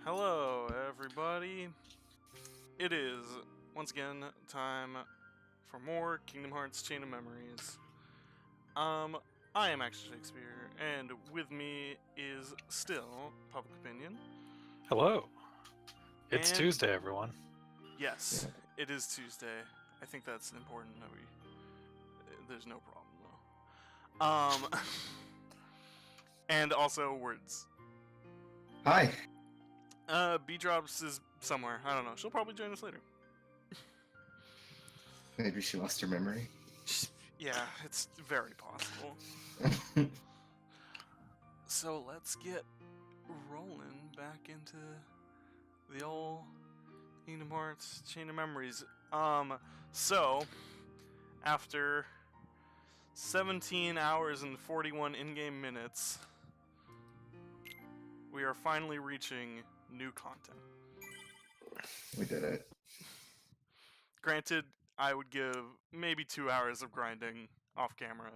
Hello, everybody. It is, once again, time for more Kingdom Hearts Chain of Memories. I am Max Shakespeare, and with me is still Public Opinion. Hello. It's And Tuesday, everyone. yes, it is Tuesday. I think that's important that there's no problem, though. And also Words. Hi. B-Drops is somewhere. I don't know. She'll probably join us later. Maybe she lost her memory. Yeah, it's very possible. So let's get rolling back into the old Kingdom Hearts Chain of Memories. So after 17 hours and 41 in-game minutes, we are finally reaching new content. We did it. Granted, I would give maybe 2 hours of grinding off camera.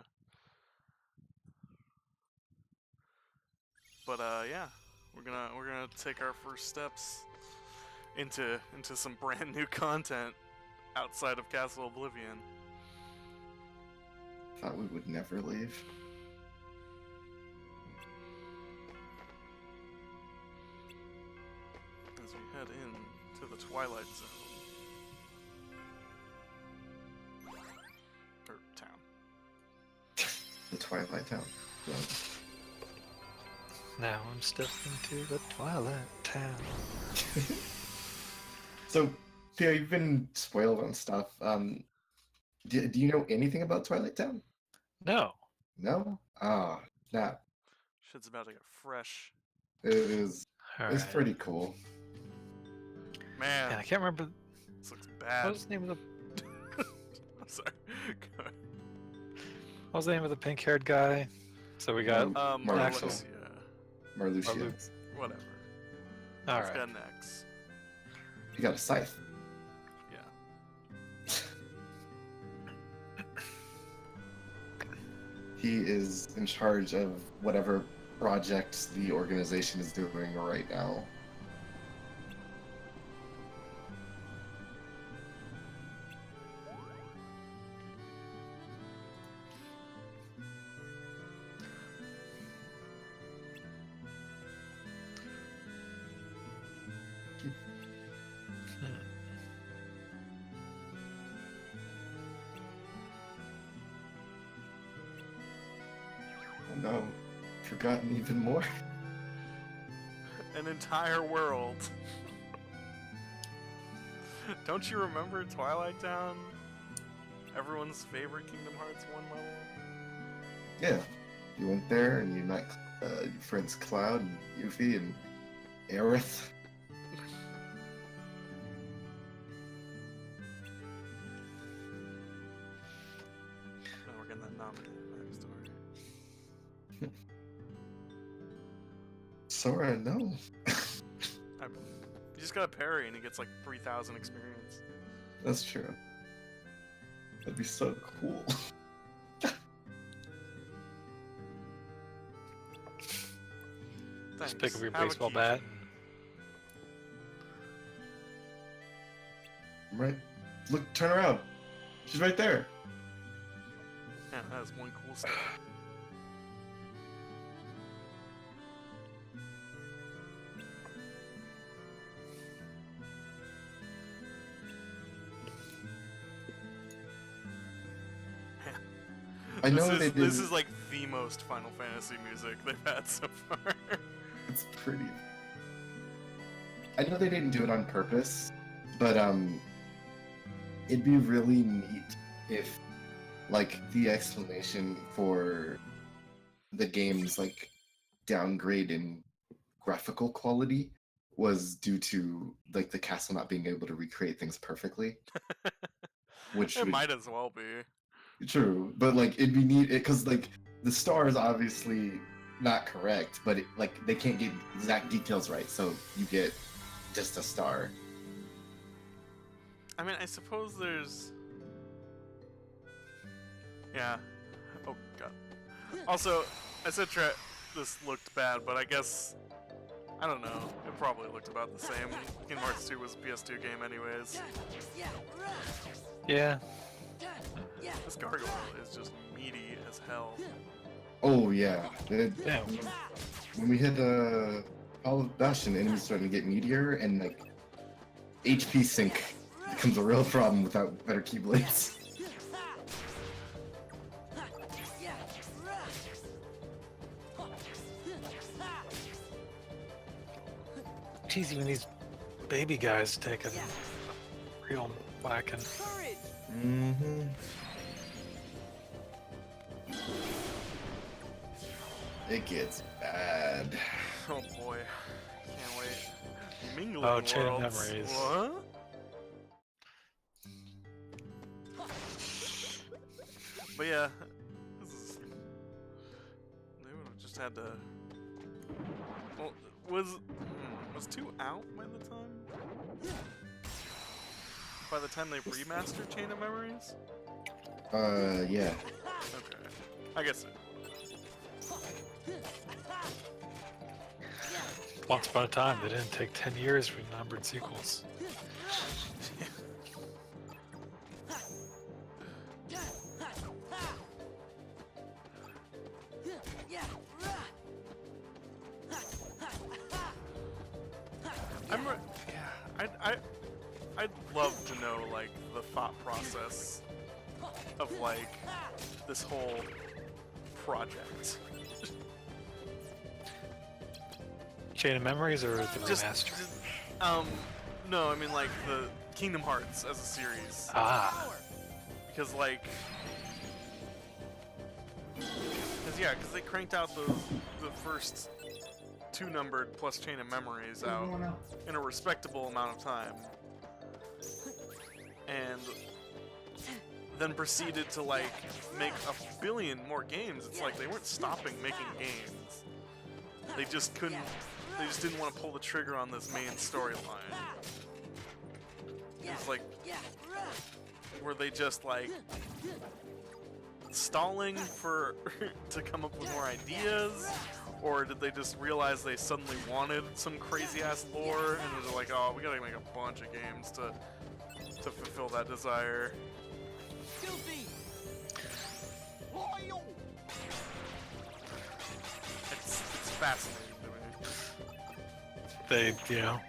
But yeah, we're gonna take our first steps into some brand new content outside of Castle Oblivion. Thought we would never leave. As we head into the Twilight Zone. Or town. The Twilight Town. Yeah. Now I'm stepping to the Twilight Town. So, Theo, you've been spoiled on stuff. Do you know anything about Twilight Town? No. No? Ah, snap. Shit's about to get fresh. It is. All It's right. pretty cool. Man, Yeah, I can't remember. this looks What bad. was the name of the I'm sorry. Go ahead. What was the name of the pink-haired guy? So we got. Axel. Marluxia. Marluxia. Marlu- Whatever. All He's right. got an X. You got a scythe. Yeah. He is in charge of whatever project the organization is doing right now. Oh no, forgotten even more. An entire world. Don't you remember Twilight Town? Everyone's favorite Kingdom Hearts 1 level? Yeah, you went there and you met your friends Cloud and Yuffie and Aerith. No, we're getting that nominated backstory. Sora, no. You just got a parry and he gets like 3,000 experience. That's true. That'd be so cool. Thanks. Just pick up your Have a baseball key. bat. Right? Look, turn around. She's right there. Yeah, that is one cool stuff. I know this they is, did. this is like the most Final Fantasy music they've had so far. It's pretty. I know they didn't do it on purpose, but it'd be really neat if, like, the explanation for the game's like downgrade in graphical quality was due to like the castle not being able to recreate things perfectly. Which It would- might as well be. True, but like it'd be neat because like the star is obviously not correct, but like they can't get exact details right, so you get just a star. I mean, I suppose there's... Yeah. Oh, God. Also, I said this looked bad, but I guess I don't know. It probably looked about the same. Kingdom Hearts 2 was a PS2 game anyways. Yeah. This gargoyle is just meaty as hell. Oh yeah. Yeah. When we hit Hollow Bastion, enemies starting to get meteor, and like HP sync becomes a real problem without better keyblades. Geez, even these baby guys take a real whacking. Mm-hmm. It gets bad. Oh boy. Can't wait. Mingling Oh, Chain of Worlds. Memories. What? But yeah, this is... They would have just had to... Well, was 2 out by the time? By the time they remastered Chain of Memories? Yeah. Okay. I guess it... Once upon a time, they didn't take 10 years for numbered sequels. I'd love to know, like, the thought process of, like, this whole project. Chain of Memories or the remaster? No, I mean, like, the Kingdom Hearts as a series. Ah. Because, like... Because they cranked out the first 2 numbered plus Chain of Memories out in a respectable amount of time. And then proceeded to, like, make a billion more games. It's like they weren't stopping making games. They just couldn't... They just didn't want to pull the trigger on this main storyline. It's like... Were they just, like... stalling for... to come up with more ideas? Or did they just realize they suddenly wanted some crazy-ass lore, and was like, oh, we gotta make a bunch of games to fulfill that desire? It's fascinating to me.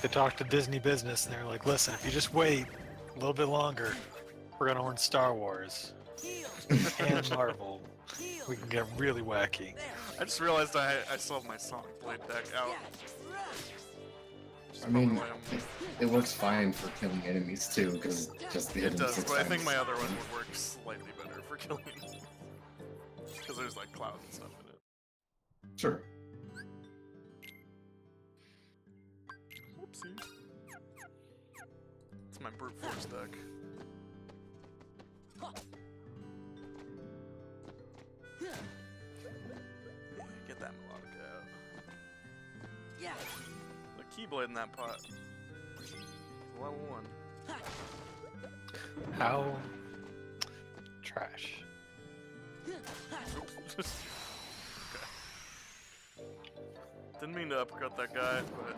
They talked to Disney business and they're like, listen, if you just wait a little bit longer, we're gonna learn Star Wars and Marvel. We can get really wacky. I just realized I still have my Sonic Blade deck out. Just I mean, probably why it works fine for killing enemies too, because just the it enemies does, six but I think times. my other one would work slightly better for killing. Because there's like clouds and stuff in it. Sure. Whoopsie. It's my brute force deck. Get that melodica out. Yeah. The Keyblade in that pot. Level 1. How trash. Okay. Didn't mean to uppercut that guy, but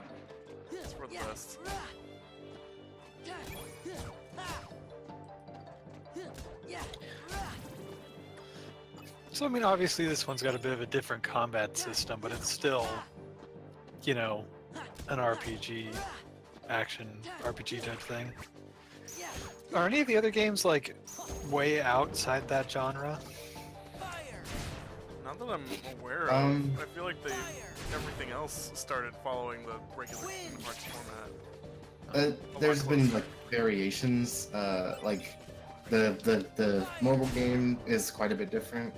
it's for the best. So I mean, obviously this one's got a bit of a different combat system, but it's still, you know, an RPG, action RPG type thing. Are any of the other games like way outside that genre? Not that I'm aware of. I feel like everything else started following the regular Kingdom Hearts format. There's been like variations. Like the mobile game is quite a bit different.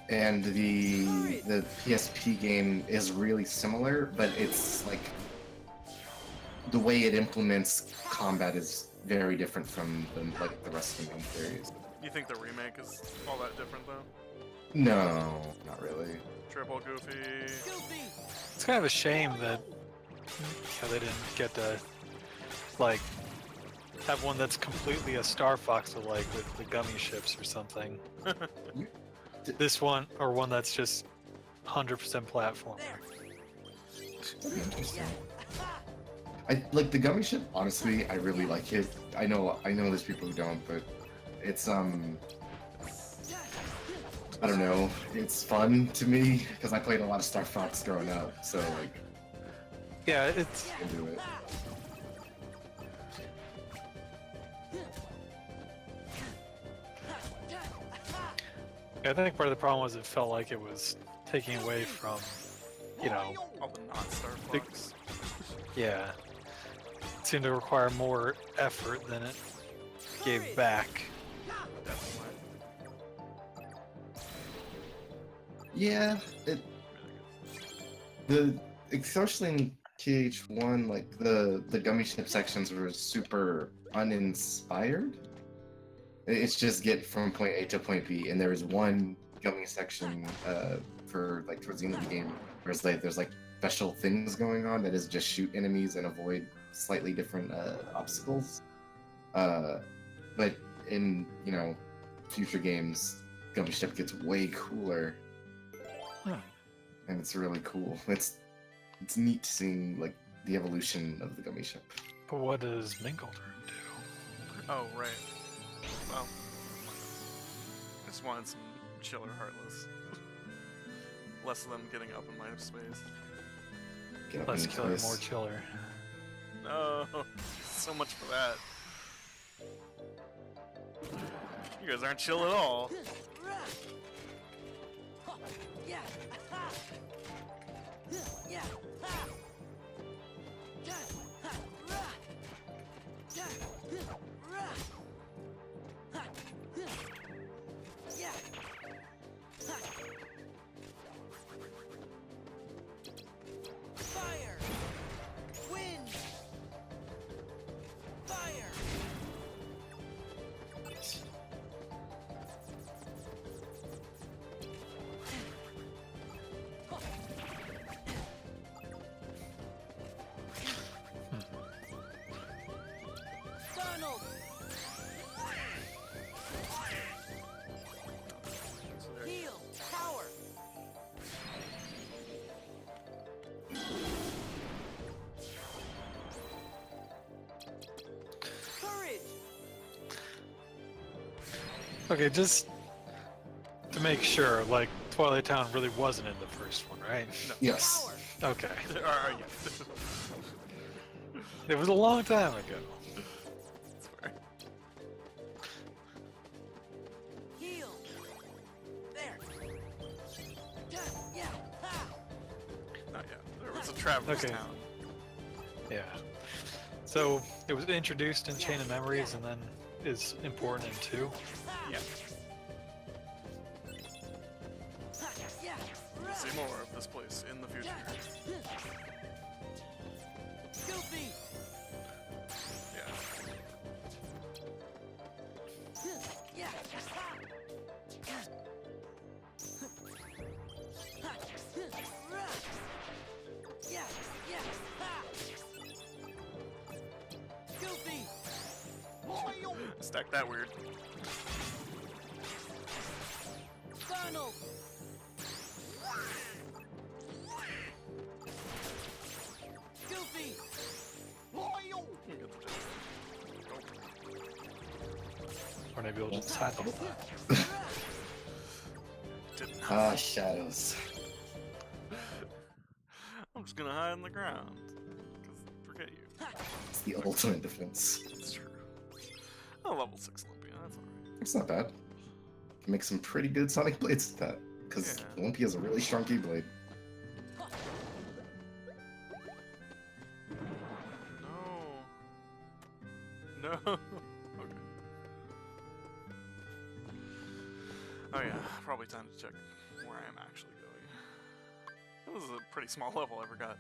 And the PSP game is really similar, but it's like the way it implements combat is very different from the rest of the main series. You think the remake is all that different though? No, not really. Triple Goofy. It's kind of a shame that they didn't get to like have one that's completely a Star Fox alike with the gummy ships or something. this one or one that's just 100% platformer. That'd be interesting. I like the gummy ship. Honestly, I really like it. I know there's people who don't, but it's I don't know. It's fun to me because I played a lot of Star Fox growing up, so like Yeah, it's into it. I think part of the problem was it felt like it was taking away from, you know, All the not Star Fox. yeah, it seemed to require more effort than it gave back. Definitely. Yeah, it the especially in KH1, like the gummy ship sections were super uninspired. It's just get from point A to point B, and there is one gummy section for like towards the end of the game where it's like there's like special things going on that is just shoot enemies and avoid slightly different obstacles. But in future games, gummy ship gets way cooler, and it's really cool. It's neat seeing like the evolution of the gummy ship. But what does Mingledorm do? Oh, right. Well, I just wanted some chiller Heartless. Less of them getting up in my space. Get up Less in killer, place. more chiller. No, so much for that. You guys aren't chill at all. Yeah. Yeah. Fire! Wind! Fire! Donald! So there. Heal! Power! Courage! Okay, just to make sure, like, Twilight Town really wasn't in the first one, right? Yes. Power! Okay. Yeah. It was a long time ago. That's fair. Heal! There! Yeah! Ha! Not yet. There was a Traveler's Okay. Town. Yeah. So, it was introduced in Chain of Memories and then is important in 2. Yeah. Yeah! We'll see more of this place in the future. Goofy! Yeah. Yeah! Yeah! Yeah! Ha! Goofy! Stack that weird. Donald! Goofy! You get the gist. Or maybe we'll just tackle that. Didn't. Ah, shadows. I'm just gonna hide in the ground. Cause forget you. It's the ultimate defense. It's true. Oh, level 6 Olympia. That's alright. It's not bad. Can make some pretty good Sonic Blades with that. Because Yeah. Olympia's a really strong Keyblade. No. No. Okay. Oh yeah, probably time to check where I am actually going. This is a pretty small level I ever got.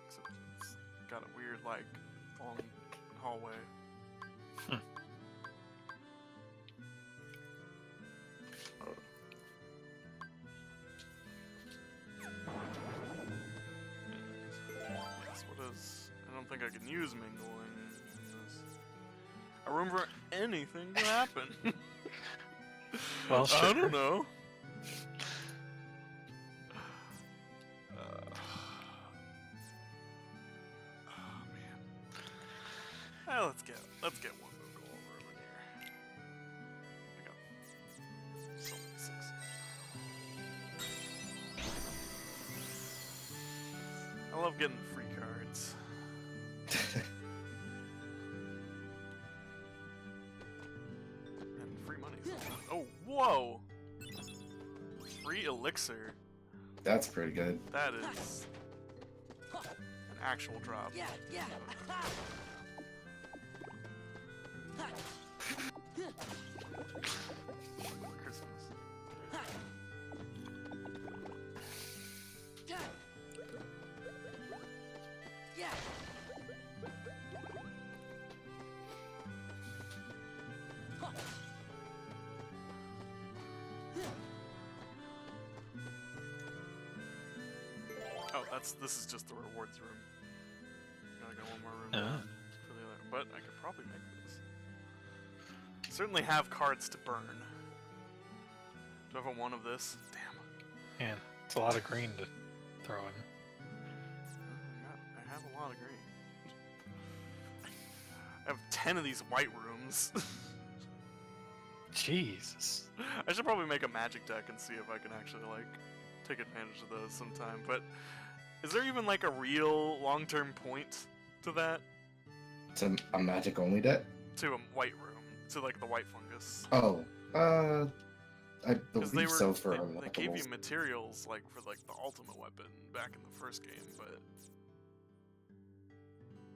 Except it's got a weird, like, long hallway. Yes, what is... I don't think I can use mingling in this. A room for anything to happen. Well, I sure. don't know. Oh man. Well, let's get one Moogle over in here. I got so many sixes. I love getting free cards. And free money. Oh, whoa! Free elixir. That's pretty good. That is an actual drop. Yeah, yeah. Christmas. Yeah. Oh, this is just the rewards room. Gotta go one more room Oh. for the other. But I could probably make this. Certainly have cards to burn. Do I have a one of this? Damn. Man, it's a lot of green to throw in. I have a lot of green. I have 10 of these white rooms. Jesus. I should probably make a magic deck and see if I can actually, like, take advantage of those sometime. But is there even, like, a real long-term point to that? It's a magic only deck? To a white room. To, like, the white fungus. Oh, I Because believe so for they gave you unlockables. materials, like, for, like, the ultimate weapon back in the first game, but...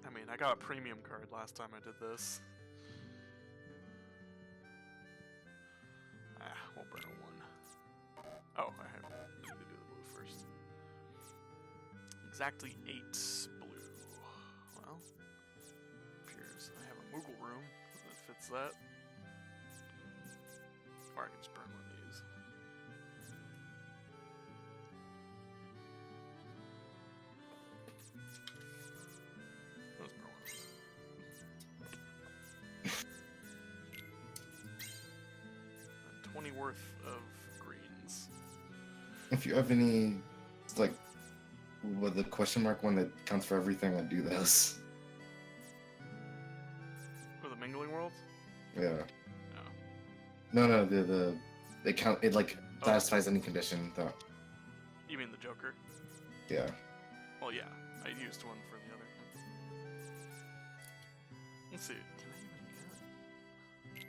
I mean, I got a premium card last time I did this. We'll burn a one. Oh, I need to do the blue first. Exactly 8 blue. Well, appears I have a Moogle room that fits that. Or I can just burn one of these. Let's burn one of these. And 20 worth of greens. If you have any, like, with the question mark one that counts for everything, I'd do those. For the Mingling Worlds? Yeah. No. No, they count, it, like, Oh. satisfies any condition, though. You mean the Joker? Yeah. Well, yeah. I used one for the other. Let's see. Can I even get?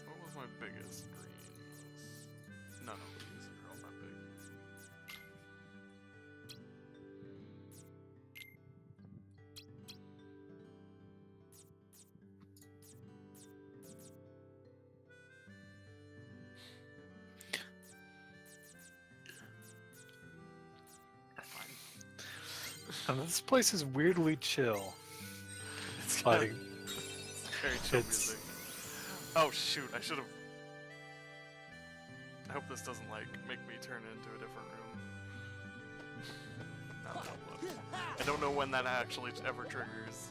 What was my biggest greens? None of these are all that big. Fine. And this place is weirdly chill. It's got Like, very chill it's- music. Oh shoot! I should have. I hope this doesn't like make me turn into a different room. No, no, I don't know when that actually ever triggers.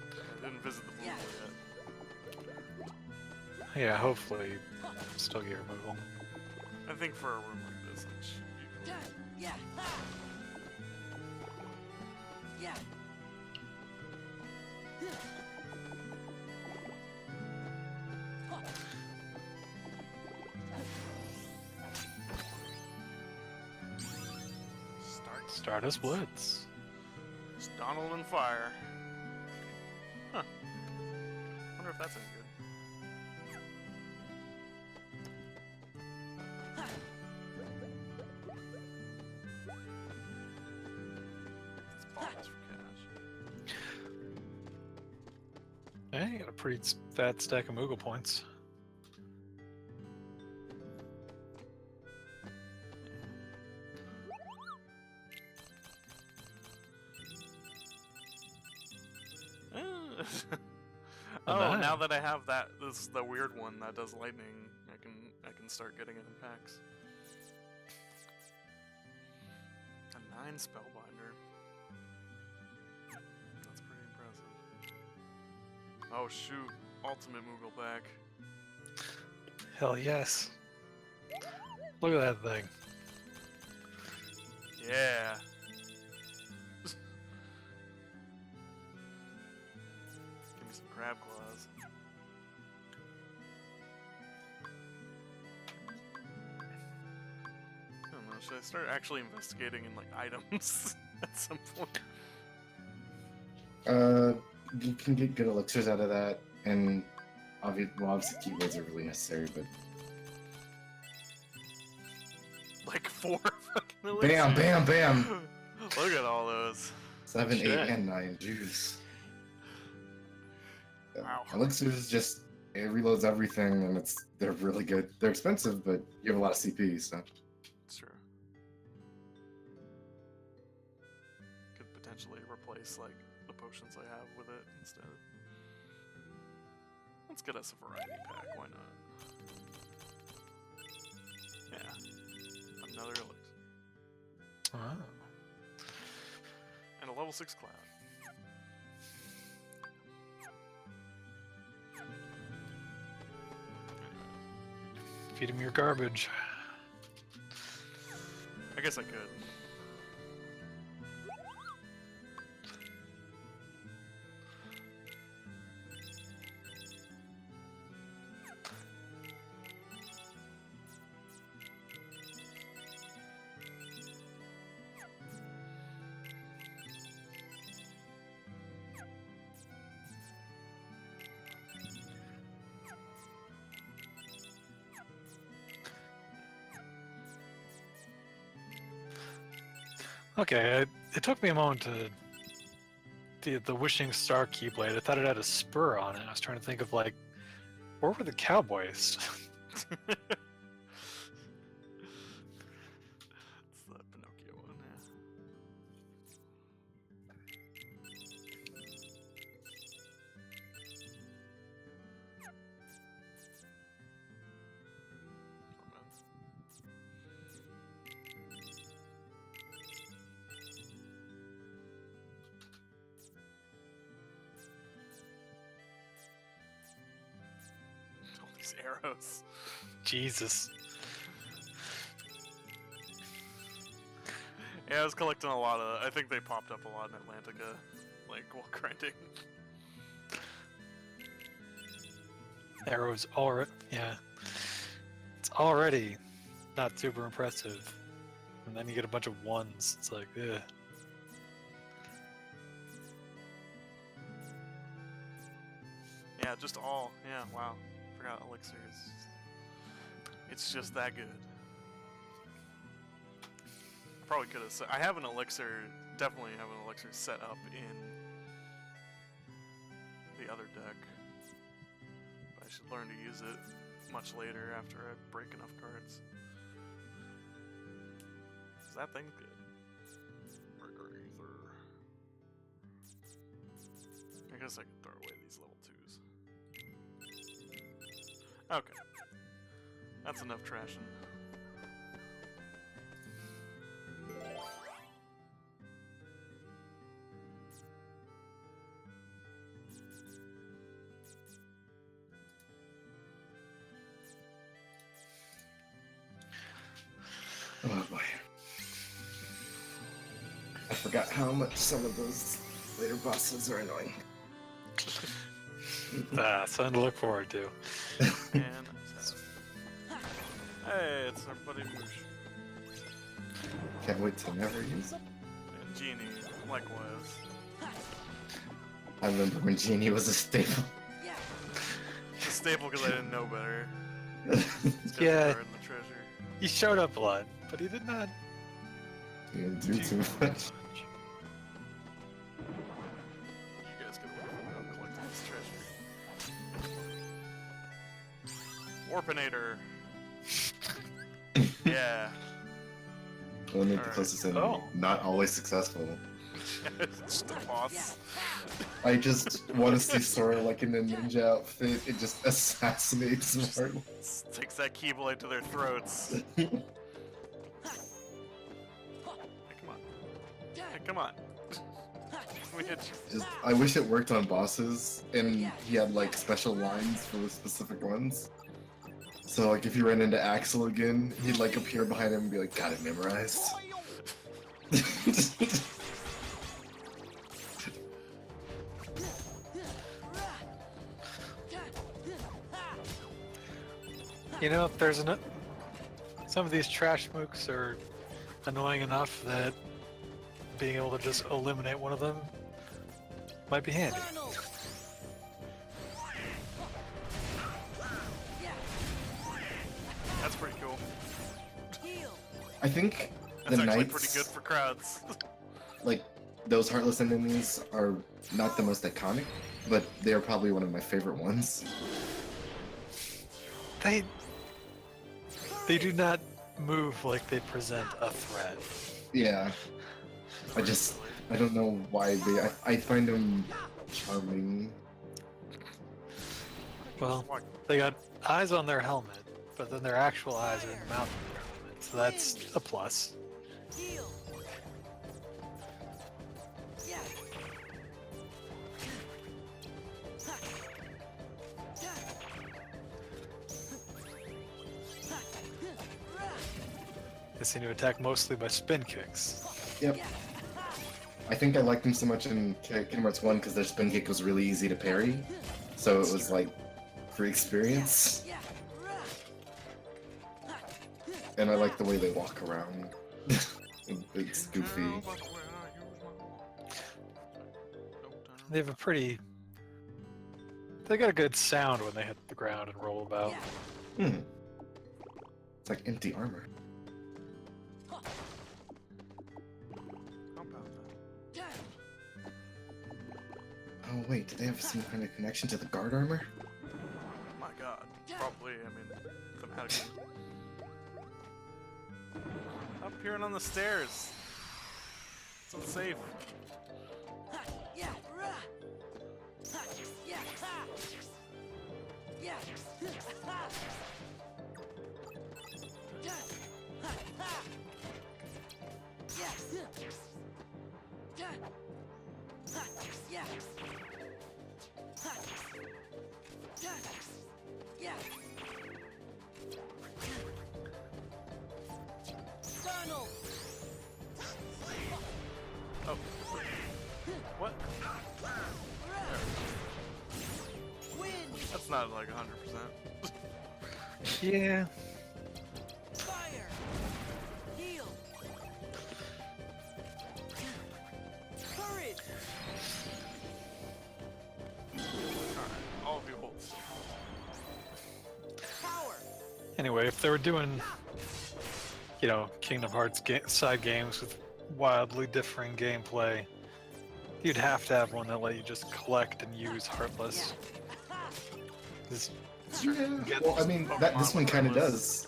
I didn't visit the blue hole yet. yeah, hopefully still get removal. I think for a room like this, it should be fine. Yeah. Yeah. Stardust Woods. It's Donald and Fire. Huh. Wonder if that's any good. It's balls for cash. Hey, you got a pretty fat stack of Moogle points. Oh, nice. now that I have that, this is the weird one that does lightning. I can start getting it in packs. A 9 spellbinder. That's pretty impressive. Oh shoot! Ultimate Moogle back. Hell yes. Look at that thing. Yeah. Give me some crab claws. I don't know, should I start actually investigating in like items at some point? You can get good elixirs out of that, and obviously keywords are really necessary, but Like 4 fucking bam, elixirs? bam, bam! Look at all those. 7, 8, Shit. and 9 juice. Yeah, Wow. Elixirs just it reloads everything, and they're really good. They're expensive, but you have a lot of CP, so It's true. Could potentially replace like the potions I have with it instead. Let's get us a variety pack, why not? Yeah. Another elixir. Oh. And a level 6 cloud. Feed him your garbage. I guess I could. Okay, it took me a moment to the wishing star keyblade. I thought it had a spur on it. I was trying to think of like, where were the cowboys? It's the Pinocchio one, yeah. All these arrows. Jesus. Yeah, I was collecting a lot of. I think they popped up a lot in Atlantica, like while grinding. Arrows already, yeah. It's already not super impressive. And then you get a bunch of ones. It's like, ugh. Yeah, just all. Yeah, wow. Forgot elixirs. It's just that good. I probably could have. I have an elixir. Definitely have an elixir set up in the other deck. But I should learn to use it much later after I break enough cards. 'Cause that thing's good. I guess I could throw away these level 2s. Okay. That's enough trashing. oh boy. I forgot how much some of those later bosses are annoying. Something to look forward to. And hey, it's our buddy Moosh. Can't wait to never use them. And Genie, likewise. I remember when Genie was a staple. Yeah. It's a staple because I didn't know better. Yeah. Guarding the treasure. He showed up a lot, but he did not He didn't do too much. You guys get away from me. I'm collecting this treasure. Warpinator. Yeah. Eliminate the Alright. closest enemy. Oh. Not always successful. It's just a boss. I just want to see Sora like in a ninja outfit. It just assassinates Marvel. Takes that Keyblade to their throats. Hey, come on. Hey, come on. We hit you. I wish it worked on bosses and he had like special lines for the specific ones. So like if you ran into Axel again, he'd like appear behind him and be like, got it memorized. You know, if there's some of these trash mooks are annoying enough that being able to just eliminate one of them might be handy. That's pretty cool. I think That's the actually knights, pretty good for crowds. like those heartless enemies, are not the most iconic, but they are probably one of my favorite ones. They do not move like they present a threat. Yeah, I don't know why I find them charming. Well, they got eyes on their helmet, but then their actual eyes are in the mouth of their helmet, so that's a plus. They seem to attack mostly by spin kicks. Yep. I think I liked them so much in Kingdom Hearts 1 because their spin kick was really easy to parry, so it was like free experience. And I like the way they walk around. It's goofy. They have they got a good sound when they hit the ground and roll about. Hmm. It's like empty armor. Oh wait, do they have some kind of connection to the guard armor? My god. Probably, I mean, thematically. Up here and on the stairs. It's unsafe. Oh. What? That's not like 100%. Yeah. Fire! Heal! Courage! Alright, all of you hold still. Power! Anyway, if they were doing, you know, Kingdom Hearts side games with wildly differing gameplay, you'd have to have one that let you just collect and use Heartless. This, Yeah. Get Well, I mean, this one kind of does.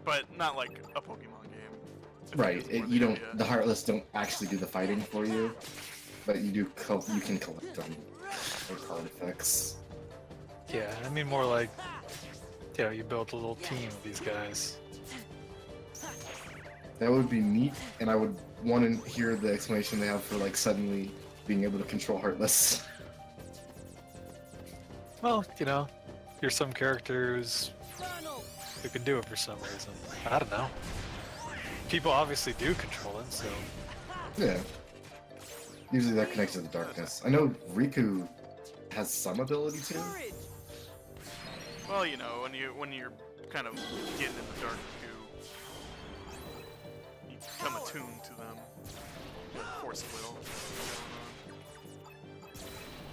But not like a Pokemon game. if Right. it's more You the don't. idea. The Heartless don't actually do the fighting for you, but you do. You can collect them. Or card effects. yeah, I mean more like, you know, you built a little team of these guys. That would be neat, and I would want to hear the explanation they have for like suddenly being able to control Heartless. Well, you know, you're some characters who can do it for some reason. I don't know. People obviously do control it, so Yeah. Usually they're connected to the darkness. I know Riku has some ability to. Courage! Well, you know, when you're kind of getting in the dark too, you become attuned to them. Force of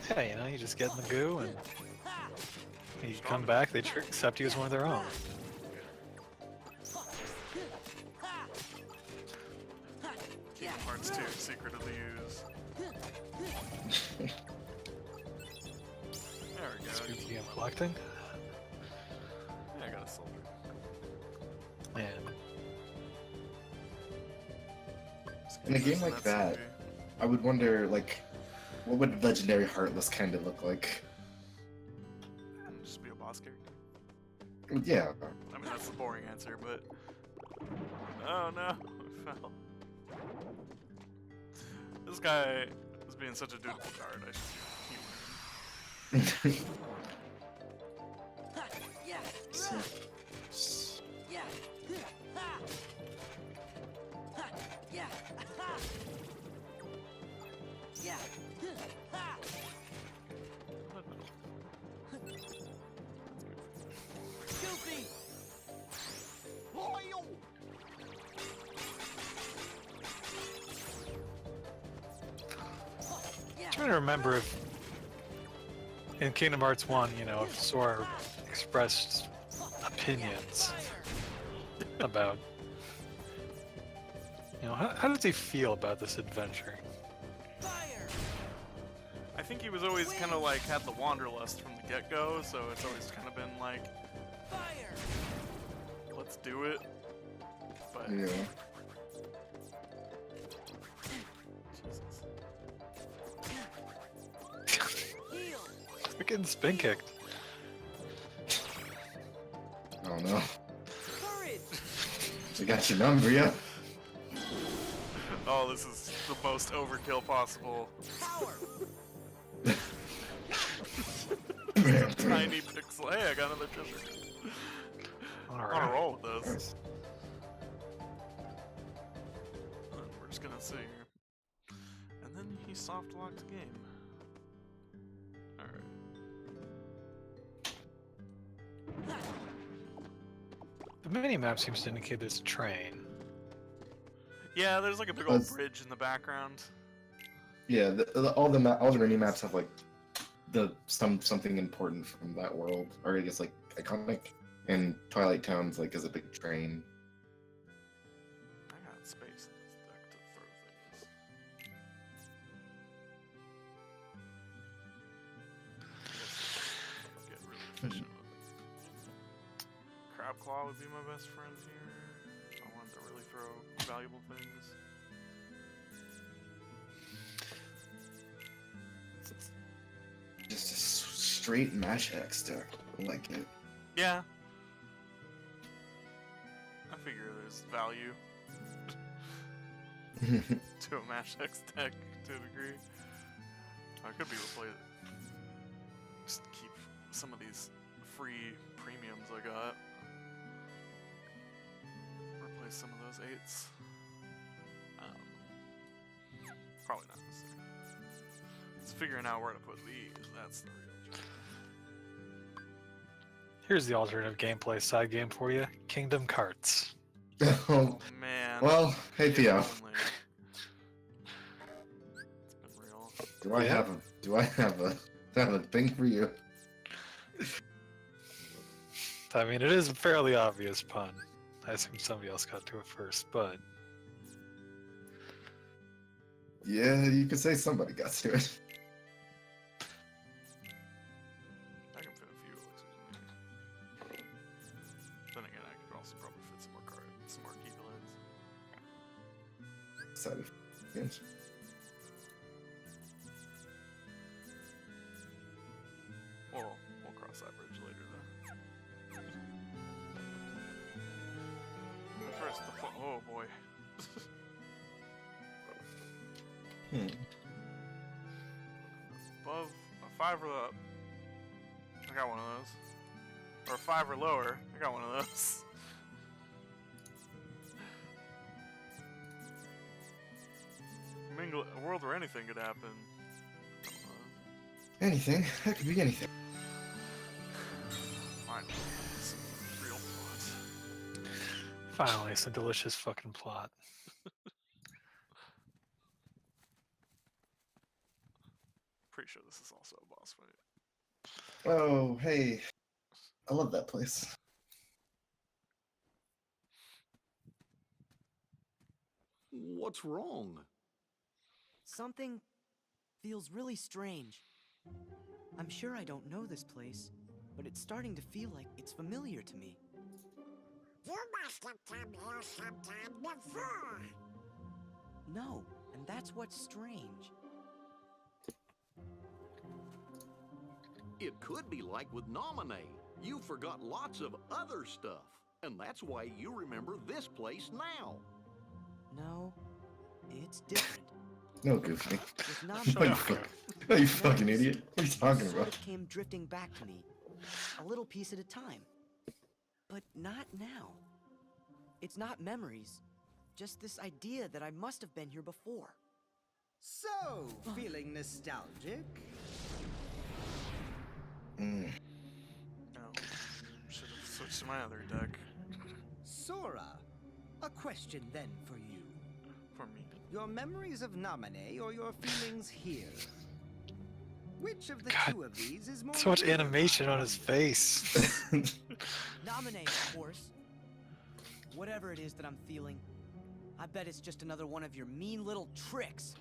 will. yeah, you know, you just get in the goo and you come back, they accept you as one of their own. Kingdom Hearts 2, Secret of the Ooze. There we go. Speaking of collecting, Yeah, I got a soldier. man, In a game like that, I would wonder, like, what would Legendary Heartless kind of look like? Just be a boss character. Yeah. I mean, that's the boring answer, but. Oh no, I fell. This guy is being such a dutiful guard, I should humor him. So, trying to remember if in Kingdom Hearts 1, you know, if Sora expressed opinions about, you know, how does he feel about this adventure? Fire! I think he was always kind of like had the wanderlust from the get-go, so it's always kind of been like, Fire! let's do it. But Yeah. Jesus. Heal! We're getting spin kicked. Oh no. Courage! I got your number, yeah. Oh, this is the most overkill possible. Power! Tiny pixel. Hey, I got another treasure. All On a right. roll with this. Nice. And we're just gonna sit here. And then he soft locked the game. Alright. The mini-map seems to indicate this train. Yeah, there's like a big old That's- bridge in the background. Yeah, all the mini maps have like something important from that world, or I guess like iconic. And Twilight Town's like is a big train. I got space in this deck to throw things. I guess get really efficient with it. Crab Claw would be my best friend here. I wanted to really throw valuable things. Just a straight Mash X deck. I like it. Yeah. I figure there's value to a Mash X deck to a degree. I could be able to play it. Just keep some of these free premiums I got. Replace some of those 8s. Probably not necessary. It's figuring out where to put these. That's the real job. Here's the alternative gameplay side game for you: Kingdom Carts. Oh, Oh man. well, hey If Theo, only. It's been real. do I have a thing for you? I mean, it is a fairly obvious pun. I assume somebody else got to it first, but Yeah, you could say somebody got to it. I can fit a few elixirs in here. Then again, I could also probably fit some more some more key lands. Excited. Yes. We'll cross that bridge later, though. But first, oh boy. Above a 5 or up. I got one of those. Or a 5 or lower. I got one of those. A world where anything could happen. Anything. That could be anything. Fine. Some real plot. finally, some delicious fucking plot. Pretty sure this is also a boss fight. Oh, hey. I love that place. What's wrong? Something feels really strange. I'm sure I don't know this place, but it's starting to feel like it's familiar to me. You must have come here sometime before. No, and that's what's strange. It could be like with Nominee. You forgot lots of other stuff, and that's why you remember this place now. No, it's different. No, Goofy. With No, Nami, you, no, you fucking idiot. What are you talking sort about? of came drifting back to me, a little piece at a time. But not now. It's not memories, just this idea that I must have been here before. So, feeling nostalgic? Mm. No. Should have switched to my other deck. Sora, a question then for you. For me. Your memories of Naminé or your feelings here? Which of the God, two of these is more So much real? animation on his face. Nominate, of course. Whatever it is that I'm feeling, I bet it's just another one of your mean little tricks.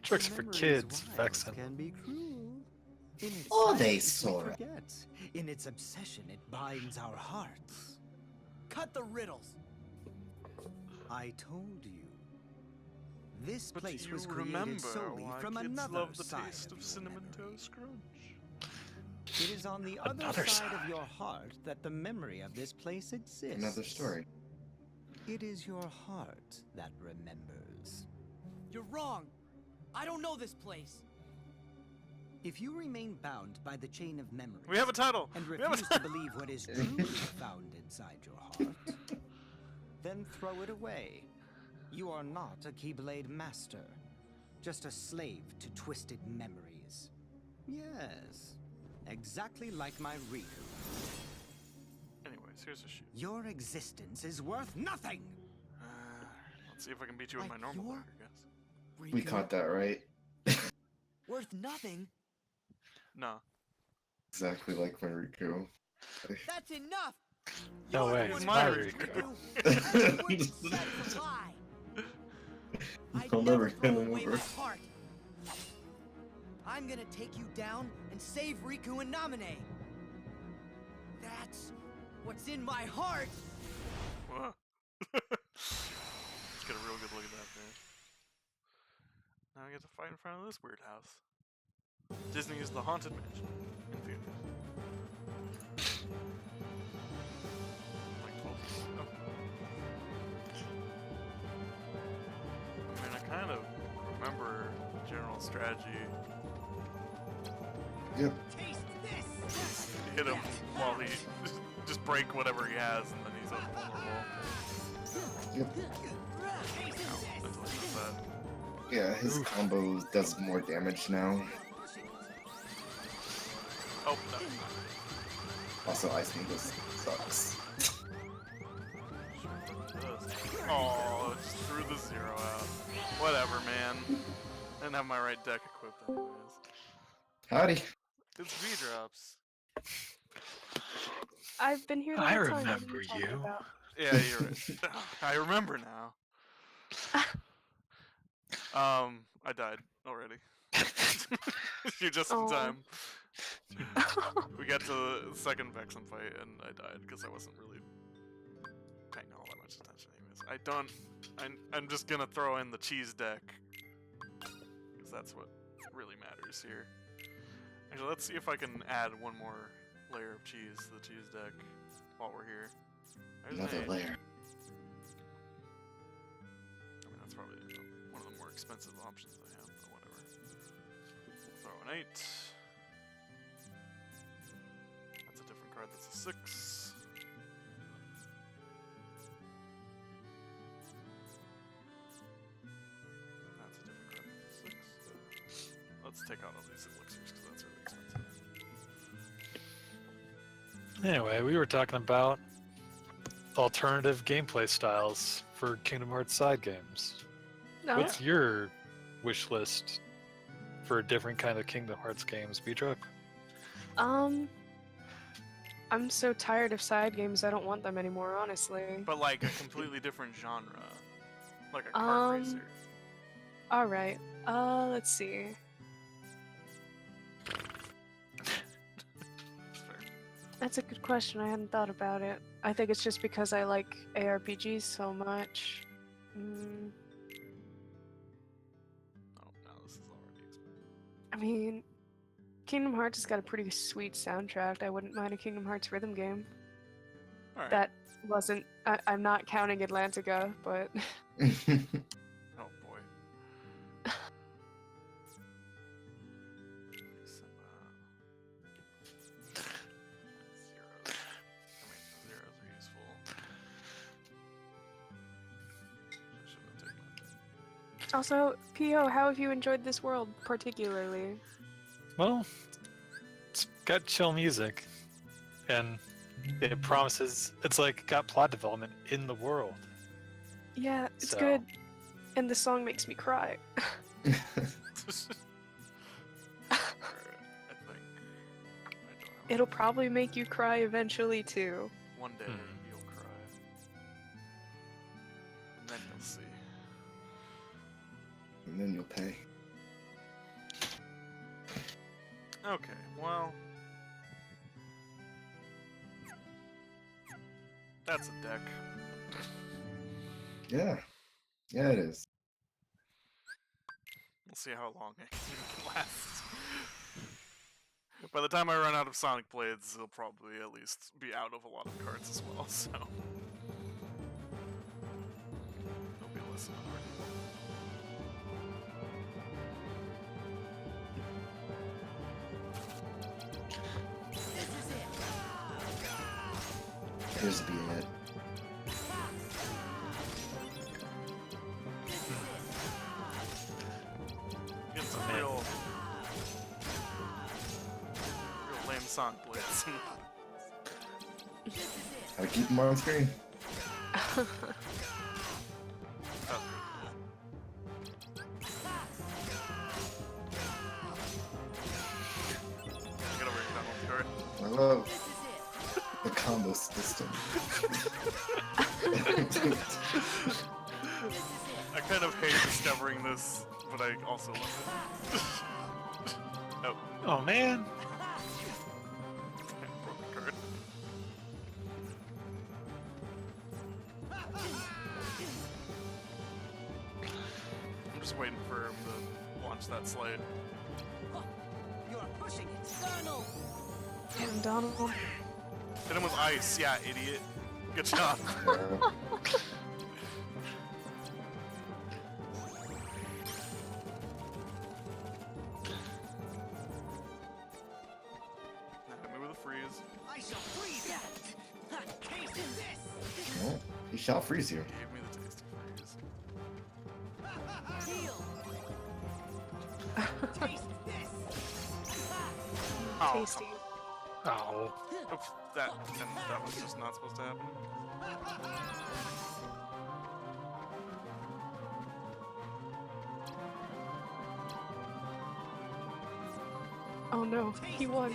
Tricks for Memory's kids, wiles Vexen. can be cruel. In its Oh, they silence, we Sora. forget. In its obsession, it binds our hearts. Cut the riddles. I told you. This But place do was you created remember solely why from kids another love the side taste of your Cinnamon memory. Toast Crunch? It is on the other Another side side. of your heart that the memory of this place exists. Another story. It is your heart that remembers. You're wrong. I don't know this place. If you remain bound by the chain of memories We have a title. and We have a refuse to title. believe what is truly found inside your heart, then throw it away. You are not a Keyblade master, just a slave to twisted memories. Yes, exactly like my Riku. Anyways, here's a shoot. Your existence is worth nothing! Let's see if I can beat you with Like my normal your- dagger, guys. We Riku, caught that right. worth nothing. No. Exactly like my Riku. That's enough. No You're way, the it's one my who Riku. Your word you said is a lie. I'd I'll never throw get him away over. my heart. I'm gonna take you down and save Riku and Namine. That's what's in my heart. Whoa. Let's get a real good look at that there. Now I get to fight in front of this weird house. Disney's The Haunted Mansion in theaters. Like 12 years ago. I mean, I kind of remember the general strategy. Yep. Taste this. Hit him while he just break whatever he has, and then he's invulnerable. Yep. Until he does that. Yeah, his combo does more damage now. Oh, no. Also, Ice Needles sucks. Oh, just threw the 0 out. Whatever, man. Didn't have my right deck equipped anyways. Howdy. It's V-drops. I've been here the I whole time. What are remember talking you. about? Yeah, you're right. I remember now. I died already. You're just in Oh. time. We got to the second Vexen fight and I died because I wasn't really paying all that much attention anyways. I'm just gonna throw in the cheese deck because that's what really matters here. Actually, let's see if I can add one more layer of cheese to the cheese deck while we're here. There's Another an 8. layer. I mean, that's probably one of the more expensive options I have, but whatever. Throw an 8. That's a different card, that's a 6. That's a different card, that's a 6. Let's take out all these elixirs, because that's really expensive. Anyway, we were talking about alternative gameplay styles for Kingdom Hearts side games. No. What's your wish list for a different kind of Kingdom Hearts games, B-Truck? I'm so tired of side games. I don't want them anymore, honestly. But like a completely different genre. Like a kart racer. All right. Let's see. That's fair. That's a good question. I hadn't thought about it. I think it's just because I like ARPGs so much. Mm, Oh, now this is already expensive. I mean, Kingdom Hearts has got a pretty sweet soundtrack. I wouldn't mind a Kingdom Hearts rhythm game. Alright. That wasn't. I'm not counting Atlantica, but Oh boy. Zeros. I mean, the zeros are useful. I shouldn't have taken that. also, P.O., how have you enjoyed this world particularly? Well, it's got chill music, and it promises it's like got plot development in the world. Yeah, it's So- good. And the song makes me cry. Alright, I think. I don't know. It'll probably make you cry eventually too. One day you'll cry. And then you'll see. And then you'll pay. Okay, well. That's a deck. Yeah. Yeah, it is. We'll see how long it can last. By the time I run out of Sonic Blades, it'll probably at least be out of a lot of cards as well, so. It'll be less hard. Here's the head. Get some real lame Sonic Blades. Gotta keep them on screen. Oh. Get over here, Donald. Alright. I love the combo system. I kind of hate discovering this, but I also love it. Oh, Oh man. I broke the card. I'm just waiting for him to launch that slide. You're pushing it. Donald! Damn, Donald. Hit him with ice, yeah, idiot. Good job. Hit me with a freeze. I shall freeze you. Taste this. Well, he shall freeze you. Gave me the tasty freeze. Heal! Taste this. Oh, Tasty. Oh. oops, that was just not supposed to happen. Oh no, he won.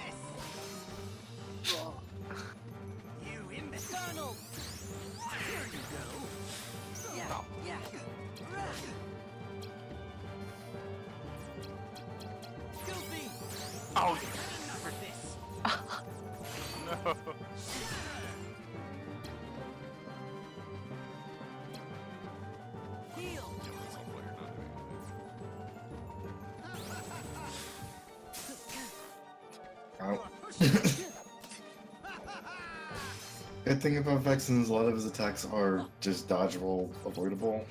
You imbecile. Donald! Here you go. Yeah, yeah. Goofy! Oh, Enough of this. no. Heal! Kill myself while you're not doing Ow. Good thing about Vexen is a lot of his attacks are just dodge roll avoidable.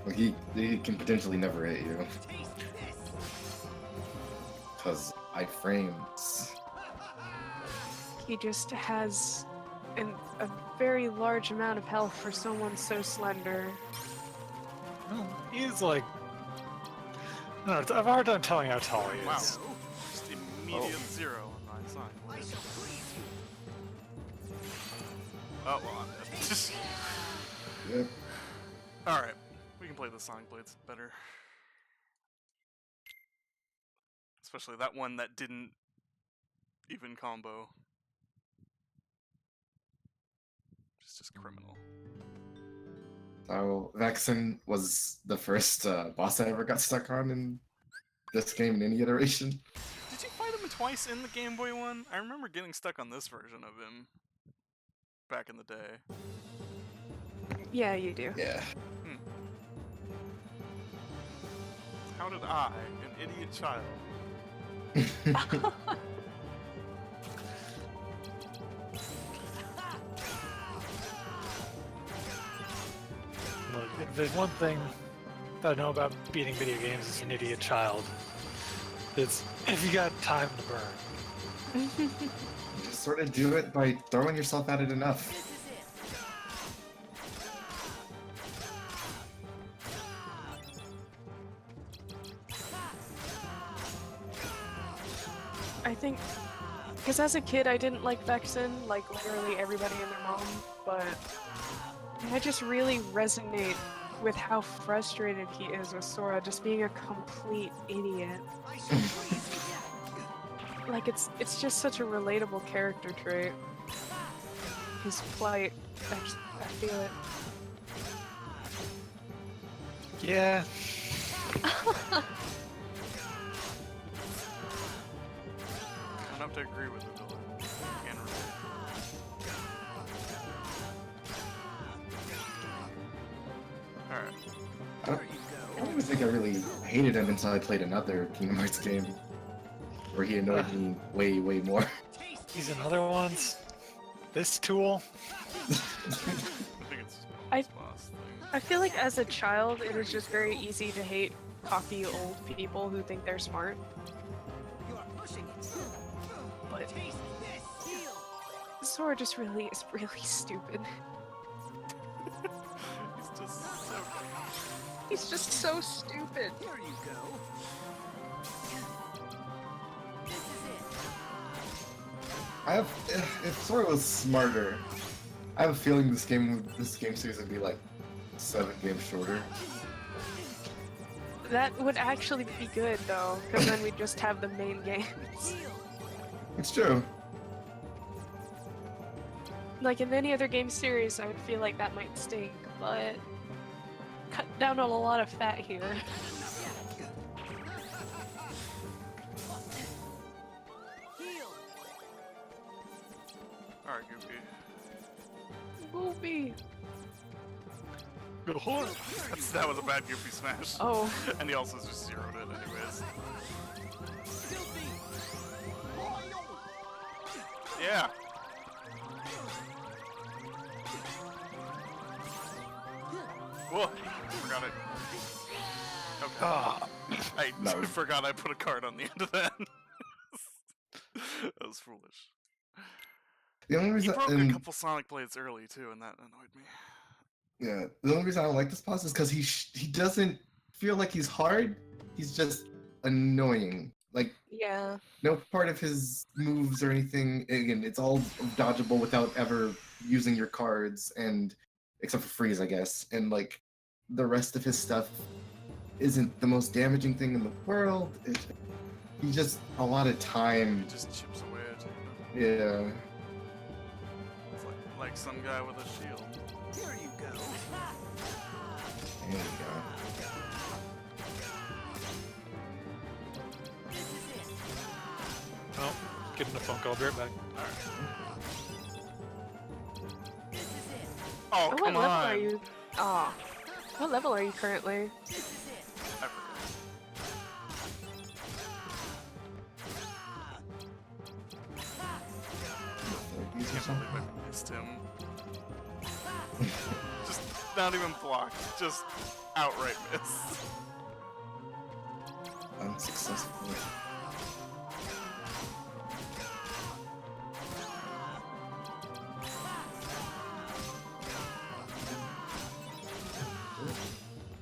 Like he can potentially never hit you. Taste this. Because iframes. He just has a very large amount of health for someone so slender. Well, he's like. I don't know, I've a hard time telling how tall he is. Wow. Just immediate zero on my side. I shall freeze you. Oh, well, I'm dead. Yep. Alright, we can play the Sonic Blades better. Especially that one that didn't even combo. It's just criminal. So Vexen was the first boss I ever got stuck on in this game in any iteration. Did you fight him twice in the Game Boy one? I remember getting stuck on this version of him back in the day. Yeah, you do. Yeah. How did I, an idiot child, Look, if there's one thing that I know about beating video games as an idiot child, it's if you got time to burn. Just sort of do it by throwing yourself at it enough. This is it! I think, because as a kid I didn't like Vexen, like literally everybody and their mom, but I just really resonate with how frustrated he is with Sora just being a complete idiot. Like it's just such a relatable character trait. His plight, I feel it. Yeah. I don't have to agree with it, though. And alright. I don't even think I really hated him until I played another Kingdom Hearts game, where he annoyed me way, way more. These another ones. This tool. I think it's I- boss thing. I feel like as a child, it is just very easy to hate cocky old people who think they're smart. You are pushing it. But Taste this. Heal. Sora just really is really stupid. He's just so. He's just so stupid. Here you go. This is it. If Sora was smarter, I have a feeling this game series would be like 7 games shorter. That would actually be good though, because then we'd just have the main games. It's true. Like in any other game series, I would feel like that might stink, but cut down on a lot of fat here. Heal. Alright, Goofy. Goofy. That was a bad Goofy smash. Oh, And he also just zeroed it, anyways. Yeah. Whoa, forgot it. Okay. Ah. I No. forgot I put a card on the end of that. That was foolish. The only He reason, broke a and, couple Sonic blades early too, and that annoyed me. yeah, the only reason I don't like this boss is because he doesn't feel like he's hard. He's just annoying. Like yeah. no part of his moves or anything. Again, it's all dodgeable without ever using your cards, and except for freeze, I guess. And like the rest of his stuff isn't the most damaging thing in the world. He just a lot of time. He just chips away at you. Yeah. It's like some guy with a shield. Here you go. There you go. This is it. Oh, getting a phone call. I'll be right back. Alright. This is it. Oh, What come level on! are you? Ah. What level are you currently? This is it. I forgot. These or Can't something? believe I missed him. Just not even blocked, just outright miss. Unsuccessful.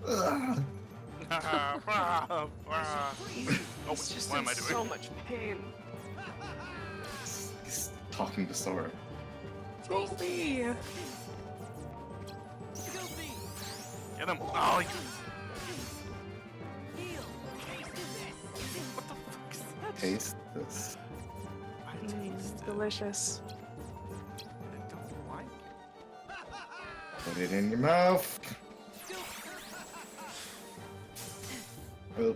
Ugh. Oh, It's just what in am I doing? so much pain. He's talking to Sora. Goofy! Goofy. Get him! Oh, you... Heal. What the fuck is that? Taste this. I taste it. Delicious. I don't like it. Put it in your mouth. Oh,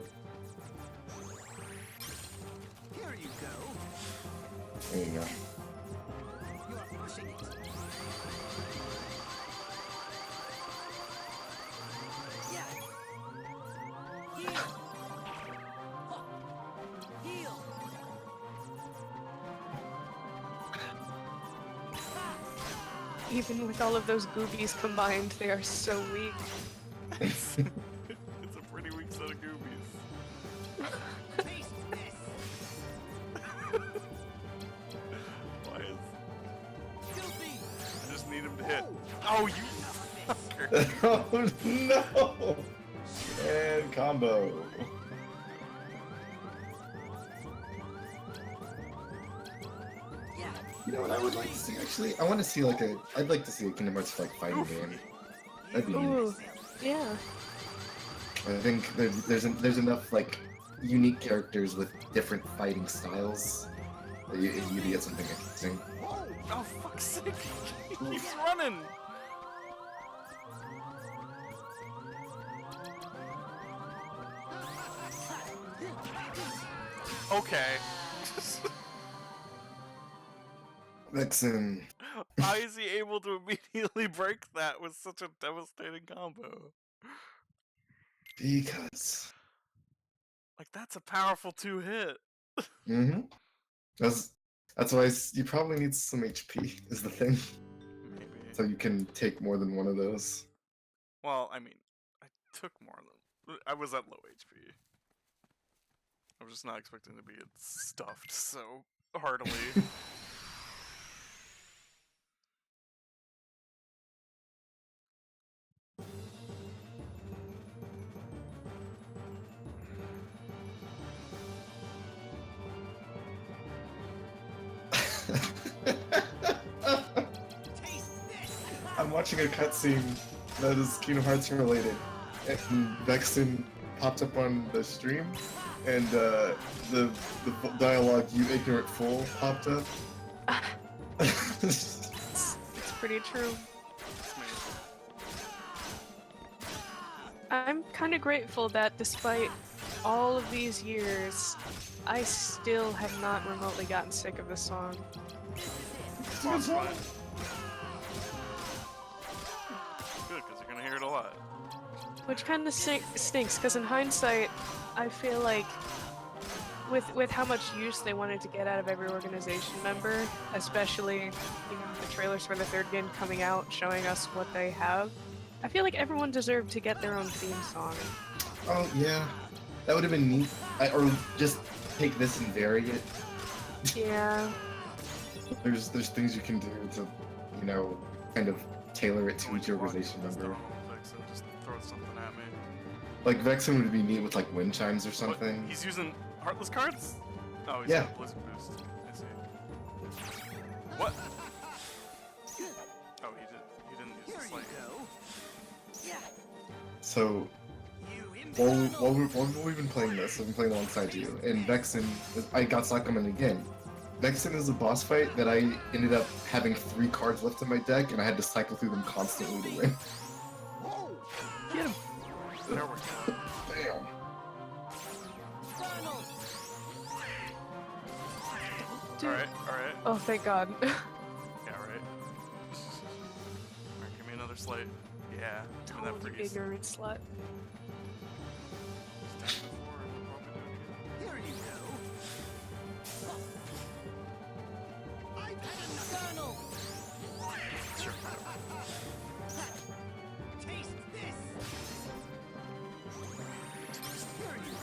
Here you go. there you go. You are pushing it. Yeah. Heal. Heal. Even with all of those boobies combined, they are so weak. It's a pretty weak set of goobies. Taste this. Why is... Goofy. I just need him to hit. Oh, you fucker! Oh no! And combo. Yeah. You know what I would like to see? Actually, I want to see like a. I'd like to see a Kingdom Hearts like fighting game. That'd be neat. Ooh, Yeah. I think there's enough like unique characters with different fighting styles that you get something interesting. Oh, fuck's sake! He keeps running! Okay. Vexen. How is he able to immediately break that with such a devastating combo? Because. Like, that's a powerful 2-hit. Mm-hmm. That's why you probably need some HP, is the thing. Maybe. So you can take more than one of those. Well, I mean, I took more than... I was at low HP. I was just not expecting to be stuffed so heartily. I'm watching a cutscene that is Kingdom Hearts related, and Vexen popped up on the stream, and the dialogue "You ignorant fool" popped up. It's pretty true. I'm kind of grateful that despite all of these years, I still have not remotely gotten sick of this song. Boss fight. Good, because you're gonna hear it a lot. Which kind of stinks, because in hindsight, I feel like with how much use they wanted to get out of every organization member, especially, you know, the trailers for the third game coming out, showing us what they have, I feel like everyone deserved to get their own theme song. Oh yeah, that would have been neat. Or just take this and vary it. Yeah. There's things you can do to, you know, kind of tailor it to each organization member. Just throw something at me. Like Vexen would be neat with like wind chimes or What? something. He's using Heartless cards? Oh, he's Yeah. got Blizzard Boost. I see. What? Oh, he didn't use the slate. So while we've been playing this, I've been playing alongside you, and Vexen, I got Sakuman again. Vexen is a boss fight that I ended up having 3 cards left in my deck, and I had to cycle through them constantly to win. Get him. There we go. Damn. Dude. Alright. Oh, thank God. Yeah, right. Alright, give me another slate. Yeah, give me that Told you, freeze. ignorant slut. Here you go. Sure. Taste this. Here you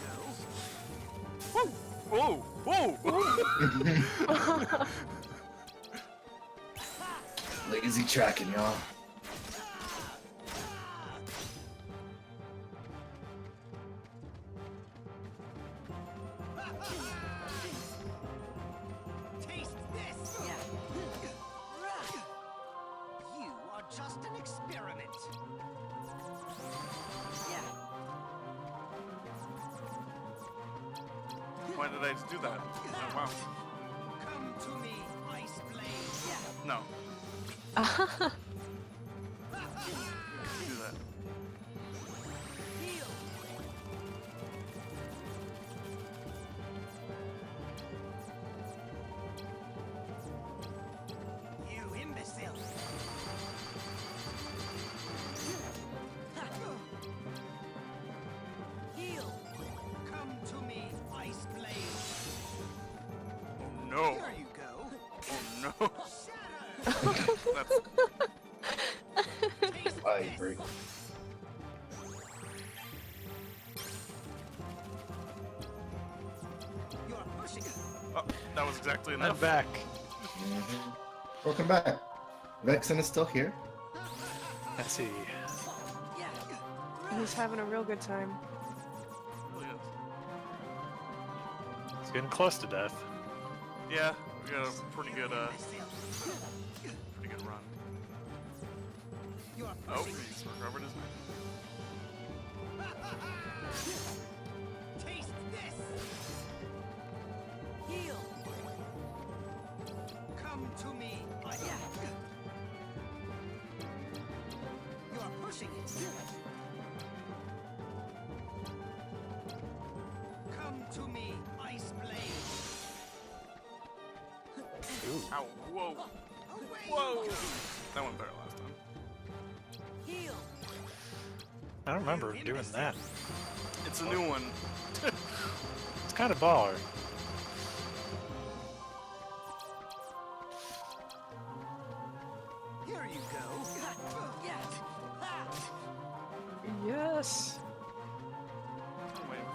go. Whoa! Lazy tracking, y'all. Taste this. You are just an experiment. Why did I just do that? Oh, wow. Come to me, Ice Blade. No. Do that. Heal. You imbecile. Heal. Come to me, Ice Blade. Oh no. Here you go. Oh no. Shatter. That's Taste I this. agree. You are pushing it. oh, that was exactly I'm enough. back. Welcome back. Vexen is still here. Let's see. He's having a real good time. Really is. It's getting close to death. Yeah, we got a pretty good run. You are Oh, pushing it. he's recovered his name. Taste this! Heal. Come to me! You are pushing it! Come to me, Ice Blade! Ow, whoa. Away Whoa! you go! That went better last time. Heal. I don't remember doing that. It's a new one. It's kind of baller. Here you go! Yes. I'm waiting for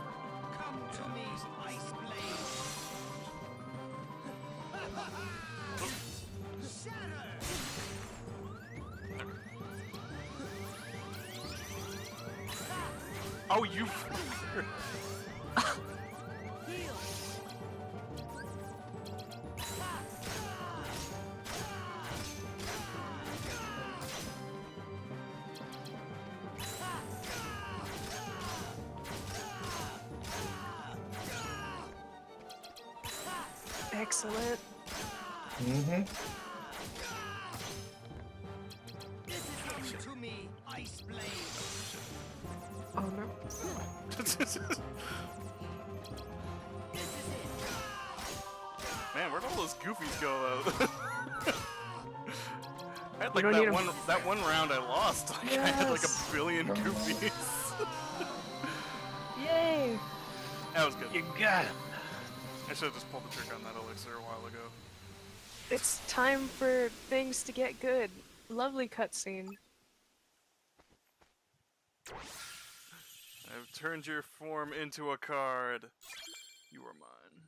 Come to me, Ice Blade! Shatter! Oh, you. Heal. Excellent. Mm-hmm. Come to me, Ice Blade! Oh no. Man, where'd all those goofies go? I had We like don't need 'em. that one round I lost. Like, I had like Yes. a billion Oh, no. goofies. Yay! That was good. You got him. I should have just pulled the trigger on that elixir a while ago. It's time for things to get good. Lovely cutscene. I've turned your form into a card. You are mine.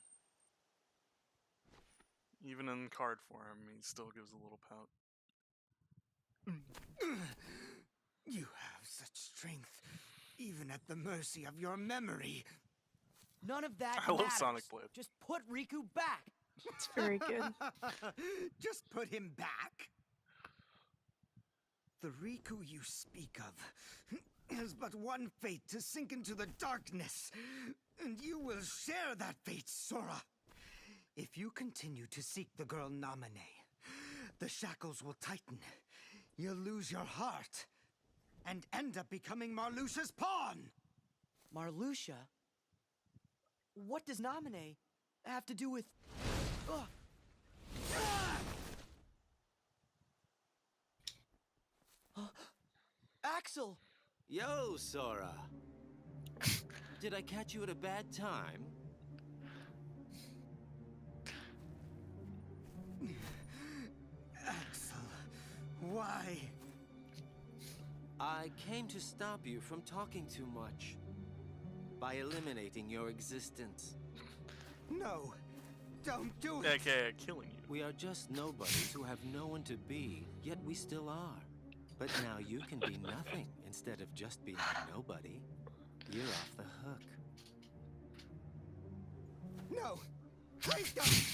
Even in card form, he still gives a little pout. You have such strength, even at the mercy of your memory. None of that I love matters. Sonic Blade. Just put Riku back. It's very good. Just put him back. The Riku you speak of has but one fate, to sink into the darkness, and you will share that fate, Sora. If you continue to seek the girl Naminé, the shackles will tighten. You'll lose your heart, and end up becoming Marluxia's pawn. Marluxia? What does Naminé have to do with... Ugh. Axel! Yo, Sora. Did I catch you at a bad time? Axel, why? I came to stop you from talking too much. By eliminating your existence. No, don't do it. AKA killing you. We are just nobodies who have no one to be, yet we still are. But now you can be nothing instead of just being nobody. You're off the hook. No, please don't.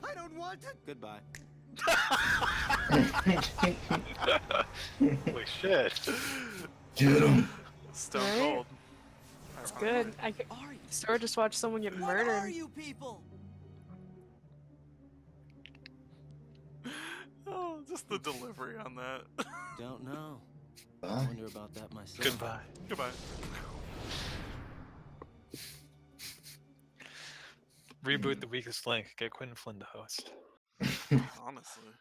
I don't want it. Goodbye. Holy shit. Get him. Stone Right? cold. It's good. I could Are you? Sora just watched someone get What are murdered. you people? Oh, just the delivery on that. Don't know. I Bye. wonder about that myself. Goodbye. Goodbye. Reboot the weakest link. Get Quentin Flynn to host. Honestly.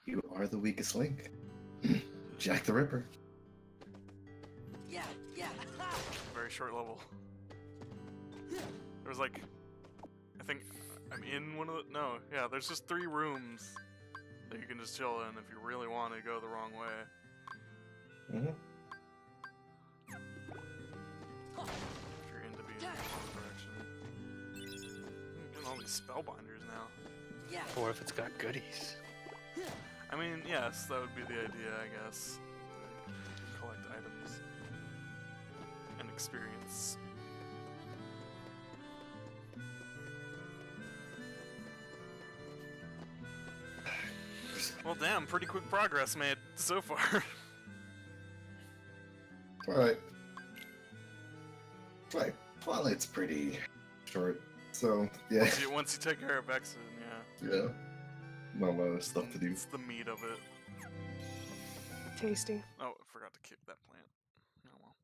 You are the weakest link. Jack the Ripper. Yeah. Very short level. There was like, I think I'm in one of the, no, yeah, there's just 3 rooms that you can just chill in if you really want to go the wrong way. Mm-hmm. If you're into being in the wrong direction. I'm getting all these spellbinders now. Yeah. Or if it's got goodies. I mean, yes, that would be the idea, I guess. To collect items and experience. Well, damn, pretty quick progress made so far. Twilight. Twilight's pretty short. So, yeah. Once you take care of Vexen, yeah. Yeah. Not a lot of stuff to do. It's the meat of it. Tasty. Oh, I forgot to kick that plant. Oh well.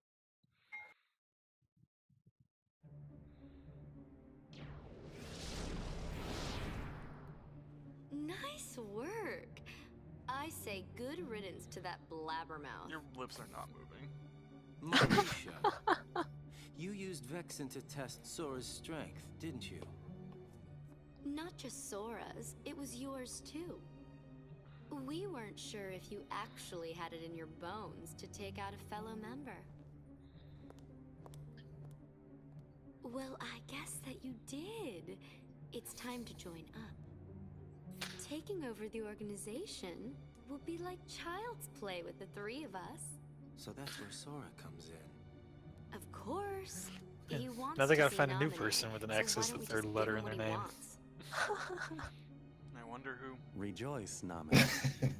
Nice work. I say good riddance to that blabbermouth. Your lips are not moving. Marluxia, you used Vexen to test Sora's strength, didn't you? Not just Sora's, it was yours too. We weren't sure if you actually had it in your bones to take out a fellow member. Well, I guess that you did. It's time to join up. Taking over the organization will be like child's play with the three of us. So that's where Sora comes in. Of course. Yeah. He wants Now they to gotta see find a new Naminé, person with an so X why as don't the we third just letter give in him their what he name. wants? I wonder who. Rejoice, Naminé.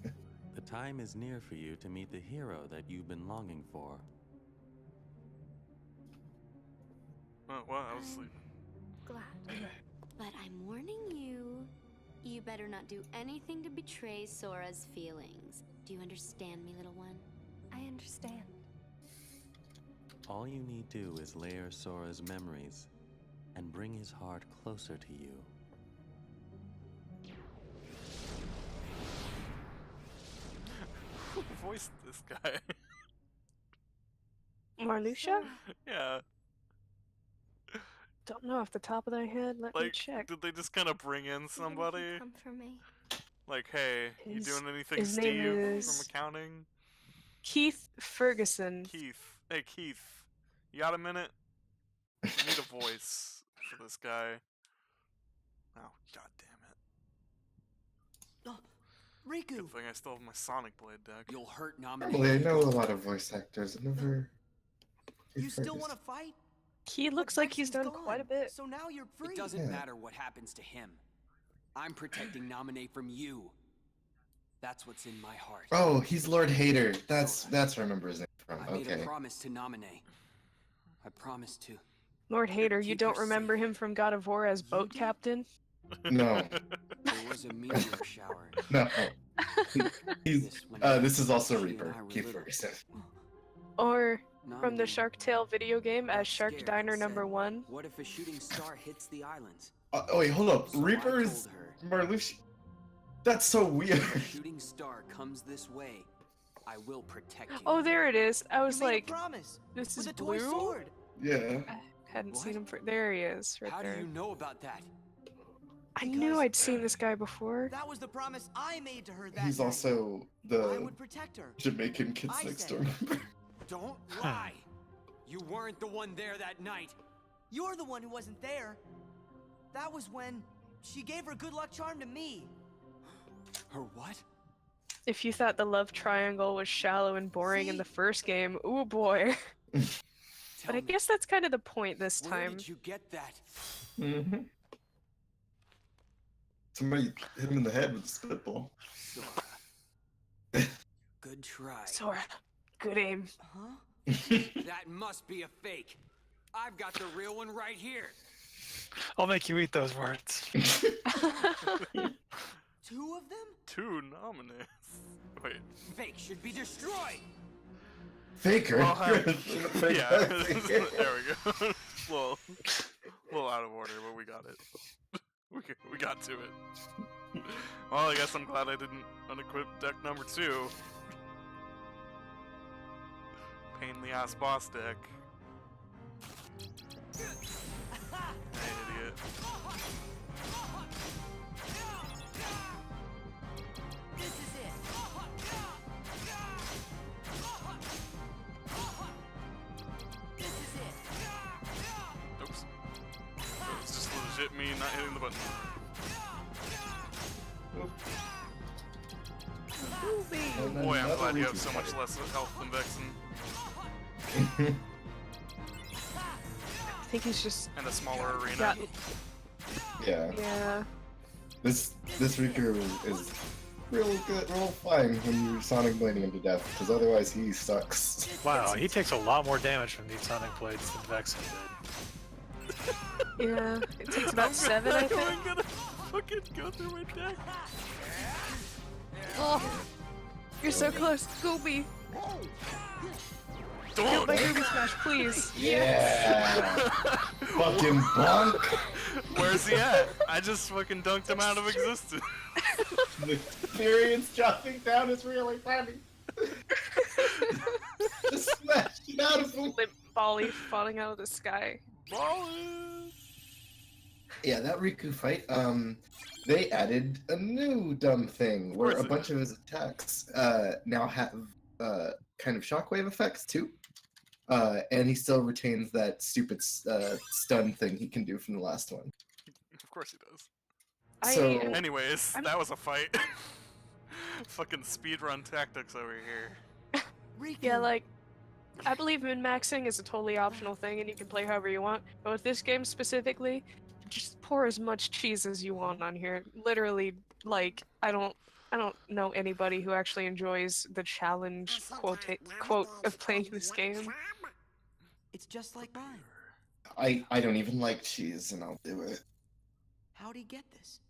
The time is near for you to meet the hero that you've been longing for. Oh, well, I was asleep. Glad. But I'm warning you. You better not do anything to betray Sora's feelings. Do you understand me, little one? I understand. All you need do is layer Sora's memories and bring his heart closer to you. Who voiced this guy? Marluxia? Yeah. Don't know off the top of their head. Let me Like, check. did they just kind of bring in somebody? Come for me. Like, hey, you His- doing anything, his name Steve, is- from accounting? Keith Ferguson. Keith. Hey, Keith. You got a minute? We need a voice for this guy. Oh, god damn it. Oh, Riku! Good thing I still have my Sonic Blade deck. You'll hurt Normally, I know a lot of voice actors. I've never. You still want to fight? He looks like he's done quite a bit. So now you're free. It doesn't Yeah. matter what happens to him. I'm protecting Naminé from you. That's what's in my heart. Oh, he's Lord Hater. That's where I remember his name from. I made Okay. a promise to Naminé. I promised to. Lord Hater, you Keep don't her remember him from God of War as boat captain? No, There was a meteor shower. no. He's. This when This is also she and Reaper. I were Keith little. Ferguson. Or from the Naminé Shark Tale video game as got Shark scared Diner and number said, 1? What if a shooting star hits the islands? Oh wait, hold up. So I Reaper is told her, Marluxia. That's so weird. if a shooting star comes this way, I will protect you. Oh, there it is. I You was made a like, promise this with is a toy blue? sword. Yeah. I hadn't What? seen him for. There he is, right How there. do you know about that? I knew Because- I'd seen this guy before. That was the promise I made to her that He's night. also I the would protect her. Jamaican kids I next said door. Don't lie. You weren't the one there that night. You're the one who wasn't there. That was when she gave her good luck charm to me. Her what? If you thought the love triangle was shallow and boring in See? the first game, ooh boy. Tell But I me, guess that's kind of the point this where time. did you get that? Mm-hmm. Somebody hit him in the head with a spitball. Sora. Good try. Sora, good aim. Huh? That must be a fake. I've got the real one right here. I'll make you eat those words. 2 of them? 2 nominees. Wait. Fake should be destroyed. Faker. I'll have- Fake yeah, Faker. there we go. little out of order, but we got it. We got to it. Well, I guess I'm glad I didn't unequip deck number 2. Pain in the ass boss deck. Hey, idiot. This is it. This is it. Oops. It's just legit me not hitting the button. And then Boy, I'm another glad you have Reaper so much card. less health than Vexen. I think he's just And a smaller arena. gotten. Yeah. Yeah. This Reaper is real good, real fine when you're Sonic blading him to death, because otherwise he sucks. Wow, he takes a lot more damage from these Sonic Blades than Vexen did. Yeah, it takes about 7, I think. I'm gonna fucking go through my deck. Oh, you're so close, Gooby. Get my Gooby Smash, please. Yeah! Fucking bonk! Where's he at? I just fucking dunked him out of existence. The experience dropping down is really funny. Just smash it out of him. Limp Bali falling out of the sky. Yeah, that Riku fight, they added a new dumb thing where a bunch of his attacks now have kind of shockwave effects too. And he still retains that stupid stun thing he can do from the last one. Of course he does. So, anyways, that was a fight. Fucking speedrun tactics over here. Yeah, like, I believe min-maxing is a totally optional thing and you can play however you want, but with this game specifically, just pour as much cheese as you want on here. Literally, like, I don't know anybody who actually enjoys the challenge quote of playing this game. It's just like mine. I don't even like cheese, and I'll do it. How'd he get this?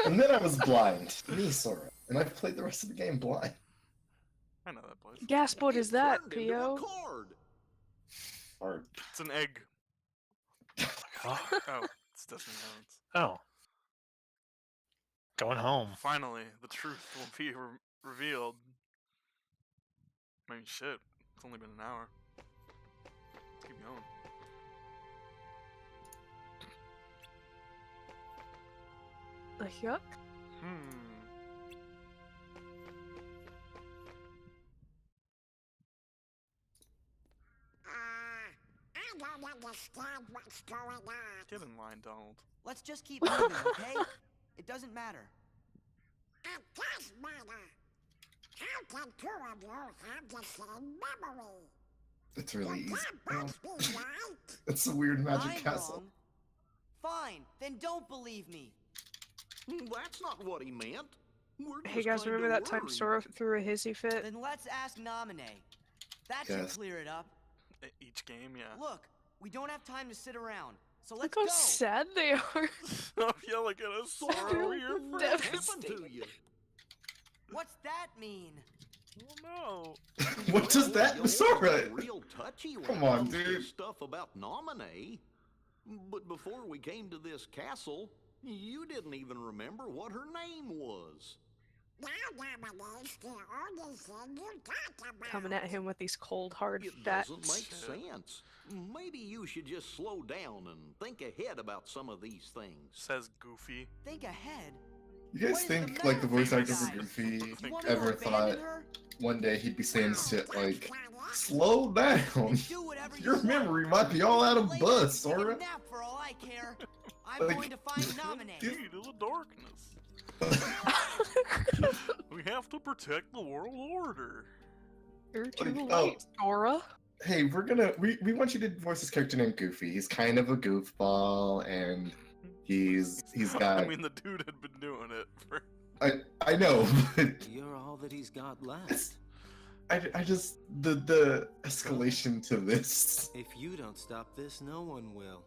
and then I was blind. Me, Sora. And I've played the rest of the game blind. I know that place. Gasp, what is that, Pio? Or it's an egg. Oh, it's Destiny Notes. oh. Going home. Finally, the truth will be revealed. I mean, shit. It's only been an hour. Let's keep going. A yuck? I don't understand what's going on. Get in line, Donald. Let's just keep moving, okay? It doesn't matter. It does matter. How can two of you have the same memory? It's really easy. That must be right. It's a weird magic I'm castle. wrong. Fine, then don't believe me. That's not what he meant. We're Hey just guys, trying remember to that time worry. Sora threw a hissy fit? Then let's ask Naminé. That should Yes. clear it up. Each game, yeah. Look, we don't have time to sit around, so Look let's how go. sad they are. Stop yelling at us, Sora. We're What happened Devastating. to you? What's that mean? Oh no. What does that, You're Sora? real touchy when Come it on, comes to dude. stuff about Naminé. But before we came to this castle, you didn't even remember what her name was. Now Naminé's the only thing you talk about. Coming at him with these cold, hard It facts. doesn't make sense. Maybe you should just slow down and think ahead about some of these things. Says Goofy. Think ahead. You guys What is think the like the voice matter, actor for guys? Goofy You want me to ever abandon thought her? one day he'd be saying shit like, "Slow down. Do whatever you Your want. memory might be all out of Later, buzz, take a Sora." nap for all I care. I'm Like- going to find Naminé. Deed of the darkness. We have to protect the world order. You're too Like, late, Sora. Hey, we want you to voice this character named Goofy. He's kind of a goofball, and he's got. I mean, the dude had been doing it for. I know, but You're all that he's got left. I just the escalation to this. If you don't stop this, no one will.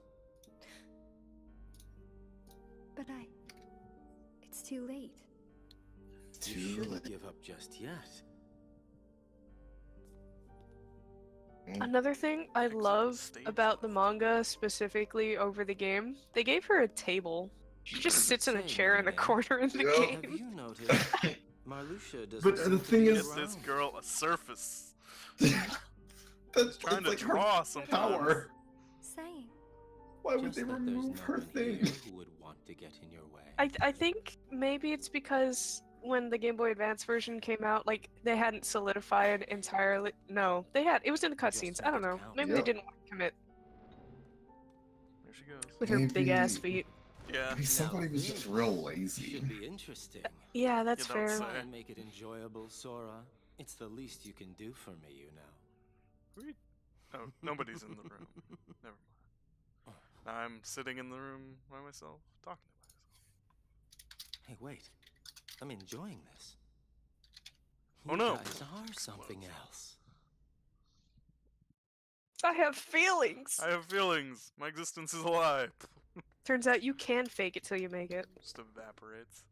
But it's too late. You shouldn't give up just yet. Another thing I love about the manga, specifically over the game, they gave her a table. She just sits in a chair in a corner in the Yeah. Have game. you noticed? Marluxia doesn't But seem the to thing be is- Give this around. girl a surface. That's Trying like to her draw sometimes. power. Same. Why would Just they that there's remove no her one thing? here who would want to get in your way. I think maybe it's because when the Game Boy Advance version came out, like, they hadn't solidified entirely. No, they had. It was in the cutscenes. I don't know. Maybe they Yep. didn't want to commit There she goes. with her big ass Maybe- feet. Yeah. Maybe somebody was just real lazy. Should be interesting. Yeah, that's You don't fair. say. Try and make it enjoyable, Sora. It's the least you can do for me, you know. Oh, nobody's in the room. Never mind. Now I'm sitting in the room by myself, talking to myself. Hey, wait. I'm enjoying this. Oh You no! guys are something else. I have feelings. I have feelings. My existence is a lie. Turns out you can fake it till you make it. Just evaporates.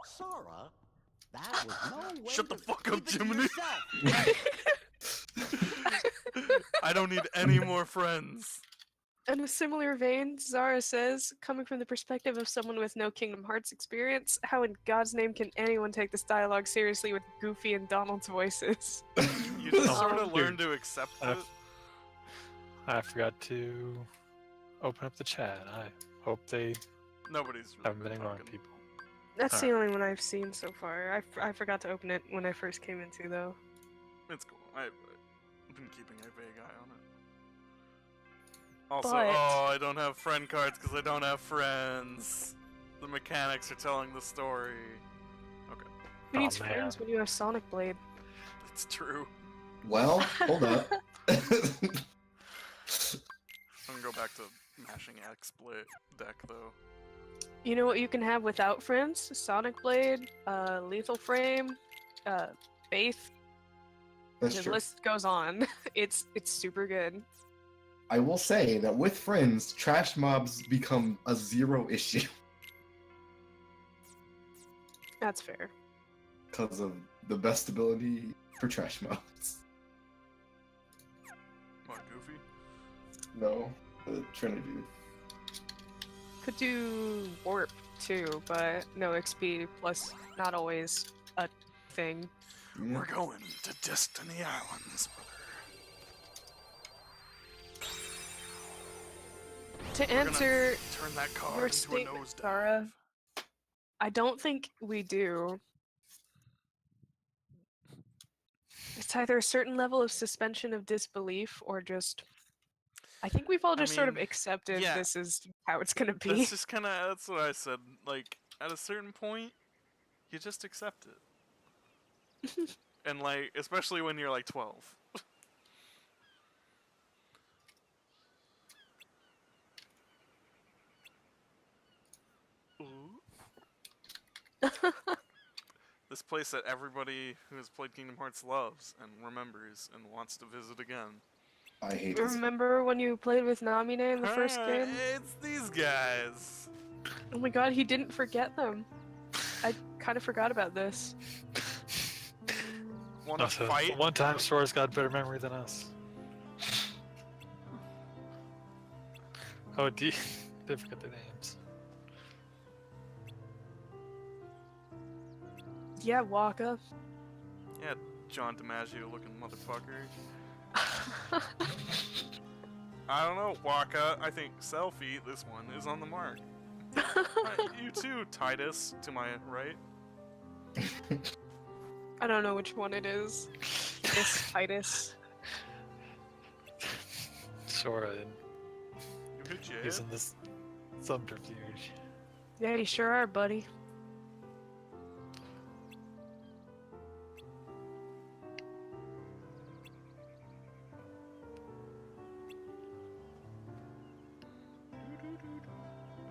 Sora, that was no way Shut the to fuck up, keep it to Jiminy! yourself. I don't need any more friends. In a similar vein, Zara says, coming from the perspective of someone with no Kingdom Hearts experience, how in God's name can anyone take this dialogue seriously with Goofy and Donald's voices? You just sort of Dude. learn to accept it. I forgot to open up the chat. I hope they Nobody's really haven't been ignoring talking. people. That's the only one I've seen so far. I forgot to open it when I first came into, though. It's cool. I've been keeping a vague eye on it. Also, But- oh, I don't have friend cards because I don't have friends. The mechanics are telling the story. Okay, Who needs man. friends when you have Sonic Blade? that's true. Well, hold up. I'm gonna go back to mashing XSplit deck though. You know what you can have without friends? Sonic Blade, Lethal Frame, Faith. That's The true. list goes on. It's super good. I will say that with friends, trash mobs become a zero issue That's fair. because of the best ability for trash mobs. What, Goofy? No, the Trinity. Could do Warp too, but no XP plus not always a thing. Yeah. We're going to Destiny Islands, brother. To We're gonna answer turn that car your into a statement, nosedive. Zara, I don't think we do. It's either a certain level of suspension of disbelief or just. I think we've all I just sort of mean, accepted yeah. this is how it's gonna be. That's just kind of that's what I said. Like at a certain point, you just accept it. And like, especially when you're like 12. Ooh. This place that everybody who has played Kingdom Hearts loves and remembers and wants to visit again. I hate this. Remember when you played with Namine in the first Ah, game? It's these guys. Oh my god, he didn't forget them. I kind of forgot about this. Want to Also, fight? one time Sora's got better memory than us. Oh, did forget their names. Yeah, Waka. Yeah, John DiMaggio looking motherfucker. I don't know, Waka. I think Selfie, this one, is on the mark. You too, Titus, to my right. I don't know which one it is. This Titus. Sora, Good he's job. in this subterfuge. Yeah, you sure are, buddy.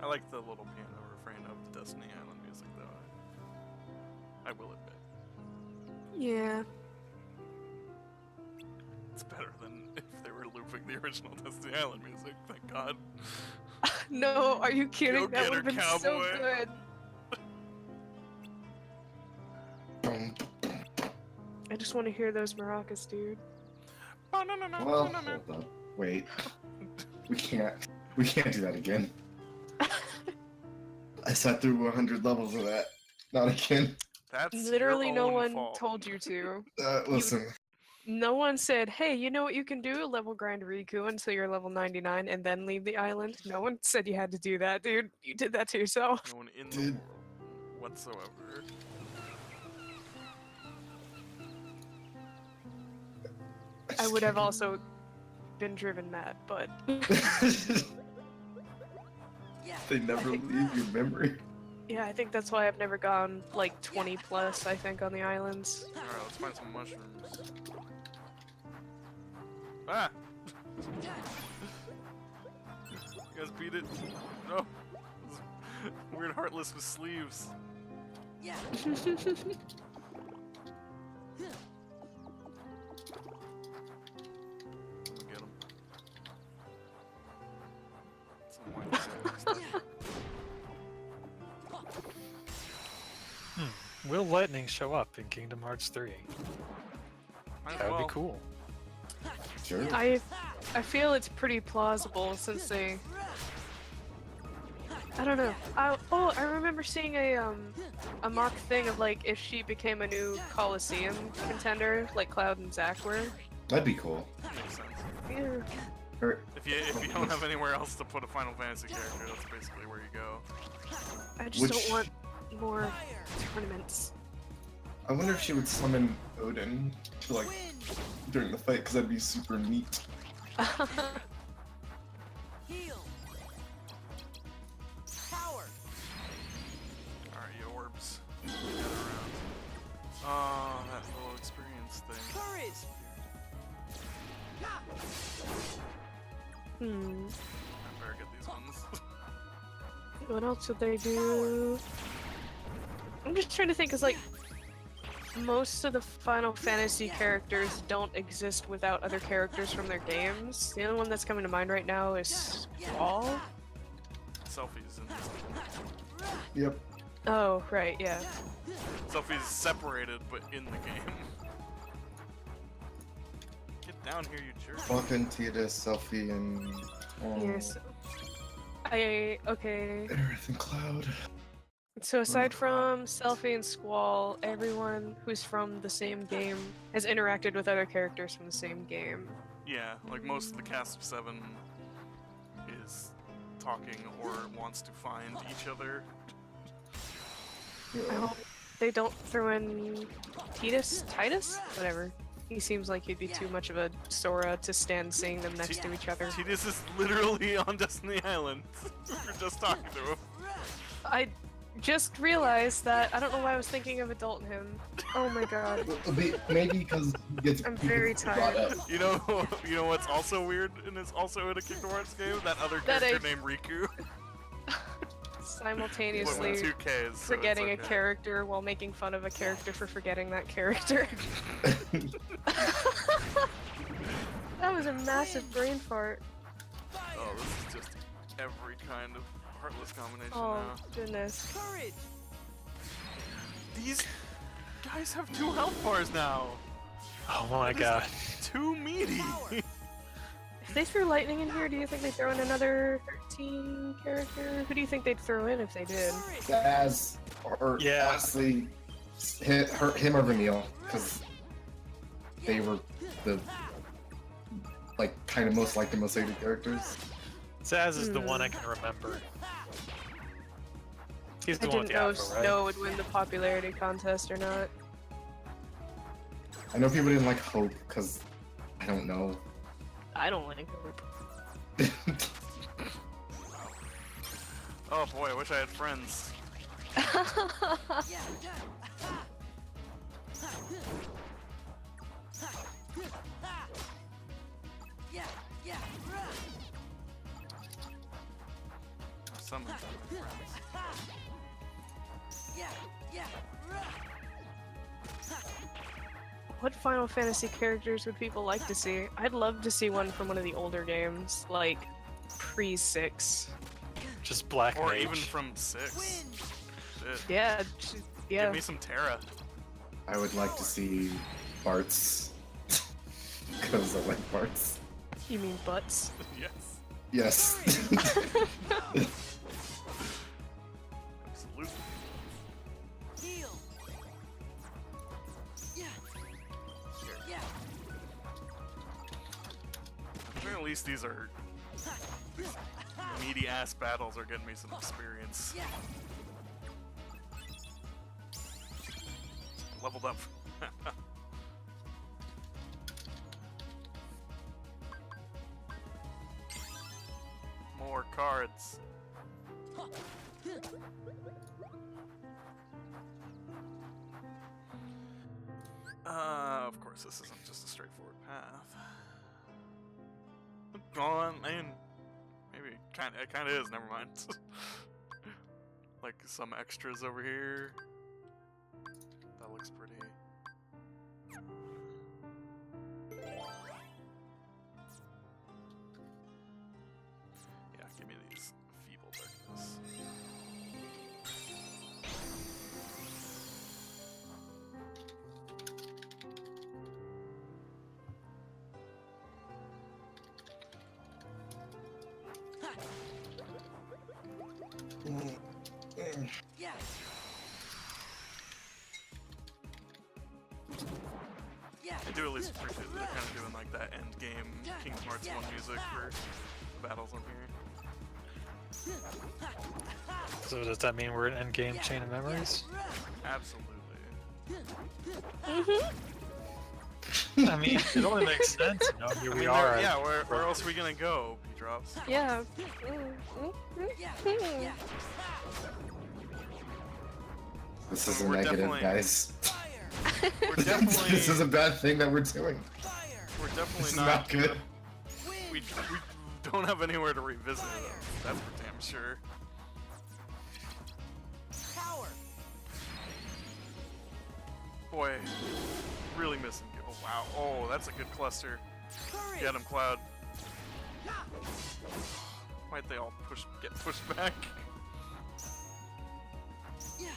I like the little piano refrain of the Destiny Island music, though. I will admit. Yeah. It's better than if they were looping the original Destiny Island music, thank God. No, are you kidding? Go That get would have her, been so cowboy. good. I just want to hear those maracas, dude. Well, hold up. Wait. We can't do that again. I sat through 100 levels of that. Not again. That's Literally your no own one fault. told you to. Listen. No one said, hey, you know what you can do? Level grind Riku until you're level 99 and then leave the island. No one said you had to do that, dude. You did that to yourself. No one in the Dude. world whatsoever. I would have also been driven mad, but They never leave your memory. yeah, I think that's why I've never gone like 20 plus, I think, on the islands. Alright, let's find some mushrooms. Ah! You guys beat it? No. Weird Heartless with sleeves. Yeah. Get him. Will lightning show up in Kingdom Hearts 3? That would be cool. Sure. I feel it's pretty plausible since they. I don't know. I remember seeing a mock thing of like if she became a new Coliseum contender, like Cloud and Zack were. That'd be cool. Makes sense. Yeah. Or, If you don't have anywhere else to put a Final Fantasy character, that's basically where you go. I just Which- don't want more tournaments. I wonder if she would summon Odin to like during the fight, because that'd be super neat. Heal. Power. Alright, you orbs. Get around. Oh, that little experience thing. Courage. I better get these ones. What else would they do? I'm just trying to think, cause like most of the Final Fantasy characters don't exist without other characters from their games. The only one that's coming to mind right now is Squall. Selfies and Yep. Oh, right, yeah. Selfies separated but in the game. Get down here, you jerk. Vulcan, Tidus, Selfie, and Yes. Okay. Aerith and Cloud. So aside from Selphie and Squall, everyone who's from the same game has interacted with other characters from the same game. Yeah, like most of the cast of 7 is talking or wants to find each other. I hope they don't throw in Titus? Whatever. He seems like he'd be too much of a Sora to stand seeing them next to each other. Tidus is literally on Destiny Island. We're just talking to him. I just realized that. I don't know why I was thinking of adult him. Oh my god. Maybe because he gets. I'm he very gets brought tired. up. You know what's also weird and is also in a Kingdom Hearts game? That other That character named Riku. Simultaneously With 2 Ks, so it's forgetting a okay. character while making fun of a character for forgetting that character. That was a massive brain fart. Oh, this is just every kind of Heartless combination Oh now. goodness. Courage. These guys have 2 health bars now. Oh my That is god. Too meaty. If they threw lightning in here, do you think they'd throw in another 13 character? Who do you think they'd throw in if they did? As or Yeah. honestly, him or Vanille, because they were the like kind of most like the most hated characters. Zaz is the one I can remember. He's the I one with didn't the know if afro, right? Snow would win the popularity contest or not. I know people didn't like Hope because I don't know. I don't like Hope. Oh boy, I wish I had friends. Some friends. What Final Fantasy characters would people like to see? I'd love to see one from one of the older games, like pre-6. Just Black Or Mage. even from 6. Shit. Yeah, yeah. Give me some Terra. I would like to see Bart's because I like Bart's. You mean butts? Yes. Yes. Absolutely. Heal. I'm sure at least these meaty ass battles are getting me some experience. Leveled up. More cards. Of course, this isn't just a straightforward path. Well, I mean, maybe it kind of is. Never mind. Like some extras over here. That looks pretty. Yeah, give me these feeble darkness. Yeah. Yeah. I do at least appreciate that they're kind of doing like that end game Kingdom Hearts 1 music for the battles on here. So does that mean we're in endgame Chain of Memories? Absolutely. I mean, it only makes sense. You know, here I we mean, are. yeah, where else are we gonna go, P-Drops? Yeah. This is a We're negative, definitely- guys. We're definitely. This is a bad thing that we're doing. We're definitely This is not not good. We don't have anywhere to revisit it. That's for damn sure. Power. Boy, really missing. Oh wow. Oh, that's a good cluster. Courage. Get him, Cloud. Might they all get pushed back? Yeah.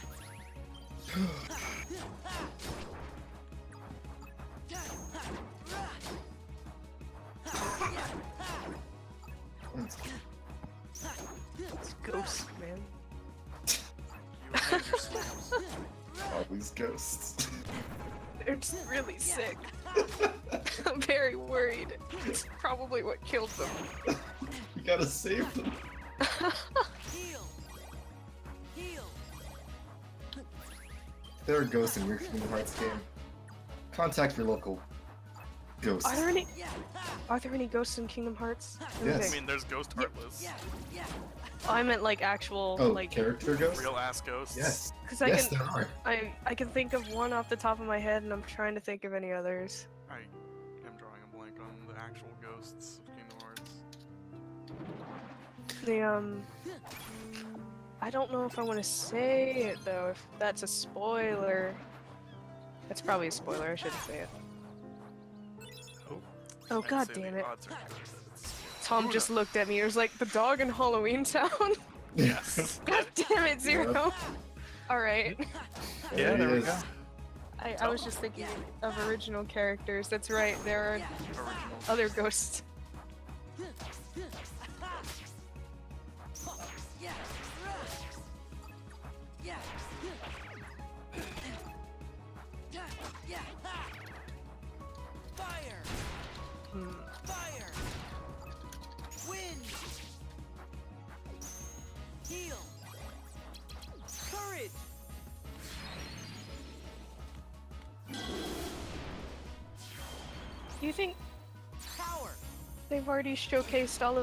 It's ghosts, man. You and your slams. All these ghosts. They're just really sick. I'm very worried. It's probably what killed them. We gotta save them. Heal. Heal. If there are ghosts in your Kingdom Hearts game, contact your local ghost. Are there any ghosts in Kingdom Hearts? Yes. I mean, there's Ghost Heartless. Oh, I meant like actual Oh, like character ghosts? Real ass ghosts. Yes. because Yes, there are. I can think of one off the top of my head, and I'm trying to think of any others. I am drawing a blank on the actual ghosts of Kingdom Hearts. I don't know if I want to say it though. If that's a spoiler, that's probably a spoiler. I shouldn't say it. Oh I'd god say damn the it! odds are good that it's- Tom Who just knows? looked at me. He was like, "The dog in Halloween Town." Yes. God damn it, Zero. All right. Yeah, there we is. go. I was just thinking of original characters. That's right. There are Original. other ghosts. Yeah. Yeah. Yeah. Fire. Hmm. Fire. Wind. Heal. Courage. Do you think Power. they've already showcased all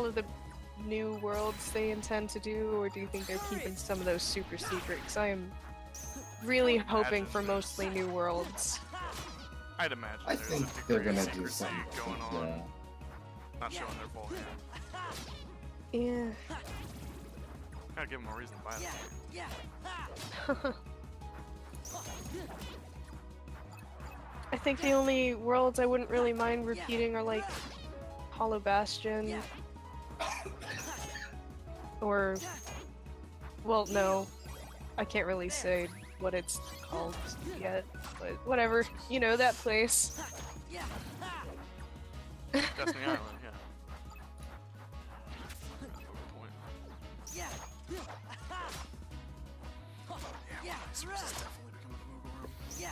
of the new worlds they intend to do, or do you think they're keeping some of those super secrets? I am really hoping for mostly new worlds. I'd imagine I there's think a they're degree of gonna do secrecy something. going on, Yeah. not showing their full hand. Yeah. Gotta give them a reason to buy them. Yeah. I think the only worlds I wouldn't really mind repeating are like Hollow Bastion, or, well, no, I can't really say what it's called yet, but whatever, you know, that place. Destiny Island, yeah. Point. Yeah. Yeah, this is definitely becoming a Moogle room. Yeah.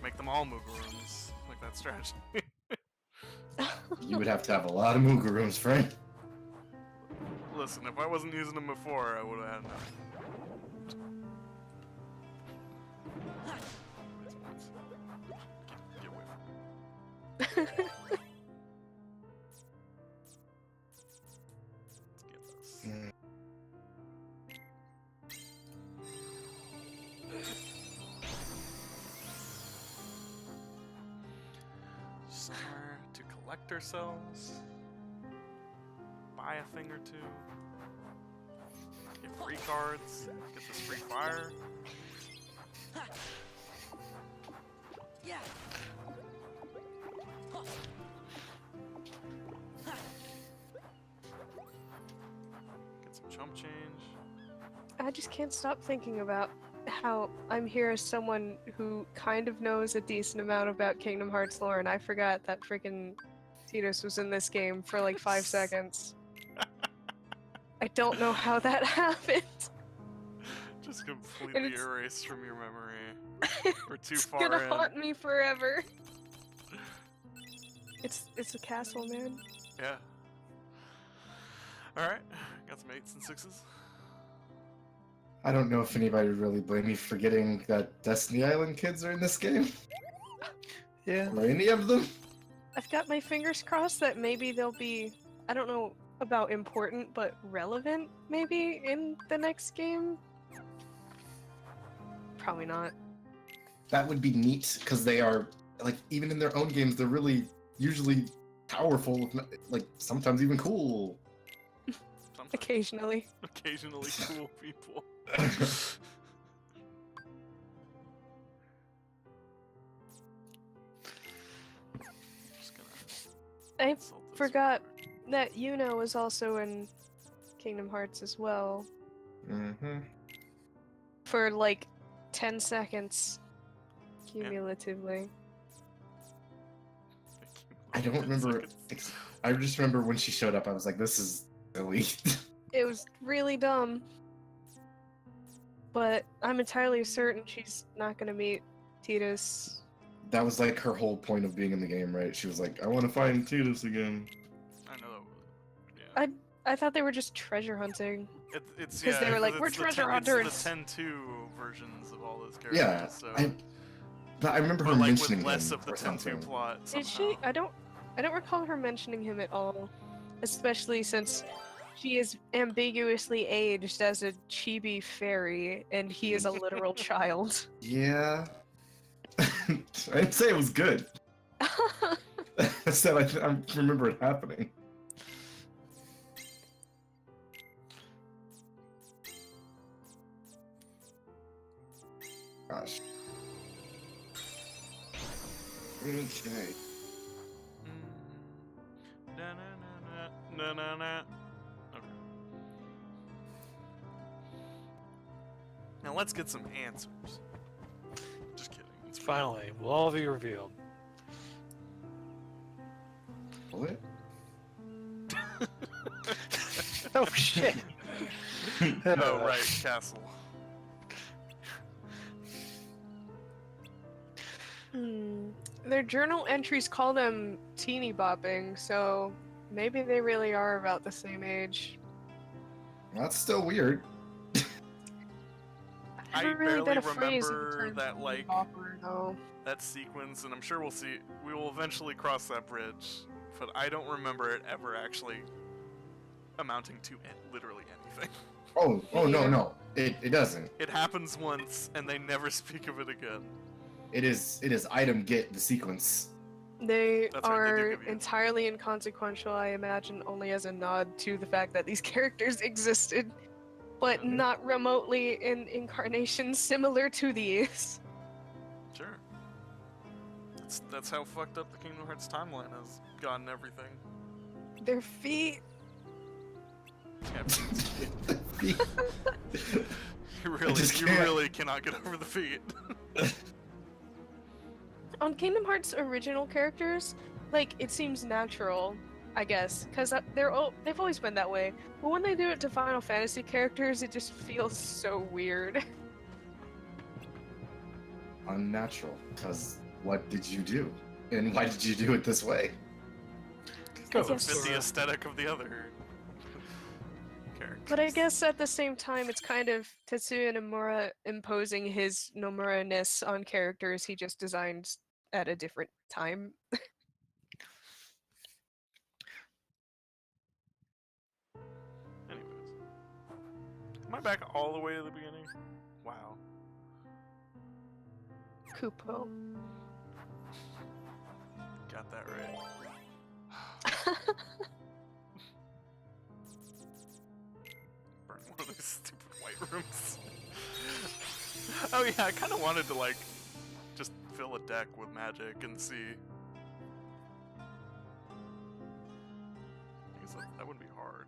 Make them all Moogle rooms, like that strategy. You would have to have a lot of Moogle rooms, friend. Listen, if I wasn't using them before, I would have had enough. Get away from me. Let's get this. somewhere to collect ourselves, buy a thing or two, get free cards, get this free fire. Yeah. Get some chump change. I just can't stop thinking about how I'm here as someone who kind of knows a decent amount about Kingdom Hearts lore, and I forgot that freaking Tidus was in this game for like 5 seconds. I don't know how that happened. Just completely it's- erased from your memory. We're too It's far gonna in. haunt me forever. It's a castle, man. Yeah. Alright, got some 8s and 6s. I don't know if anybody would really blame me for forgetting that Destiny Island kids are in this game. Yeah. Or any of them. I've got my fingers crossed that maybe they'll be, I don't know about important, but relevant maybe in the next game? Probably not. That would be neat, because they are, like, even in their own games, they're really usually powerful, if not, like, sometimes even cool. Sometimes Occasionally. occasionally cool people. Just gonna I insult this forgot fucker. that Yuna was also in Kingdom Hearts as well. Mm-hmm. For like 10 seconds. Cumulatively. I don't 10 remember. seconds. I just remember when she showed up, I was like, this is silly. It was really dumb. But I'm entirely certain she's not gonna meet Tidus. That was like her whole point of being in the game, right? She was like, I want to find Tidus again. I know. Yeah. I thought they were just treasure hunting. It's 'Cause yeah. they were like, it's "We're the treasure 10 hunters." It's the 10-2 versions of all those characters. Yeah, So. but I remember her But like mentioning with less him of the or 10-2 something. plot. Did she? somehow. I don't recall her mentioning him at all. Especially since she is ambiguously aged as a chibi fairy and he is a literal child. Yeah. I didn't say it was good. I said I remember it happening. Gosh. Okay. Na na na na na na. Okay. Now let's get some answers. Just kidding. It's fine. Finally, will all be revealed. What? Oh shit! Oh right, castle. Their journal entries call them teeny bopping, so maybe they really are about the same age. That's still weird. I Never really barely been a phrase in remember terms that of like bopper, no. that sequence, and I'm sure we'll see. We will eventually cross that bridge, but I don't remember it ever actually amounting to literally anything. Oh no, Yeah. no. It doesn't. It happens once, and they never speak of it again. It is item get the sequence. They That's right, they do are give you- entirely inconsequential, I imagine, only as a nod to the fact that these characters existed, but Mhm. not remotely in incarnations similar to these. Sure. That's how fucked up the Kingdom Hearts timeline has gotten everything. Their feet. Yeah, you just you can't. really cannot get over the feet. On Kingdom Hearts original characters, like, it seems natural, I guess, because they've always been that way. But when they do it to Final Fantasy characters, it just feels so weird. Unnatural. Because what did you do? And why did you do it this way? Because it guess- fit the aesthetic of the other characters. But I guess at the same time, it's kind of Tetsuya Nomura imposing his Nomura-ness on characters he just designed at a different time. Anyways. Am I back all the way to the beginning? Wow. Kupo. God got that right. Burn one of these stupid white rooms. Oh yeah, I kind of wanted to like just fill a deck with magic and see. I guess that wouldn't be hard.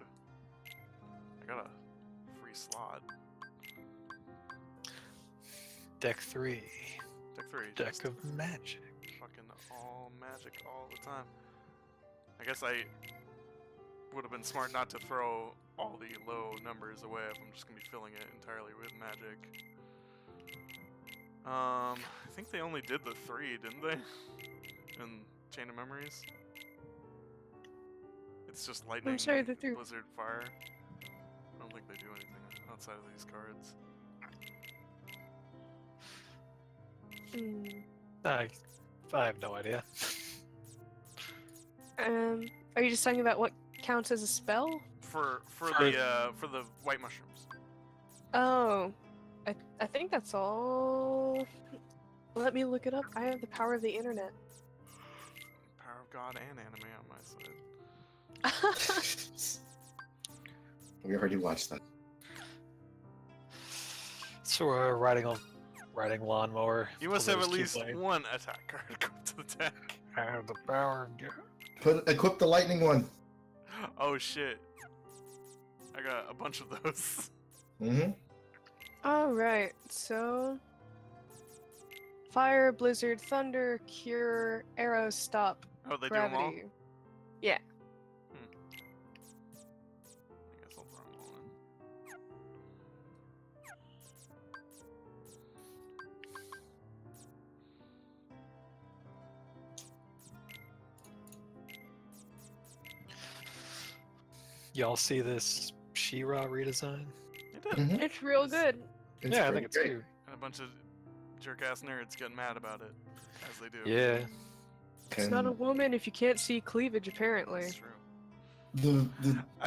I got a free slot. Deck 3. Deck 3. Deck just of magic. fucking all magic all the time. I guess I would have been smart not to throw all the low numbers away if I'm just gonna be filling it entirely with magic. I think they only did the 3, didn't they? In Chain of Memories. It's just lightning, I'm sorry, the 3. blizzard, fire. I don't think they do anything outside of these cards. I have no idea. Are you just talking about what counts as a spell? For the white mushrooms. Oh, I think that's all. Let me look it up. I have the power of the internet. Power of God and anime on my side. We already watched that. So we're riding lawnmower. You must for have those at two least playing. one attack card go to the deck. I have the power of God. Equip the lightning one. Oh shit. I got a bunch of those. Mm-hmm. Alright, so. Fire, blizzard, thunder, cure, arrow, stop, Oh, they do them all? gravity. Yeah. I guess I'll throw them all in. Y'all see this She-Ra redesign? They did. It's real good. It's yeah, I pretty think it's great. cute. And a bunch of jerk-ass nerds getting mad about it, as they do. Yeah. It's not a woman if you can't see cleavage, apparently. That's true.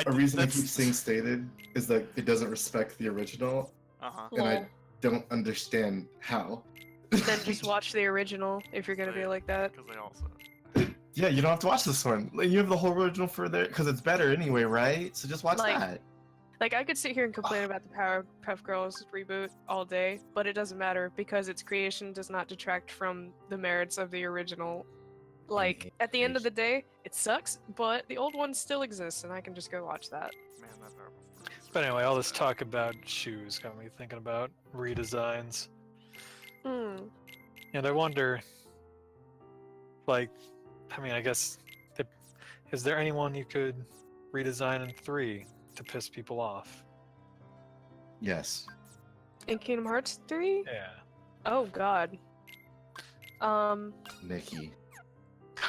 A reason I keep seeing stated is that it doesn't respect the original, Uh-huh. and I Lol. don't understand how. Then just watch the original if you're gonna be like that. Because they also... Yeah, you don't have to watch this one. Like, you have the whole original for there, because it's better anyway, right? So just watch Like- that. Like, I could sit here and complain about the Powerpuff Girls reboot all day, but it doesn't matter because its creation does not detract from the merits of the original. Like, at the end of the day, it sucks, but the old one still exists, and I can just go watch that. Man, that Powerpuff Girls is But anyway, all this sad. talk about shoes got me thinking about redesigns. Hmm. And I wonder, like, I mean, I guess, is there anyone you could redesign in 3 to piss people off? Yes. In Kingdom Hearts 3? Yeah. Oh, God. Nikki.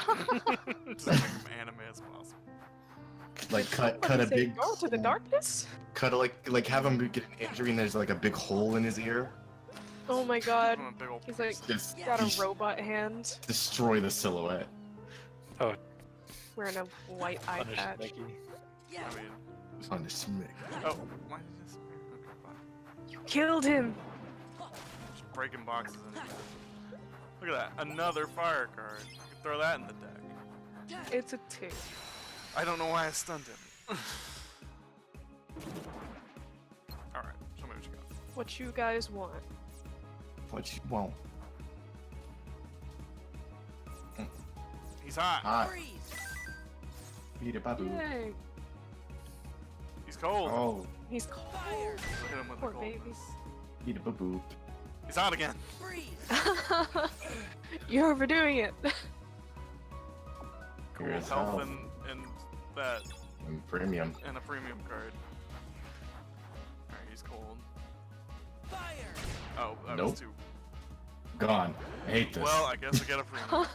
Just make them anime as possible. Like cut What, a you say big Go to the darkness? cut a, like have him get an injury and there's like a big hole in his ear. Oh my God. Oh, big ol' He's like, Just got a robot hand, destroy the silhouette. Oh, wearing a white eye punish patch. Nikki. I mean... On the smick. Oh, why did this... Okay, fine. You killed him! Just breaking boxes and everything. Look at that, another fire card. I could throw that in the deck. It's a 2. I don't know why I stunned him. Alright, show me what you got. What you guys want? What you want? He's hot. Hot. Beat it, babu. Yay! He's cold. Oh, He's cold. Look at him with Poor the baby. coldness. beat it, babu. He's hot again. You're overdoing it. Cool Here's health how. and that And premium. and a premium card. Alright, he's cold. Oh, that Nope. was too. Gone. I hate this. Well, I guess I get a premium card.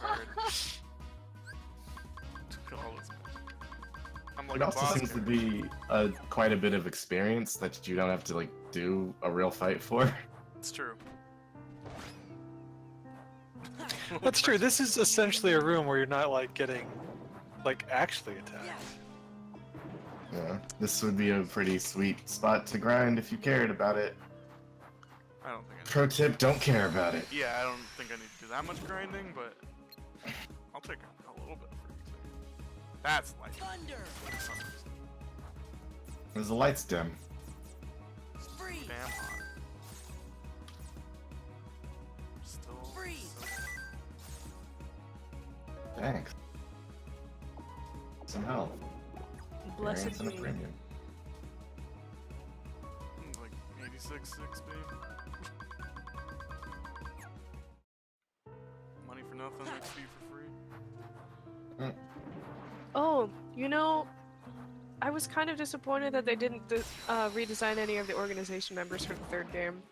Look at all this. I'm like it a also boss seems to character. be quite a bit of experience that you don't have to like do a real fight for. It's true. That's true. This is essentially a room where you're not like getting, like, actually attacked. Yeah, this would be a pretty sweet spot to grind if you cared about it. I don't think I need. Pro tip: don't care about it. Yeah, I don't think I need to do that much grinding, but I'll take a little bit of freezing. That's like Thunder! There's the lights dim. Freeze! Damn hot. Still. Freeze! Thanks. Some help. Blessed Variance and a be. premium. Like 86.6, babe. Money for nothing, XP for free. Oh, you know, I was kind of disappointed that they didn't redesign any of the organization members for the third game.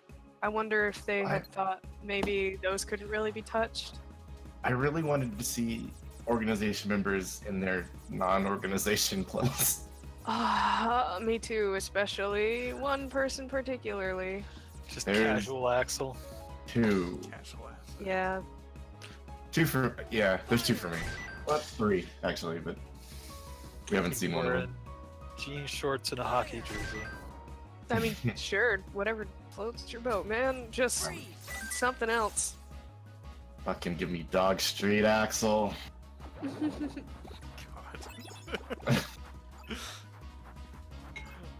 I wonder if they had thought maybe those couldn't really be touched. I really wanted to see organization members in their non-organization clothes. Ah, me too, especially one person particularly. Just There's- casual Axel. Two. Casual ass. Yeah. There's two for me. Well, three, actually, but we haven't seen one of them. Jean shorts and a hockey jersey. I mean, sure, whatever floats your boat, man. Just something else. Fucking give me Dog Street, Axel. God.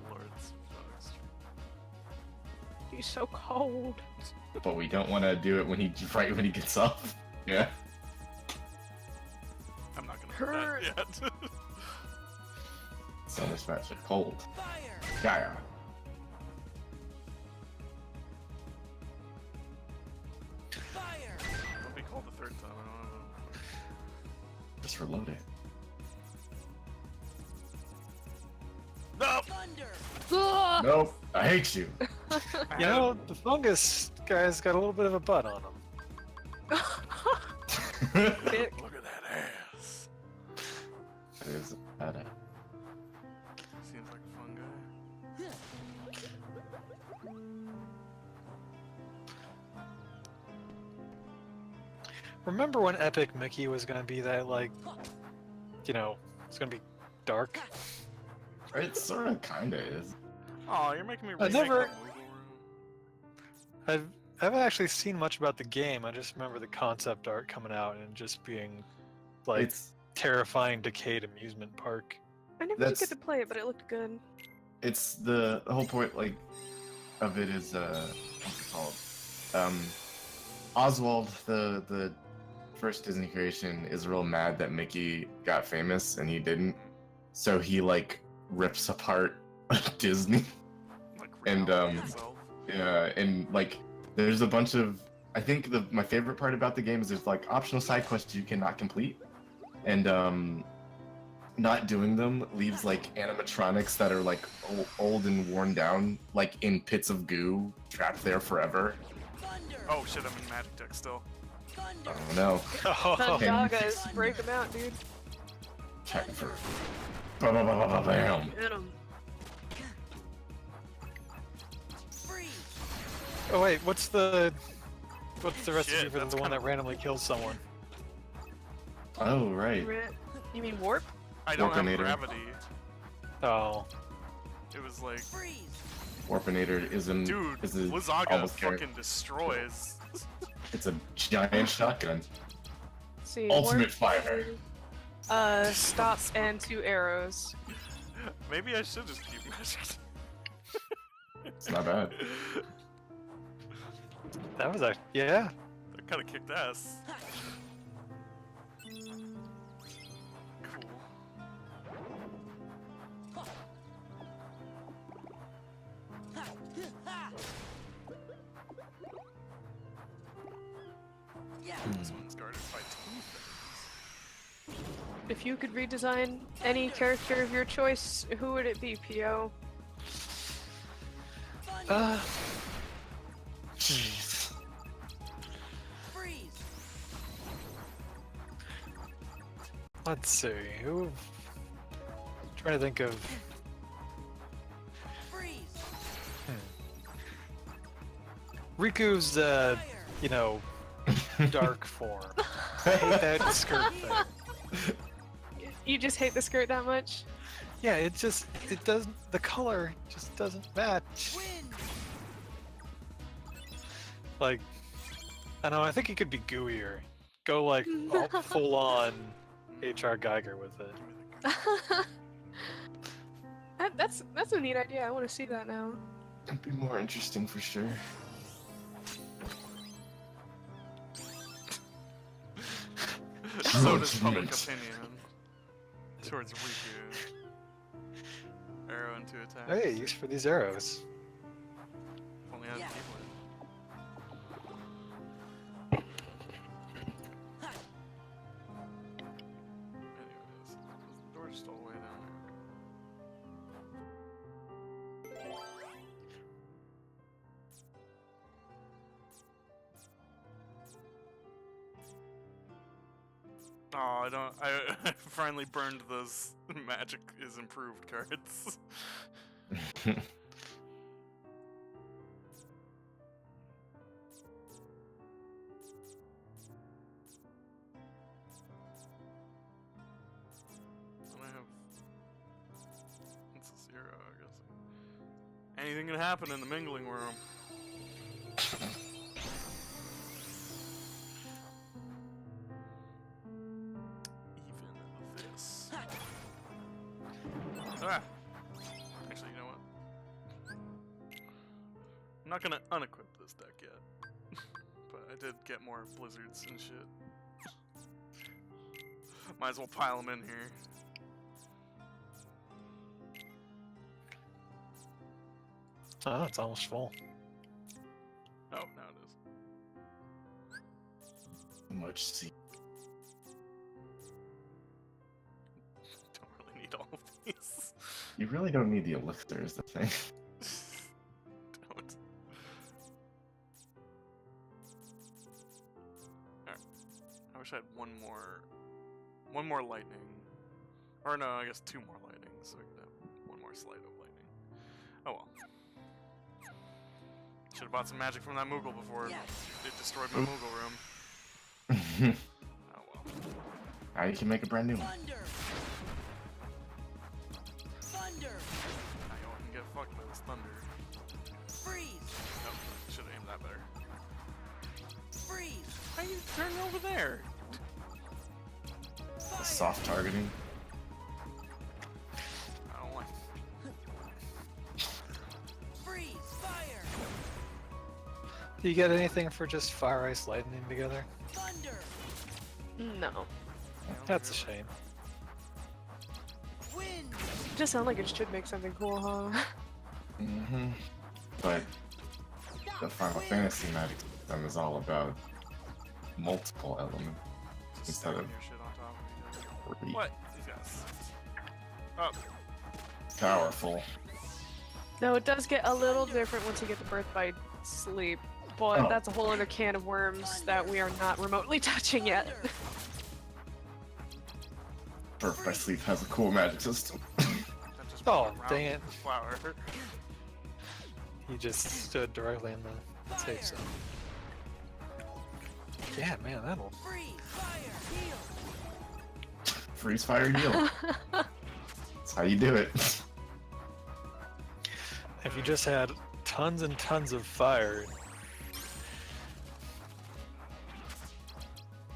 Lord's dogs. He's so cold. But we don't want to do it right when he gets up. Yeah. I'm not gonna put that yet. So this match is cold. Yeah. Don't be called the third time. I don't know. Just reload it. No! Ugh! Nope. I hate you. You know, the fungus guy's got a little bit of a butt on him. Dick. Look at that ass. It is bad. Seems like a fun guy. Remember when Epic Mickey was gonna be that, like, you know, it's gonna be dark? It sort of kind of is. Oh, you're making me I remake never- that wiggle room. I haven't actually seen much about the game. I just remember the concept art coming out and just being, like, It's terrifying, decayed amusement park. I never did That's- get to play it, but it looked good. it's the whole point, like, of it is what's it called? Oswald, the first Disney creation, is real mad that Mickey got famous and he didn't. So he like rips apart Disney. Like And, reality itself. Yeah, and like there's a bunch of I think my favorite part about the game is there's like optional side quests you cannot complete. And not doing them leaves like animatronics that are like old and worn down, like in pits of goo, trapped there forever. Oh shit, I'm in Magic Deck still. Oh no. Thundagas, break them out, dude. Check for bam. Get 'em. Oh wait, what's the recipe Shit, for that's the one kinda- that randomly kills someone? Oh right. You mean warp? I don't have Warpinator. gravity. Oh, It was like, Warpinator is an dude, is a Lizaga almost carry- fucking destroys. It's a giant shotgun. See, Ultimate warp fire. is, stop and 2 arrows. Maybe I should just keep Magic. It's not bad. that was yeah. That kind of kicked ass. Cool. This one's guarded by 2 things. If you could redesign any character of your choice, who would it be, P.O.? Jeez. Let's see. Who? Trying to think of. Riku's, you know, dark form. I hate that skirt thing. You just hate the skirt that much? Yeah, it doesn't, the color just doesn't match. Like, I don't know, I think it could be gooier. Go like all full on, HR Geiger with it. That's a neat idea. I want to see that now. It'd be more interesting for sure. So does public Judgment. opinion towards Riku. Arrow into attack. Hey, use for these arrows. Only has Yeah. people in. Anyways, the door's still way down there. Oh, I don't. I finally burned those magic is improved cards. And I have. It's a 0, I guess. Anything can happen in the mingling room. Even this. Ah! Actually, you know what? I'm not gonna unequip this deck yet. But I did get more blizzards and shit. Might as well pile them in here. Oh, it's almost full. Oh, now it is. Much see. Don't really need all of these. You really don't need the elixir, is the thing. Don't. Alright. I wish I had one more lightning. Or no, I guess 2 more lightning, so I could have 1 more slide of lightning. Oh well. Should have bought some magic from that Moogle before it destroyed my Moogle room. Oh well. Now you can make a brand new one. Thunder! Thunder! Now y'all can get fucked by this thunder. Freeze! Nope, should have aimed that better. Freeze! How you turning over there? The soft targeting. I don't like it. Freeze! Fire! Do you get anything for just fire, ice, lightning together? Thunder! No. That's a shame. Wind! It just sounds like it should make something cool, huh? Mm-hmm. But the Final Fantasy magic system is all about multiple elements Just instead stacking of your shit on top of each other. 3. What? These guys. Oh, Powerful. No, it does get a little different once you get the birth by sleep, but Oh. that's a whole other can of worms that we are not remotely touching yet. Birth by Sleep has a cool magic system. that just Oh, went around dang it. the flower. He just stood directly in the safe zone. Yeah, man, that'll. Freeze! Fire! Heal! Freeze, fire, heal. That's how you do it. If you just had tons and tons of fire,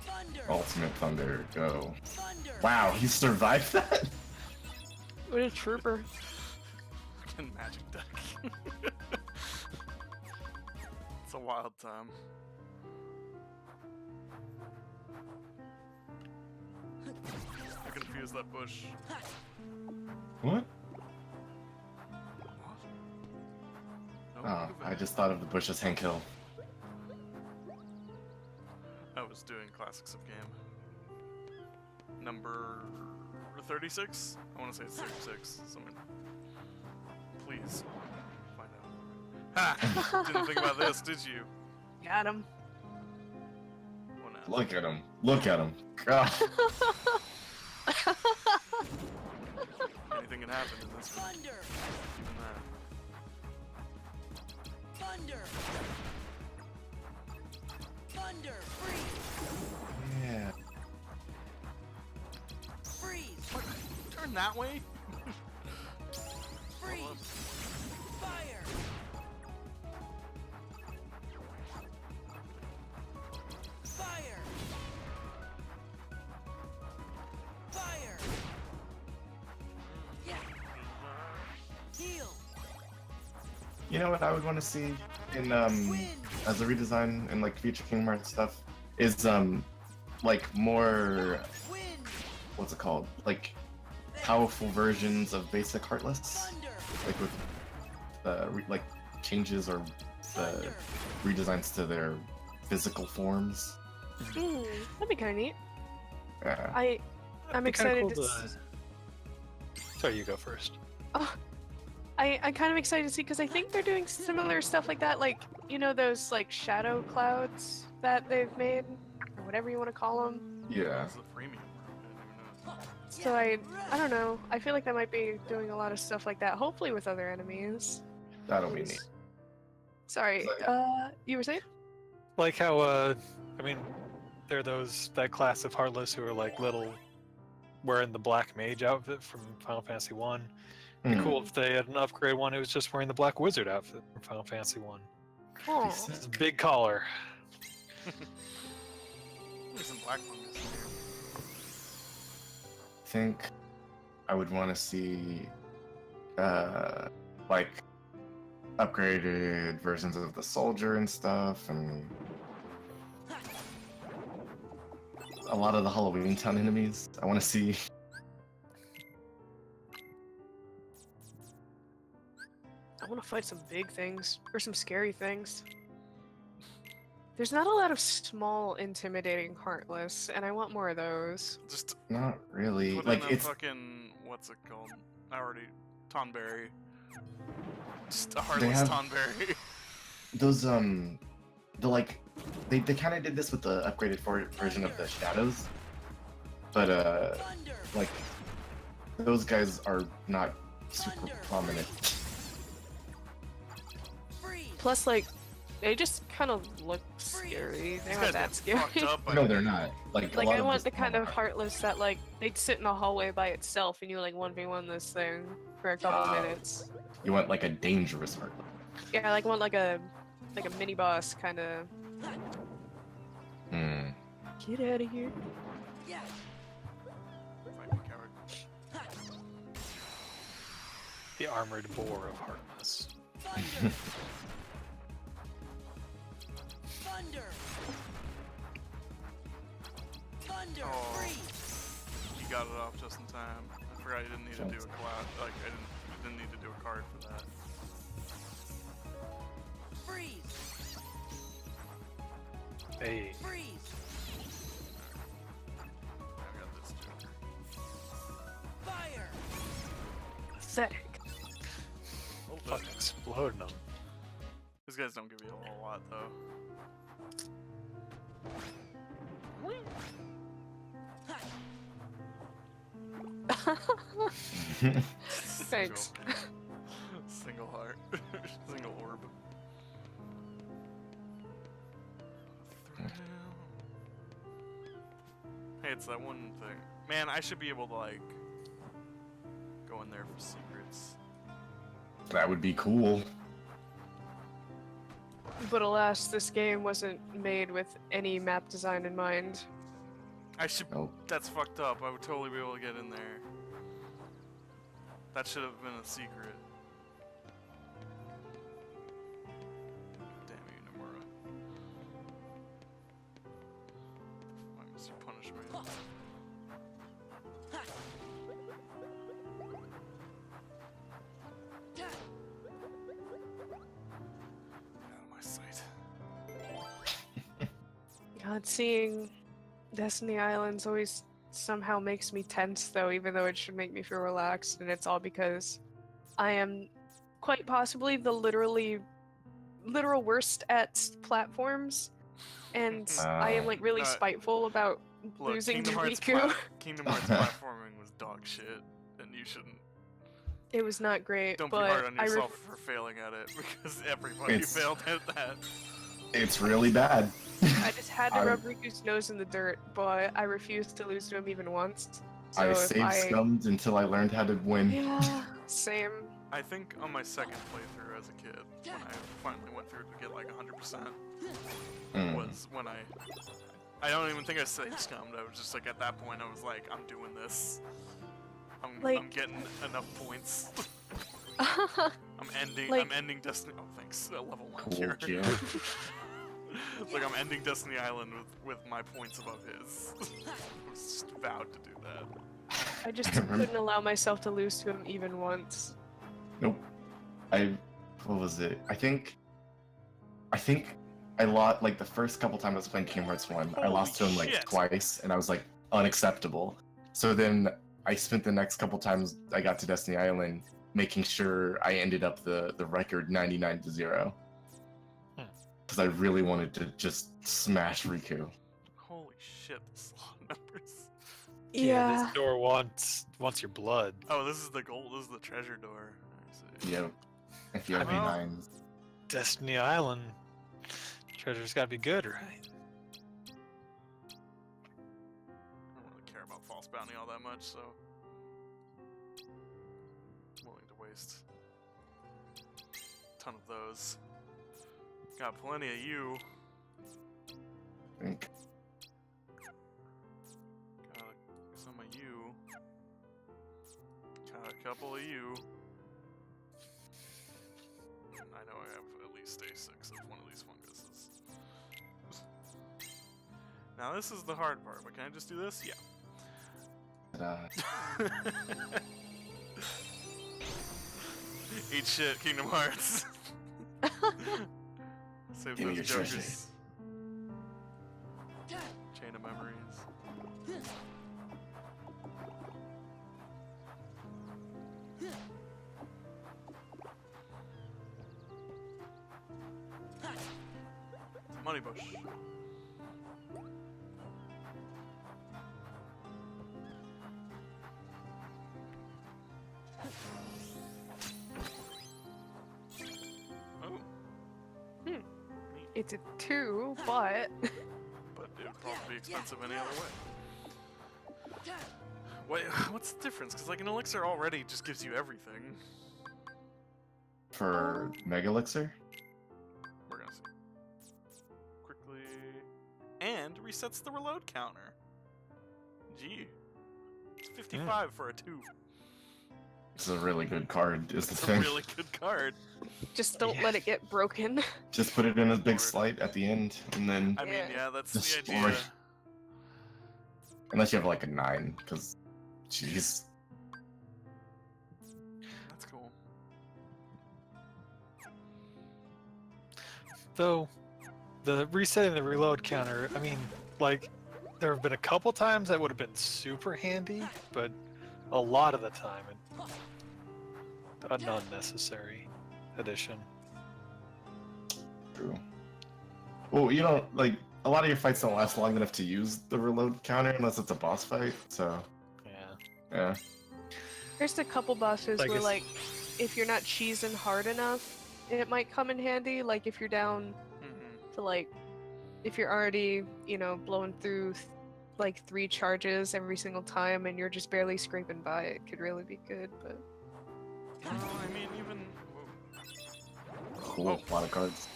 Thunder! Ultimate Thunder, go. Thunder! Wow, he survived that? What a trooper. Fucking magic deck. It's a wild time. I confuse that bush. What? What? No, Oh, move it. I just thought of the bush as Hank Hill. I was doing Classics of Game. Number 36? I want to say it's 36. Someone. Please. Find out. Ha! Didn't think about this, did you? Got him. Oh, no. Look at him. Look at him. God. Anything can happen in this one. Thunder! Even that. Thunder! Thunder! Freeze! Yeah. Freeze! Turn that way? Freeze! Fire! Fire! You know what I would want to see in as a redesign in like future Kingdom Hearts stuff is like more, what's it called? Like powerful versions of basic Heartless, like with like changes or redesigns to their physical forms. That'd be kind of neat. Yeah. I'm Be kinda excited cool to. Sorry, you go first. Oh, I'm kind of excited to see because I think they're doing similar stuff like that, like you know those like shadow clouds that they've made, or whatever you want to call them. Yeah. It's the freemium. I didn't even know. So I don't know. I feel like they might be doing a lot of stuff like that. Hopefully with other enemies. That'll be neat. Sorry. You were saying? Like how, I mean, they're that class of Heartless who are like little, wearing the black mage outfit from Final Fantasy 1. It'd be cool if they had an upgrade one who was just wearing the black wizard outfit from Final Fantasy 1. Oh. Big collar. There's some black fungus. I think I would want to see like upgraded versions of the soldier and stuff, and a lot of the Halloween Town enemies. I want to see. I want to fight some big things or some scary things. There's not a lot of small, intimidating Heartless, and I want more of those. Just Not really. put Like in a it's fucking what's it called? I already Tonberry. Just a heartless have- Tonberry. those the like they kind of did this with the upgraded version of the shadows, but like those guys are not super prominent. Plus, like, they just kind of look scary. They're These not guys that get scary. fucked up by No, they're not. Like a Like, lot I of want the the kind of Heartless that, like, they'd sit in a hallway by itself and you, like, 1v1 this thing for a couple minutes. You want like a dangerous heart. Yeah, like, I want, like a mini boss kind of. Hmm. Get out of here. Fight me, coward. The armored boar of Heartless. Oh, you got it off just in time. I forgot you didn't need to do a collab. Like I didn't need to do a card for that. Hey. I got this too. Pathetic. Fucking exploding them. These guys don't give you a whole lot though. Thanks. Single heart. Single orb. Hey, it's that one thing. Man, I should be able to like go in there for secrets. That would be cool. But alas, this game wasn't made with any map design in mind. I should. Nope. That's fucked up. I would totally be able to get in there. That should have been a secret. Damn you, Nomura. Why must you punish me? Get out of my sight. God, seeing Destiny Islands always somehow makes me tense, though, even though it should make me feel relaxed, and it's all because I am quite possibly the literal worst at platforms, and I am like really spiteful about Look, losing to Kingdom Hearts, Riku. Kingdom Hearts platforming was dog shit, and you shouldn't. It was not great, Don't be but hard on I yourself for failing at it, because everybody It's- failed at that. It's really bad. I just had to rub Riku's nose in the dirt, but I refused to lose to him even once. So I if saved scummed until I learned how to win. Yeah, same. I think on my second playthrough as a kid, when I finally went through to get like 100%, was when I don't even think I saved scummed. I was just like, at that point, I was like, I'm doing this. I'm Like- getting enough points. I'm ending. Like- I'm ending Destiny. Oh, thanks. Level 1 Cool, cure. Geo. Like I'm ending Destiny Island with my points above his. I was just vowed to do that. I just Remember- couldn't allow myself to lose to him even once. Nope. What was it? I think I lost, like, the first couple times I was playing Kingdom Hearts 1, I Holy lost to him, like, shit. twice, and I was, like, unacceptable. So then I spent the next couple times I got to Destiny Island making sure I ended up the record 99-0. Because I really wanted to just smash Riku. Holy shit, this is a lot of numbers. Yeah. This door wants your blood. Oh, this is the gold. This is the treasure door. I see. Yep. If you have Well- V9s. Destiny Island. Treasure's gotta be good, right? I don't really care about false bounty all that much, so I'm willing to waste a ton of those. Got plenty of you. I think. Got some of you. Got a couple of you. And I know I have at least a 6 of one of these funguses. Now this is the hard part, but can I just do this? Yeah. But, Eat shit, Kingdom Hearts. Save Give me those your treasure. jokers. Chain of memories. Money bush. Oh, It's a 2, but but it would probably be expensive any other way. Wait, what's the difference? Because like an elixir already just gives you everything. for Mega Elixir? We're gonna see. Quickly. And resets the reload counter. Gee. It's 55 for a 2. It's a really good card, is the It's a thing. really good card. just don't let it get broken. Just put it in a big slide at the end, and then I mean, yeah, that's Just the idea. like- unless you have like a 9, because, jeez. That's cool. Though, the resetting the reload counter, I mean, like, there have been a couple times that would have been super handy, but a lot of the time, an unnecessary addition. True. Well, you don't, like, a lot of your fights don't last long enough to use the reload counter unless it's a boss fight, so, yeah. There's a couple bosses I where, guess- like, if you're not cheesing hard enough, it might come in handy. Like, if you're down to, like, if you're already, you know, blowing through, like, 3 charges every single time and you're just barely scraping by, it could really be good, but... Well, I mean, even. Cool, Oh. a lot of cards.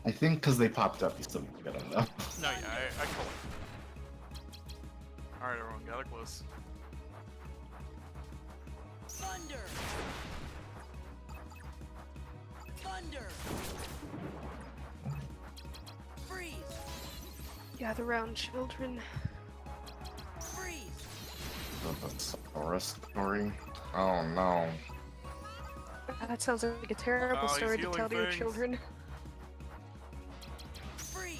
I think because they popped up, you still need to get them, though. No, yeah, I call it. Alright, everyone, gather close. Thunder! Thunder! Freeze! Gather round, children. Freeze! The Saurus story? Oh no. That sounds like a terrible Oh, he's story to healing tell to your things. children. Freeze!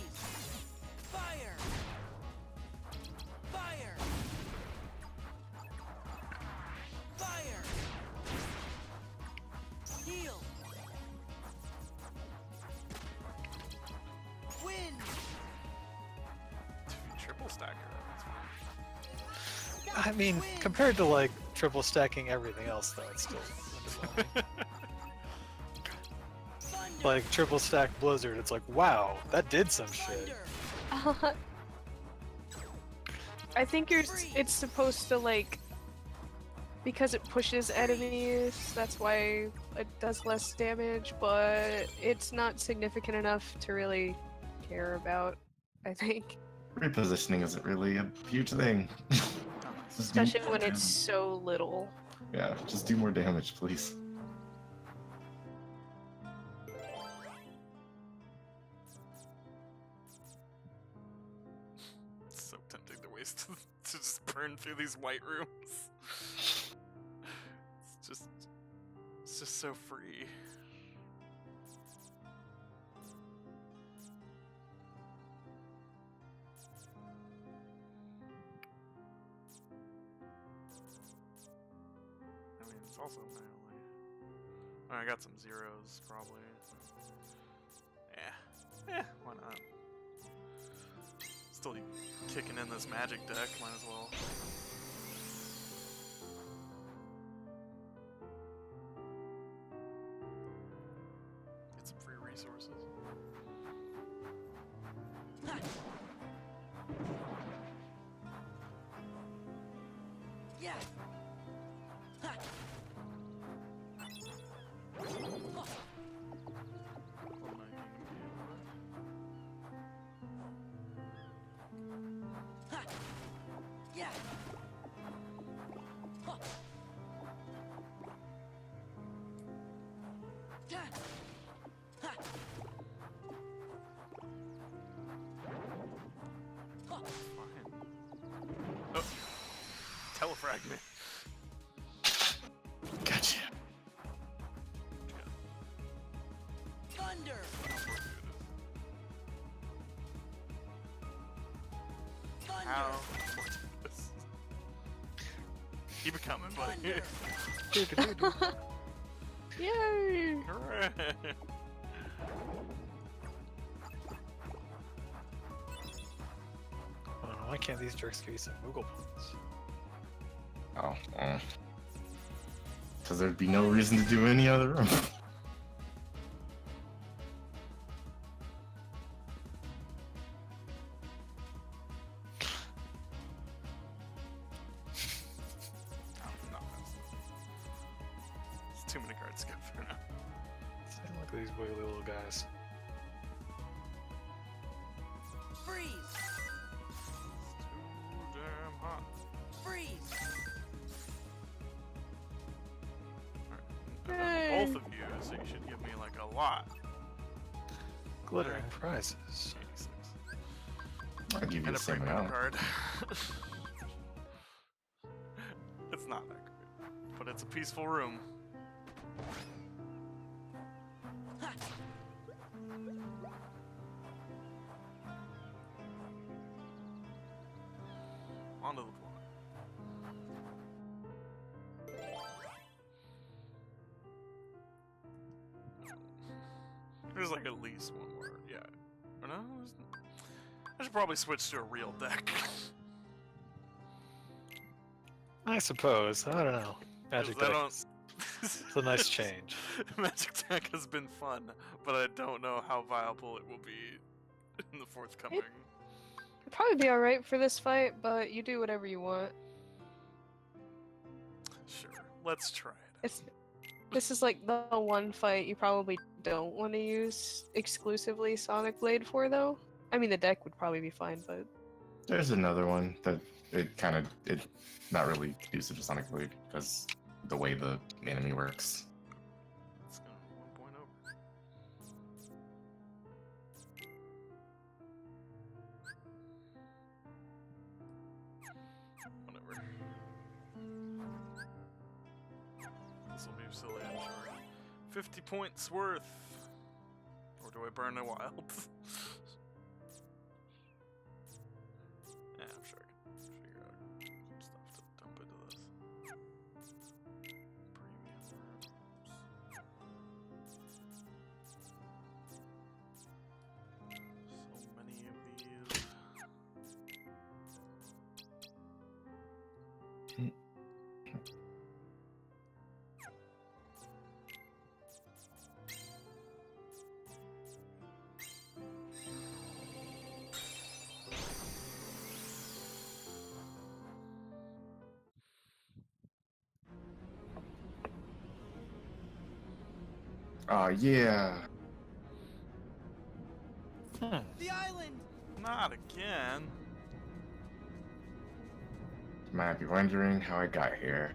Fire! Fire! Fire! Heal! Wind! Triple stacker. I mean, compared to, like, triple stacking everything else, though, it's still underwhelming. Like, triple stack Blizzard, it's like, wow, that did some shit. I think it's supposed to, like, because it pushes enemies, that's why it does less damage, but it's not significant enough to really care about, I think. Repositioning isn't really a huge thing. Just do Especially when it's so little. Yeah, just do more damage, please. It's so tempting to waste to just burn through these white rooms. It's just so free. I mean, it's also melee. Oh, I got some zeros, probably. Yeah, why not? Still kicking in this magic deck, might as well. Get some free resources. Yeah. Ha. Ha. Yeah. Ha. Yeah. Ha. Ha. Oh, telefragment. Gotcha. Thunder. How? Keep it coming, buddy. Yay! Hooray! Why can't these jerks give you some Moogle points? Oh, because there'd be no reason to do any other room. It's too many cards to go through now. Look at these wiggly little guys. Freeze. Too damn hot. Freeze. Yay. Both of you, so you should give me like a lot. Glittering prizes. 86. I'll give you And the a same premium amount. card. It's not that great, but it's a peaceful room. Ha. Onto the plot. There's like at least one more, yeah. Or no? I should probably switch to a real deck. I suppose. I don't know. Magic 'Cause I deck. don't- It's a nice change. Magic deck has been fun, but I don't know how viable it will be in the forthcoming. It'd probably be alright for this fight, but you do whatever you want. Sure, let's try it. This is like the one fight you probably don't want to use exclusively Sonic Blade for, though. I mean, the deck would probably be fine, but There's another one that it not really conducive to Sonic Blade because the way the enemy works. It's gonna be 1 point over. Whatever. This will be silly, I'm sure. 50 points worth! Or do I burn a wild? Yeah, I'm sure I can figure out some stuff to dump into this. Premium rooms. So many of these. Oh yeah. The island. Not again. You might be wondering how I got here.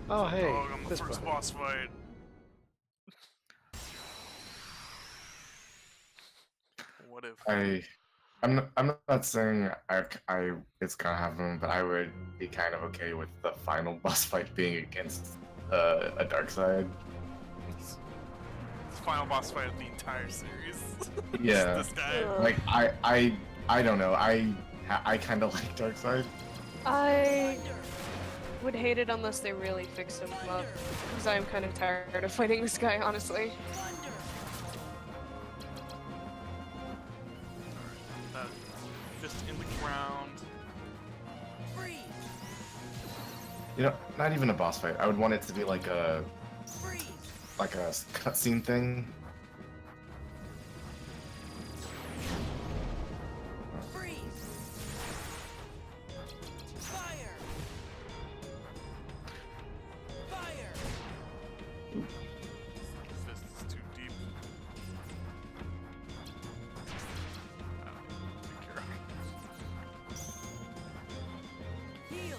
Oh, hey, Dog on the this first button. boss fight. What if? I'm not saying it's gonna happen, but I would be kind of okay with the final boss fight being against a dark side. It's the final boss fight of the entire series. Yeah, This guy. like I don't know. I kind of like dark side. I would hate it unless they really fixed him up, because I'm kind of tired of fighting this guy, honestly. That just in the ground. Freeze! You know, not even a boss fight. I would want it to be like a Freeze! cutscene thing. Freeze! Fire! Fire! This is too deep. Be careful. Heal!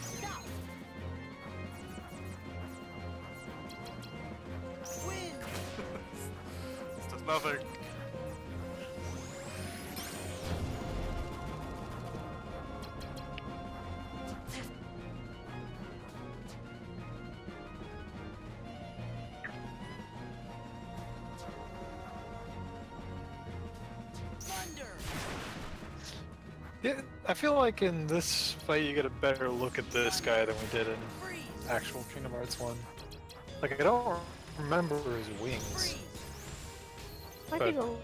Stop! Win! This does nothing. Thunder! Yeah, I feel like in this fight you get a better look at this guy than we did in Freeze! actual Kingdom Hearts 1. Like, I don't remember his wings. Freeze! Might be the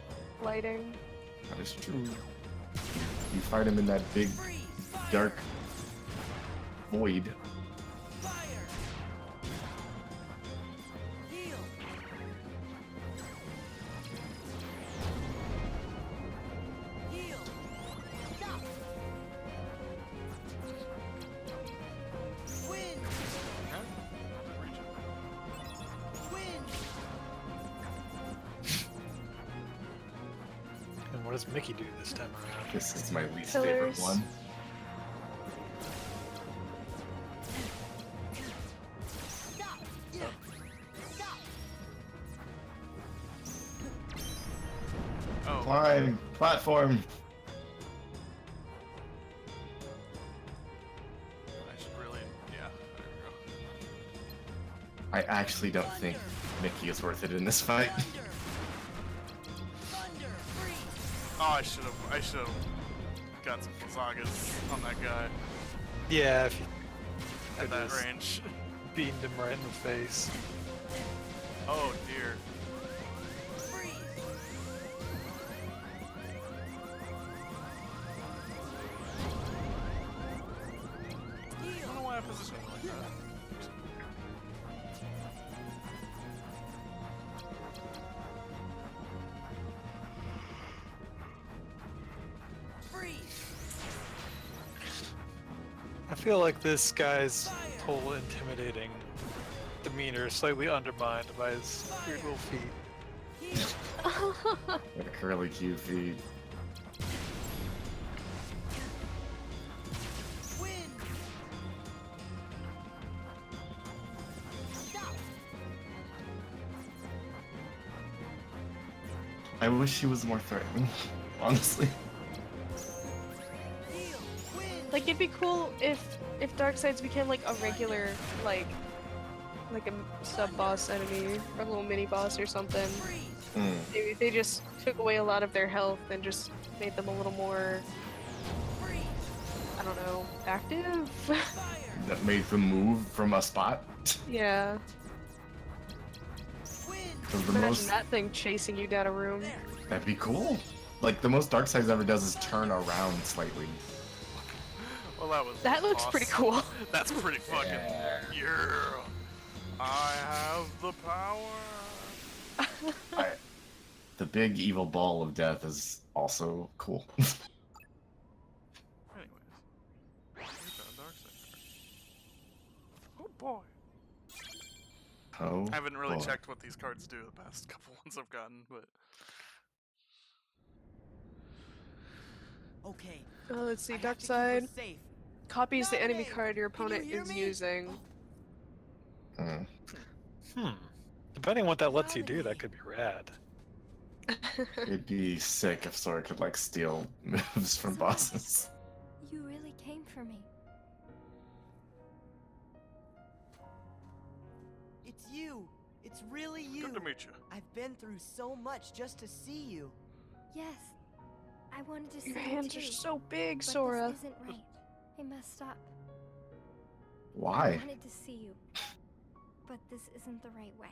lighting. That is true. You fight him in that big Freeze! Fire! dark void. Fire! Heal! Heal! Stop! Win! Win! And what does Mickey do this time around? This is my least favorite Pillars. one. Stop! Stop! Oh. Climb platform. I should really. Yeah. There we go. I actually don't think Mickey is worth it in this fight. Thunder! Thunder! Freeze! Oh, I should have got some Kazagas on that guy Yeah, if you at could that just range. beamed him right in the face. Oh dear. Freeze! I don't know why I positioned it like that. Freeze! I feel like this guy's whole intimidating demeanor is slightly undermined by his weird little feet. Heal! The curly cute feet. Win! Stop! I wish he was more threatening, honestly. Heal! Win! Like, it'd be cool if Darksides became like a regular, like a sub-boss enemy, or a little mini-boss or something. Freeze! Maybe if they just took away a lot of their health and just made them a little more, Freeze! I don't know, active? Fire! That made them move from a spot. Yeah. Win! Because the Imagine most that thing chasing you down a room. There! that'd be cool. Like the most Darkseid ever does is turn around slightly. Well, That looks pretty awesome. cool. That's pretty fucking. Yeah. Yeah. I have the power. The big evil ball of death is also cool. Anyways. Where's that dark side? Oh boy. Oh, I haven't really boy. checked what these cards do the past couple ones I've gotten, but. Okay. Let's see, I have dark to keep her side. safe. copies the enemy Name, card your can you opponent hear is me? using. Depending on what that lets you do, Nominee. that could be rad. It'd be sick if Sora could like steal moves from Sora. bosses. You really came for me. It's you. It's really you. Good to meet you. I've been through so much just to see you. Yes. I wanted to see Your you hands too, are so big, but Sora. this isn't right. I messed up. I Why? wanted to see you, but this isn't the right way.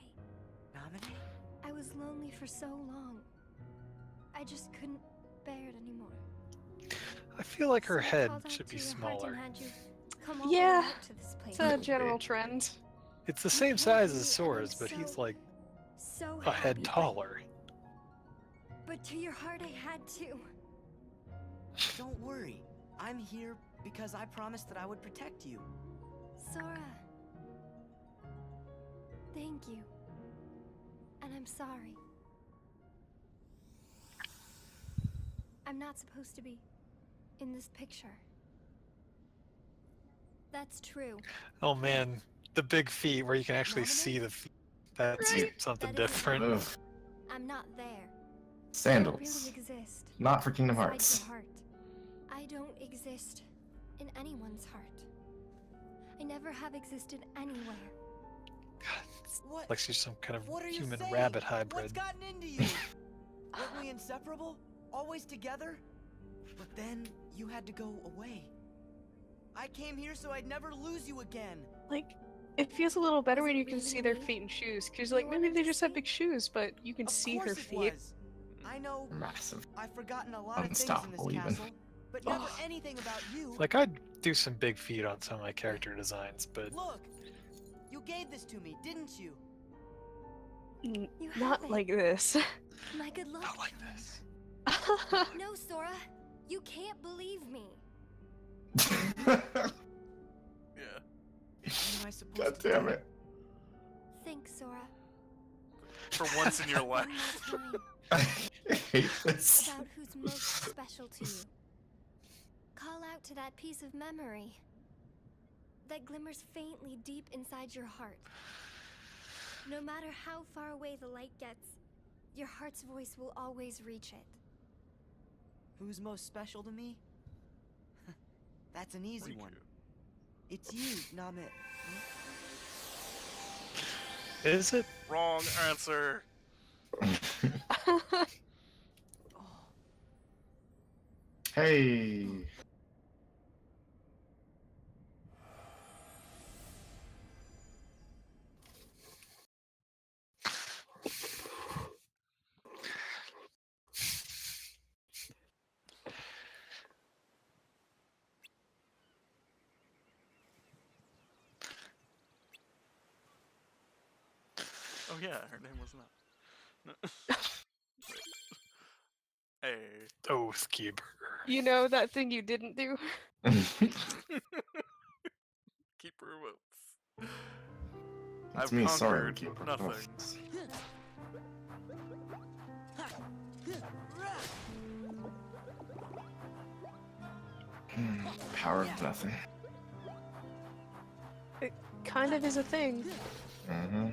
Nominee? I was lonely for so long. I just couldn't bear it anymore. I feel like her So I head called out should be to your heart smaller. and had you come all the way Yeah, out to this place. it's a general trend. It's the You same came size for as me, Sora's, and but I'm he's so- like so a head happy, taller. But to your heart, I had to. Don't worry. I'm here because I promised that I would protect you. Sora. Thank you. And I'm sorry. I'm not supposed to be in this picture. That's true. Oh man, the big feet where you can actually Nominee? see the feet. That's Right. something That is different. Ugh. I'm not there. I don't Sandals. really exist. Not for Kingdom inside Hearts. your heart. I don't exist in anyone's heart. I never have existed anywhere. What? Like she's some kind of What are you human saying? rabbit What's hybrid. gotten into you? Weren't we inseparable? Always together? But then you had to go away. I came here so I'd never lose you again. Like, it feels a little better Was when it you can really see their me? feet and shoes. Because, You like, maybe wanted they to just have see? big shoes, but you can Of see her course it feet. was. I know Massive. I've forgotten a lot of things in Unstoppable, this even. castle, but never anything about you. Like I'd do some big feet on some of my character designs, but Look, you gave this to me, didn't you? You Not have it. like this. My good luck. not like this. No, Sora. You can't believe me. Yeah. What am I supposed God to damn do? it. Thanks, Sora. For once in your One life. more time I hate this. about who's most special to you. Call out to that piece of memory that glimmers faintly deep inside your heart. No matter how far away the light gets, your heart's voice will always reach it. Who's most special to me? That's an easy Riku. one. It's you, Namit. Is it? Wrong answer. Hey. Oh yeah, her name was not. No. Wait. Hey. Oathkeeper. You know that thing you didn't do? Keep her votes. That's I've me, sorry, conquered keeper. nothing. Power of nothing. It kind of is a thing. Mm-hmm.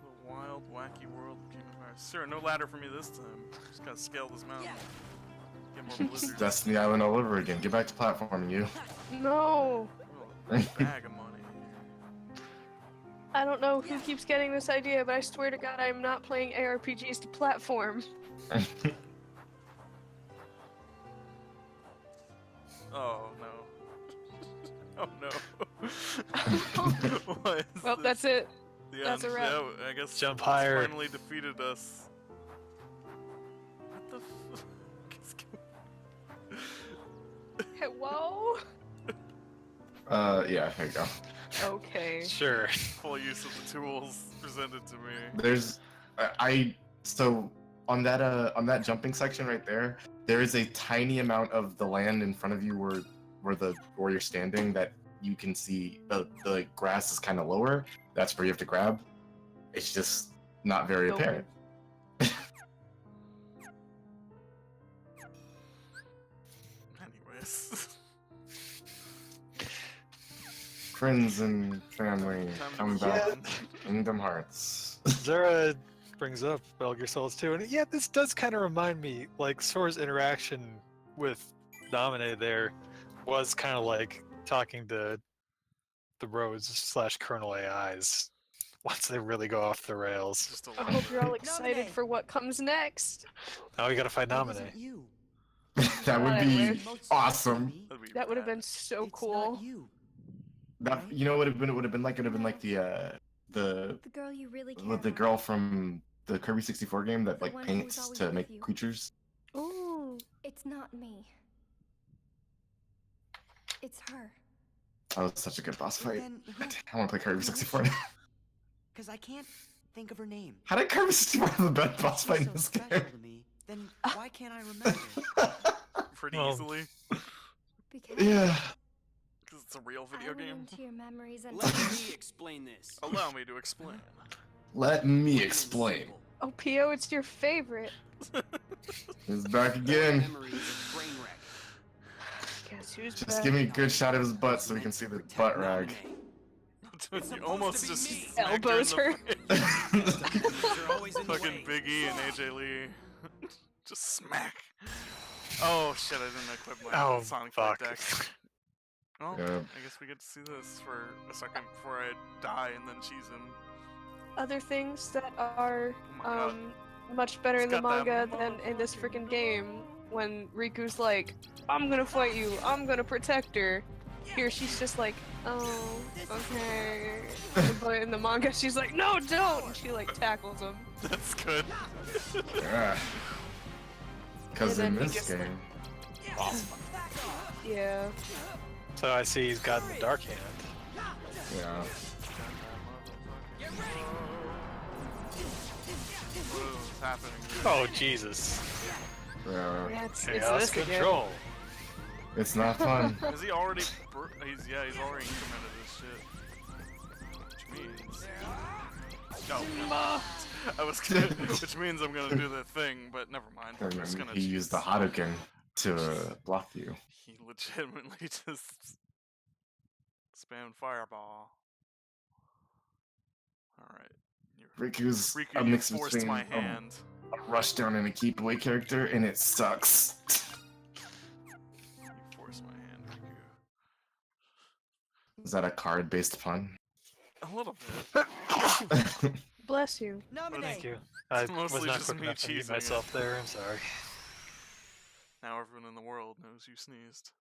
The wild, wacky world of Kingdom Hearts. Sure, no ladder for me this time. Just gotta scale this mountain. Get more It's blizzards. Destiny Island all over again. Get back to platforming, you. No. Oh, bag of money. I don't know who keeps getting this idea, but I swear to God, I'm not playing ARPGs to platform. Oh no. Oh no. What is Well, this? that's it. The That's a end. wrap. Yeah, I guess Jump it's higher. finally defeated us. What the fuck is going Whoa. Yeah, there you go. Okay. Sure. Full use of the tools presented to me. There's, so on that jumping section right there, there is a tiny amount of the land in front of you where you're standing that you can see the grass is kind of lower. That's where you have to grab. It's just not very Nope. apparent. Anyways. Friends and family, Time to come move back. on. Kingdom Hearts. Zara brings up Metal Gear Solid 2, and yeah, this does kind of remind me, like, Sora's interaction with Naminé there was kind of like talking to the Rhodes / Colonel AIs once they really go off the rails. Just a I little hope you're all bit. excited for what comes next. Now we gotta fight It Naminé. wasn't you. That would I be wish. awesome. That'd be That would have rad. been so It's cool. not you. That you know what it would have been like? It would have been like the The girl you really care with the about. girl from the Kirby 64 game that The like one who was paints always to with make you. creatures. Ooh. It's not me. It's her. That was such a good boss Well, fight. then who- I want to play Kirby who is 64 she? now. Because I can't think of her name. How did Kirby 64 have the best boss She's fight in so this special game? to me. Then why can't I remember? Pretty Well, easily. Because Yeah. Because it's a real I video went game. into your memories and Let me explain this. Allow me to explain. Let me Plain and explain. simple. Oh, Pio, it's your favorite. He's back again. Memory is a train wreck. Guess who's Just back? give me a good shot of his butt so we can see the butt rag. You almost just me. smacked Elbows her. her. In the face. You're always in the Fucking way. Biggie and AJ Lee. Just smack. Oh shit! I didn't equip my Oh, Sonic fuck. Flight deck. Well, Yeah. I guess we get to see this for a second before I die and then cheese him. Other things that are Oh my God. much better in It's the got that manga than in this freaking game. When Riku's like, "I'm gonna fight you. I'm gonna protect her." Here she's just like, "Oh, okay." But in the manga, she's like, "No, don't!" And she like tackles him. That's good. Yeah. Because And in then he this just, game, Yeah. So I see he's got the Dark Hand. yeah. What is happening? Here? Oh, Jesus. Yeah. Yeah, it's Chaos this again. control. It's not fun. Is he already? He's already implemented this shit. Which means. No. I was gonna, which means I'm gonna do the thing, but never mind. I'm just And gonna he used the choose- Hadouken to block you. He legitimately just spammed fireball. Alright. Riku's Riku, a you mix forced between my hand. a rush down and a keep away character, and it sucks. You forced my hand, Riku. Is that a card based pun? A little bit. Bless you. Thank you. I It's was mostly not just quick me enough to mute cheesing it. myself there. I'm sorry. Now everyone in the world knows you sneezed.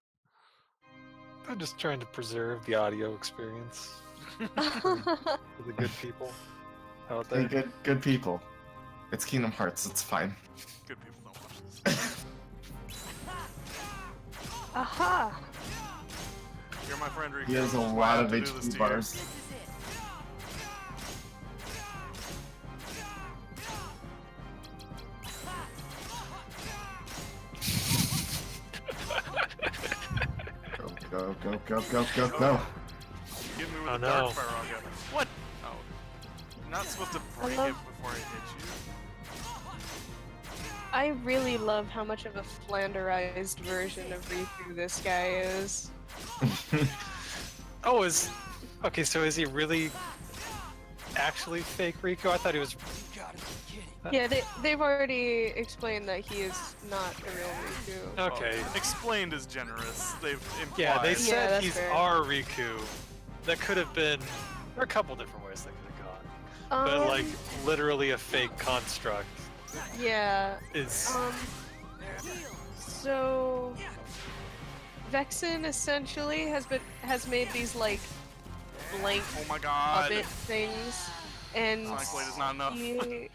I'm just trying to preserve the audio experience for the good people out They're there. good people. It's Kingdom Hearts. It's fine. Good people don't watch this. Aha! You're my friend, Riku. He has a Why lot I of have to do this to HP you? bars. Go, go, go, go, go, go. Hit me with Oh, a dark no. fire, I'll get it. What? Oh. You're not supposed to break it love- before I hit you. I really love how much of a flanderized version of Riku this guy is. Oh, okay. So is he really actually fake Riku? I thought he was. You gotta be kidding. Yeah, they've already explained that he is not a real Riku. Okay. Well, explained is generous. They've implied. Yeah, they Yeah, said that's he's fair. our Riku. That could have been. There are a couple different ways that could have gone. But like literally a fake construct Yeah. is. So Vexen essentially has made these like blank Oh my god. puppet things, and Sonic Blade is not enough. he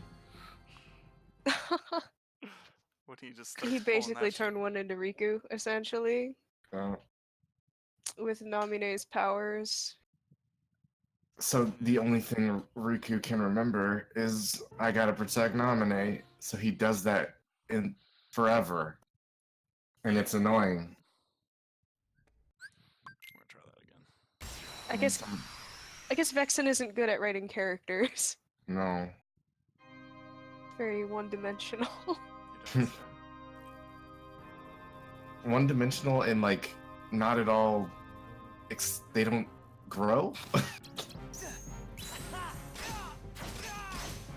What he just starts he pulling basically that shit. turned one into Riku essentially with Naminé's powers. So the only thing Riku can remember is I gotta protect Naminé, so he does that in forever, and it's annoying. I'm gonna try that again. I guess Vexen isn't good at writing characters. No. Very one-dimensional. You don't say. One-dimensional and like not at all. They don't grow?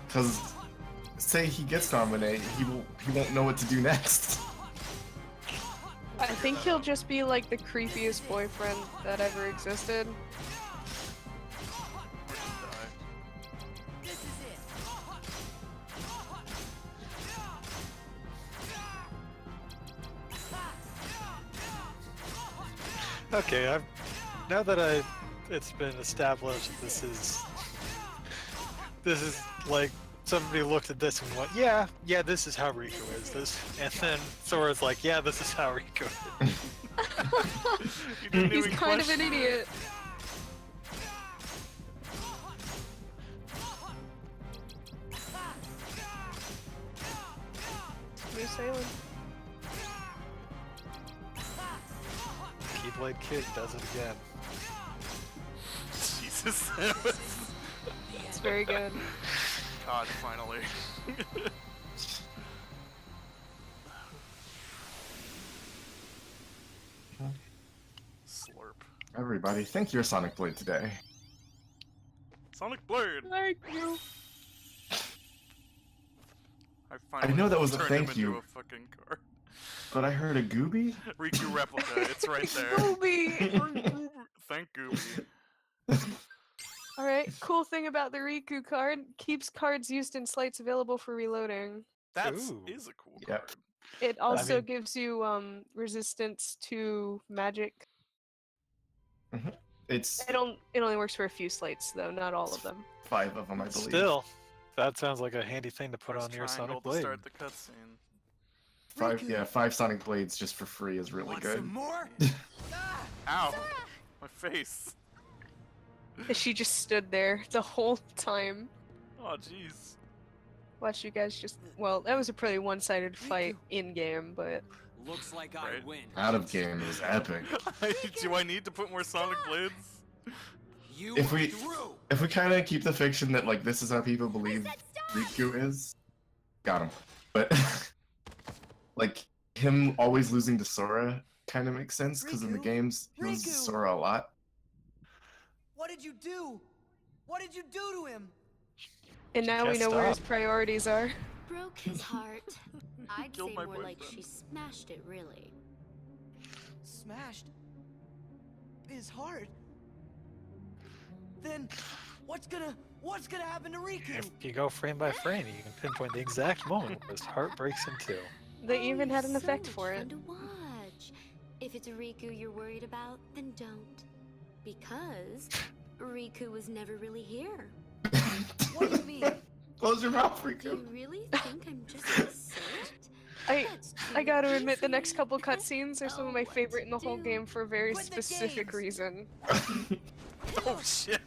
Because say he gets nominated, he won't know what to do next. I think he'll just be like the creepiest boyfriend that ever existed. This is it. Okay, now that it's been established this is like somebody looked at this and went, yeah, this is how Riku is. This, and then Sora's like, yeah, this is how Riku is. You didn't He's even kind of an question- idiot. Smooth sailing. Keyblade Kid does it again. Jesus, that was... It's very good. God, finally. Slurp. Everybody, thank your Sonic Blade today. Sonic Blade! Thank you. I finally know that was a turned thank him you. into a fucking card. But I heard a Gooby? Riku replica, it's right there. Gooby! Thank Gooby. Alright, cool thing about the Riku card, keeps cards used in slides available for reloading. That Ooh. is a cool Yep. card. It also mean- gives you resistance to magic. It's It only works for a few slates though, not all of them. 5 of them, I believe. Still, that sounds like a handy thing to put Press on your triangle Sonic to Blade. start the cutscene. 5 Sonic Blades just for free is really Want good. some more? Ow! My face. She just stood there the whole time. Oh jeez. Watch you guys just. Well, that was a pretty one-sided fight in game, but Looks like I Right. win. Out of game is epic. Do I need to put more Sonic Blades? You If are we- through. If we kind of keep the fiction that like this is how people believe Riku is, got him. But like him always losing to Sora kind of makes sense because in the Riku? games he loses to Riku! Sora a lot. What did you do? What did you do to him? and now we can't know where his stop. priorities are. Broke his heart. I'd Killed say my more like boyfriend. she smashed it, really. Smashed his heart. Then what's gonna happen to Riku? If you go frame by frame, you can pinpoint the exact moment when his heart breaks in two. They even had an so effect much for fun it. to watch. If it's Riku you're worried about, then don't. Because Riku was never really here. What do you mean? Close your mouth, Do Riku. you really think I'm just gonna say it? I That's I too gotta admit, the easy. next couple cutscenes are some of my Oh, favorite in the whole do. game for a very Quit the specific games. reason. Oh shit!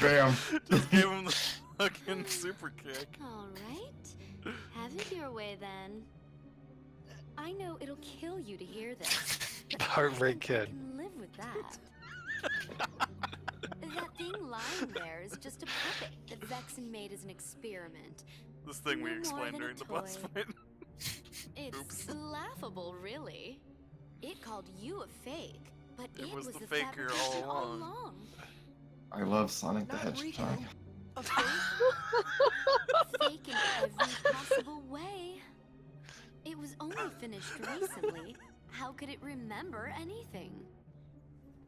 Bam. Just gave him the fucking super kick. All right. Have it your way then. I know it'll kill you to hear this. but Heartbreak I Kid. can live with that. That thing lying there is just a puppet that Vexen made as an experiment. This thing we No more explained than a during the boss toy. fight. It's Oops. laughable, really. It called you a fake, but It it, was was the the faker all fabrication all along. along. I love Sonic the Not Hedgehog. Riku. A fake? Fake in every possible way. It was only finished recently. How could it remember anything?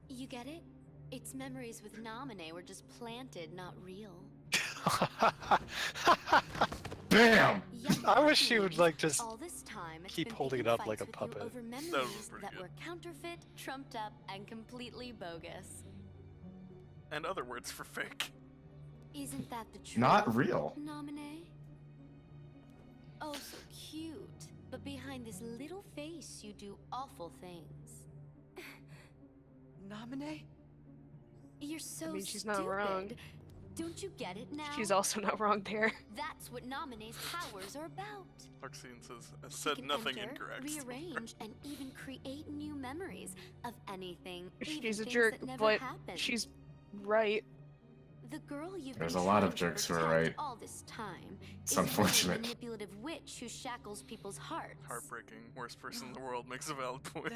You get it? Its memories with Namine were just planted, not real. Bam! Yet I that wish she would means like just all this time it's keep been holding picking it up like a fights with you puppet. over That was memories pretty that good. were counterfeit, trumped up, and completely bogus. And other words for fake. Isn't that the truth? Not real. Namine? Oh, so cute. But behind this little face, you do awful things. Nominate? You're so mean, she's stupid. not wrong. Don't you get it now? She's also not wrong there. That's what Namine's powers are about. Larxene says, I She said can nothing enter, incorrect. rearrange, and even create new memories of anything. even She's a things jerk, that never but happened. she's right. The girl you've There's been a lot trying of to jerks who are protect right. all this time. It's is really a unfortunate. manipulative witch who shackles people's hearts. Heartbreaking. Worst person in the world makes a valid point.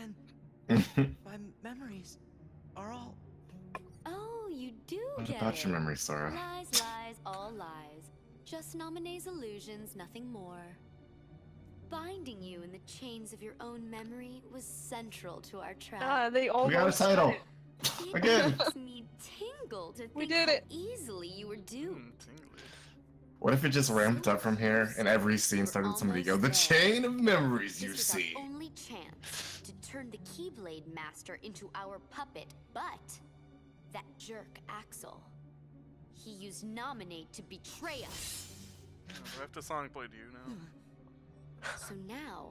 Then my memories are all. Oh, Forget about it. your memory, Sora? Lies, lies, all lies. Just Naminé's illusions, nothing more. Binding you in the chains of your own memory was central to our trap. They almost We got a title! had it. It Again! makes me tingle to We think did how it. easily you were doomed. What if it just ramped up from here and every scene started somebody go, the chain of memories you This was see? our only chance to turn the Keyblade Master into our puppet, but that jerk Axel, he used Naminé to betray us. Do I have to Sonic Blade you now? So now,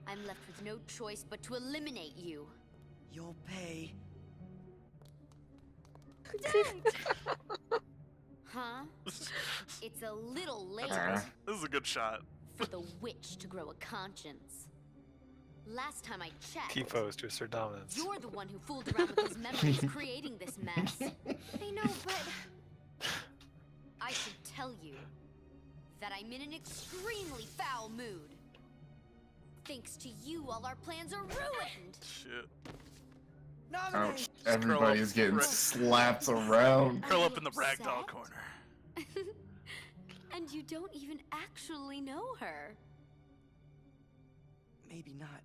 I'm left with no choice but to eliminate you. You'll pay. Huh? It's a little late This is a good shot. for the witch to grow a conscience. Last time I checked, T-pose to assert dominance. you're the one who fooled around with his memories, creating this mess. I know, but I should tell you that I'm in an extremely foul mood. Thanks to you, all our plans are ruined. Shit. Ouch. Everybody's getting slapped around. Curl up in the ragdoll corner. And you don't even actually know her. Maybe not.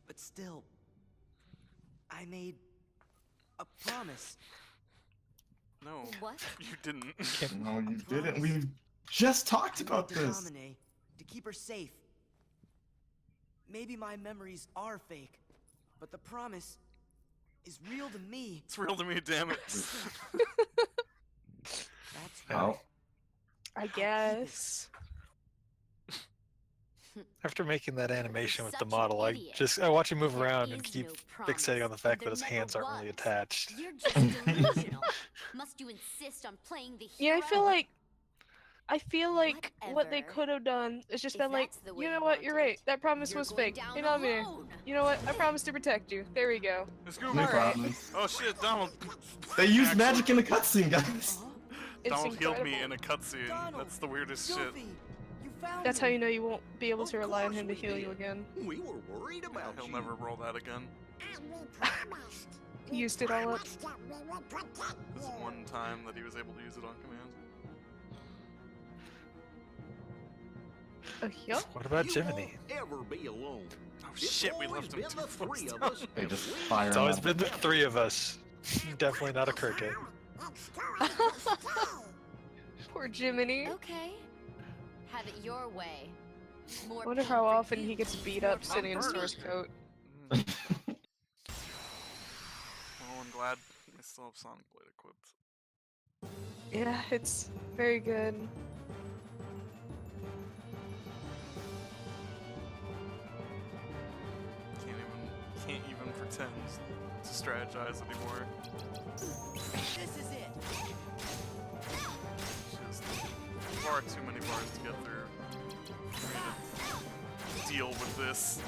But still, I made a promise. No. What? You didn't. No, you didn't. We just talked about To this. Naminé, to keep her safe. Maybe my memories are fake, but the promise is real to me. It's real to me, damn it. That's Oh. I guess. After making that animation with the Such an model, I idiot. watch him move There around is and keep no fixating on the promise, fact and that his there hands never aren't really was. attached. You're just delusional. Must you insist on playing the Yeah, hero? I feel like what they Whatever. could have done is just If been like, that's the way you know you what, want you're it, right. That promise you're was going fake. down Hey, Naminé, alone. you know what? I promised to protect you. There we go. Let's go. No Alright. promise. Oh shit, Donald. They used magic in the cutscene, guys. It's Donald healed me incredible. in a cutscene. Donald, That's the weirdest shit. Goofy, you found That's me. how you know you won't be able to Of rely on course him to we heal you did. again. We were worried about He'll you. never roll that again. And we promised. He used it all up. Promised that we would protect This you. one time that he was able to use it on command. Yup. What about You Jiminy? won't ever be alone. Oh It's shit, we always left him been too the close three of down. us. They and just we- fire It's always him been up. the three of us. Definitely not a cricket. It's going to stay. Poor Jiminy. Okay. Have it your way. More Wonder pain how for often you, he gets beat more up sitting in fun for Sora's me. coat. Well, I'm glad I still have Sonic Blade equipped. Yeah, it's very good. Can't even pretend to strategize anymore. This is it. Just far too many bars to get through for me to deal with this.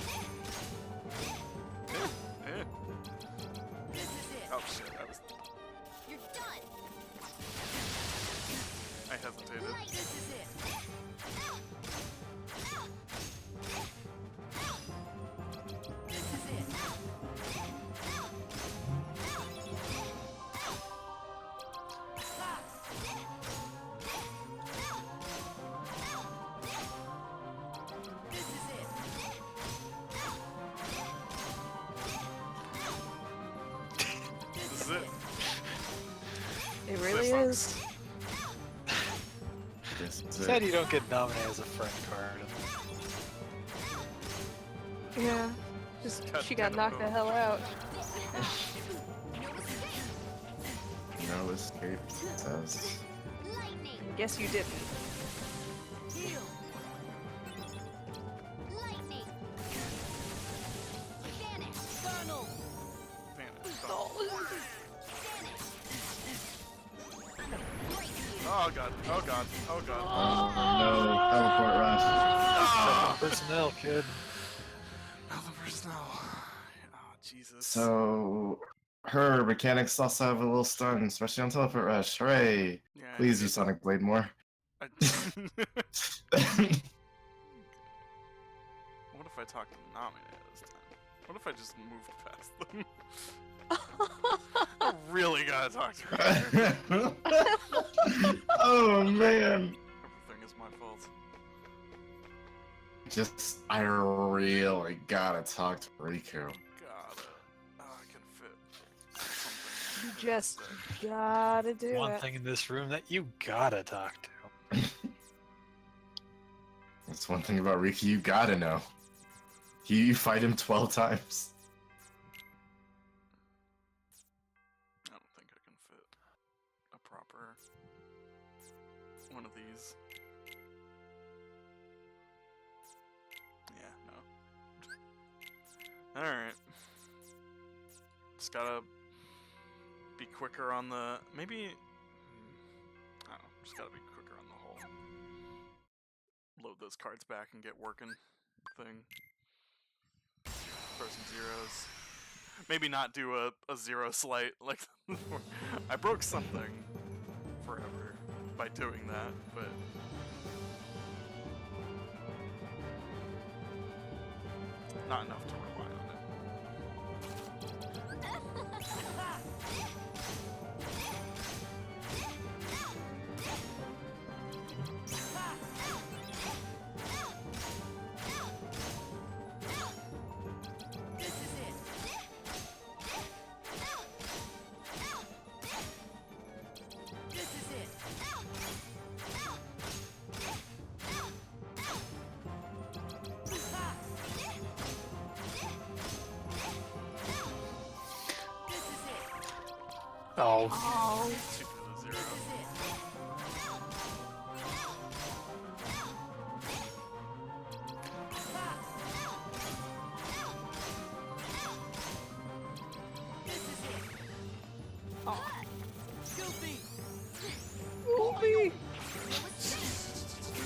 Eh. This is it. Oh shit, You're done. I hesitated. This is it. This is it. This is it. This is it. It really sucks. is. This is Sad it. you don't get nominated as a friend card. Yeah. Just God she got damn it, knocked the Will. hell out. No escape, it says. Lightning. Guess you didn't. Heal. Lightning. Vanish. Donald. Vanish. Oh. Vanish. Oh god. Oh god. Oh god. Oh no, teleport rush. Ah! Personnel, kid. Oh, the personnel. Oh, Jesus. So, her mechanics also have a little stun, especially on teleport rush. Hooray! Yeah, Please use Sonic Blade more. I... What if I talked to Naminé this time? What if I just moved past them? I really definitely gotta talk to her. Oh man. Everything is my fault. I really gotta talk to Riku. Gotta. I can fit something. You just gotta do One it. thing in this room that you gotta talk to. That's one thing about Riku you gotta know. You fight him 12 times. I don't think I can fit a proper one of these. Yeah, no. Alright. Just gotta be quicker on the... Maybe... I don't know. Just gotta be quicker on the whole... Load those cards back and get working thing. Throw some zeros. Maybe not do a zero slight like I broke something forever by doing that, but not enough to rely on it. This is it. This is it. This is it. Oh, Oh, Two for the zero. This is it. This is it. oh. Goofy. Goofy!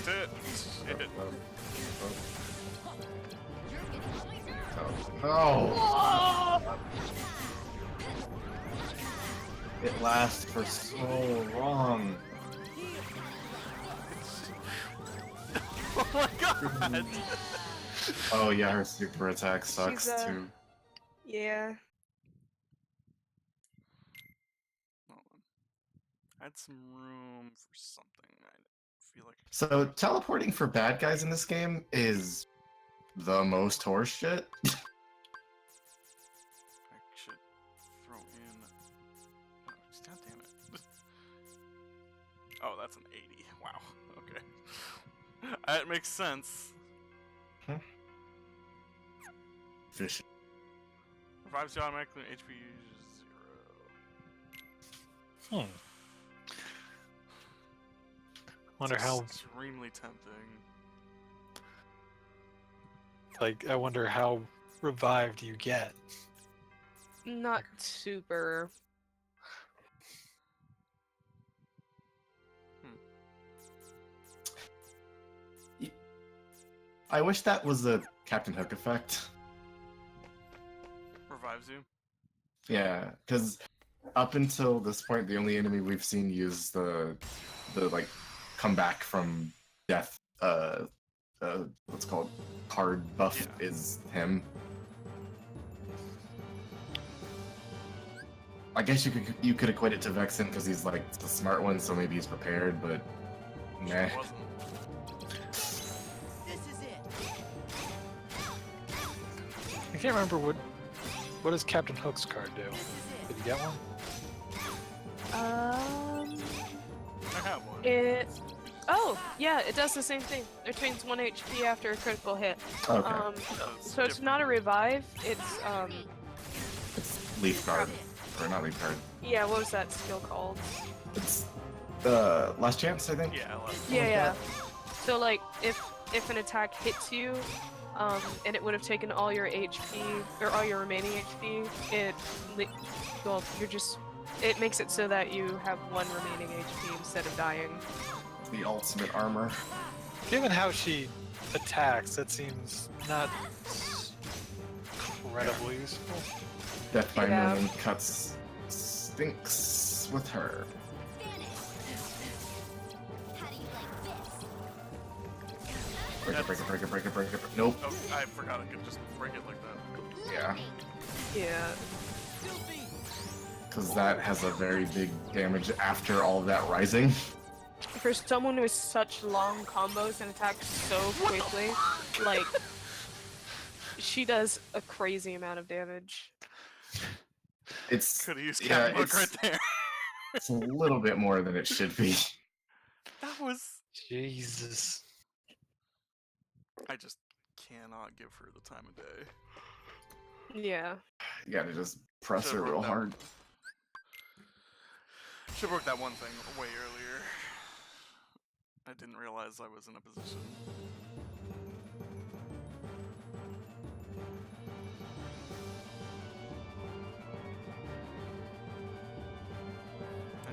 Shit. Shit. No! It lasts for so long. Oh my god! Oh yeah, her super attack sucks She's, too. Yeah. Hold on. I had some room for something. I feel like So teleporting for bad guys in this game is the most horseshit. I should throw in. Oh, God damn it. Oh, that's an 80. Wow. Okay. That makes sense. Fish. Revives you automatically when HP is 0. Wonder how. Extremely tempting. Like, I wonder how revived you get. Not super. I wish that was a Captain Hook effect. Revives you. Yeah, because up until this point, the only enemy we've seen use the like come back from death. What's it called card buff is him. I guess you could equate it to Vexen because he's like the smart one, so maybe he's prepared, but nah. Wasn't. This is it. I can't remember what does Captain Hook's card do? Did you get one? I have one. Oh, yeah, it does the same thing. It retains 1 HP after a critical hit. Okay. So it's not a revive, it's, It's leaf card. Or not leaf card. yeah, what was that skill called? It's last chance, I think. Yeah, Yeah. So, like, if an attack hits you, and it would have taken all your HP, or all your remaining HP, it makes it so that you have 1 remaining HP instead of dying. The ultimate armor. Given how she attacks, that seems not incredibly useful. Death by Yeah. Moon cuts stinks with her. Break it, break it, break it, break it, break it. Nope. Oh, I forgot I could just break it like that. Yeah. Yeah. because that has a very big damage after all of that rising. For someone with such long combos and attacks so quickly, like, she does a crazy amount of damage. It's Could have used yeah, Captain Hook right there. it's a little bit more than it should be. That was. Jesus. I just cannot give her the time of day. Yeah. You gotta just press Should've her wrote real that- hard. Should've worked that one thing way earlier. I didn't realize I was in a position.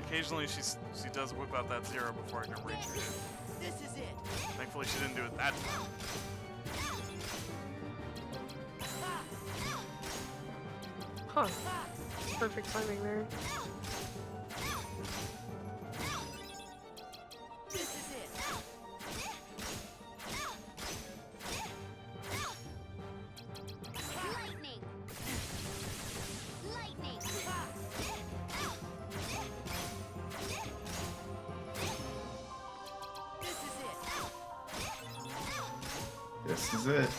Occasionally she does whip out that zero before I can reach her. This is it. Thankfully she didn't do it that time. Huh. Perfect timing there. This is it. Lightning! Lightning! This is it. This is it.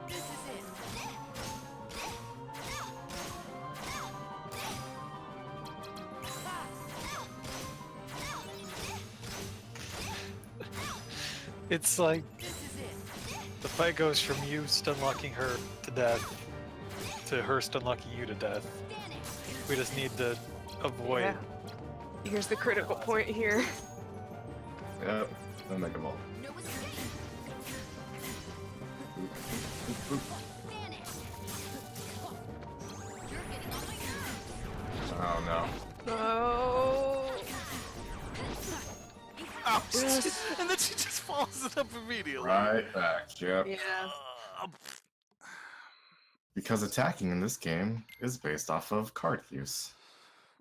This is it. It's like This is it. the fight goes from you stunlocking her to death to her stunlocking you to death. We just need to avoid. Yeah. Here's the critical point here. Yep. Omega Ball. No escape! Vanish! You're getting on my nerves! Oh no. Oh. Ouch! And then she just follows it up immediately. Right back. Yep. Yeah. Because attacking in this game is based off of card use.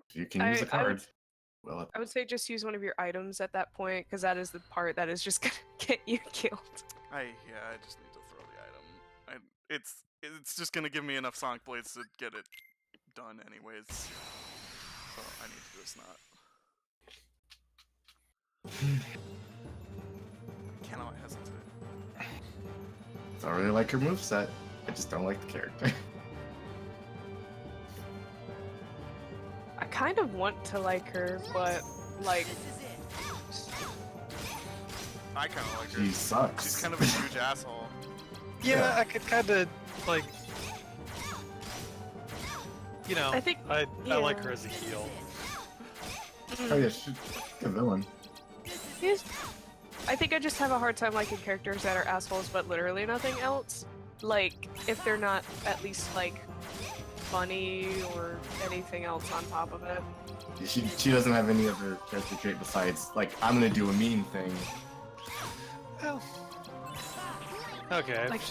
If you can use a I would card, well, I would say just use one of your items at that point, because that is the part that is just gonna get you killed. I just need to throw the item. It's just gonna give me enough Sonic Blades to get it done anyways. So I need to just not. I cannot hesitate. I don't really like her moveset. I just don't like the character. I kind of want to like her, but like, This is it. I kind of like her. She sucks. She's kind of a huge asshole. Yeah, Yeah. I could kind of like, you know, I think- I like yeah. her as a heel. Oh yeah, she's a villain. he's, I think I just have a hard time liking characters that are assholes, but literally nothing else. Like, if they're not at least like funny or anything else on top of it. She doesn't have any other character trait besides like I'm gonna do a mean thing. Well, okay. Like-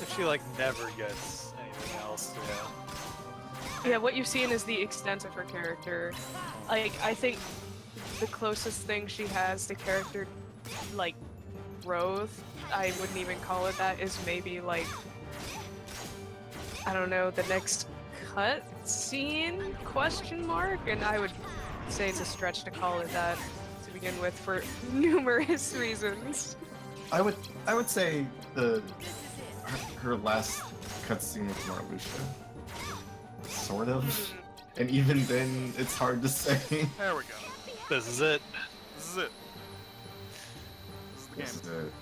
If she like never gets anything else, yeah. Yeah, what you've seen is the extent of her character. Like, I think the closest thing she has to character, like, growth, I wouldn't even call it that, is maybe, like, I don't know, the next cut scene, question mark? And I would say it's a stretch to call it that to begin with for numerous reasons. I would say her last cutscene with Marluxia. Sort of. And even then it's hard to say. There we go. This is it. This is it. This is the This game. is it.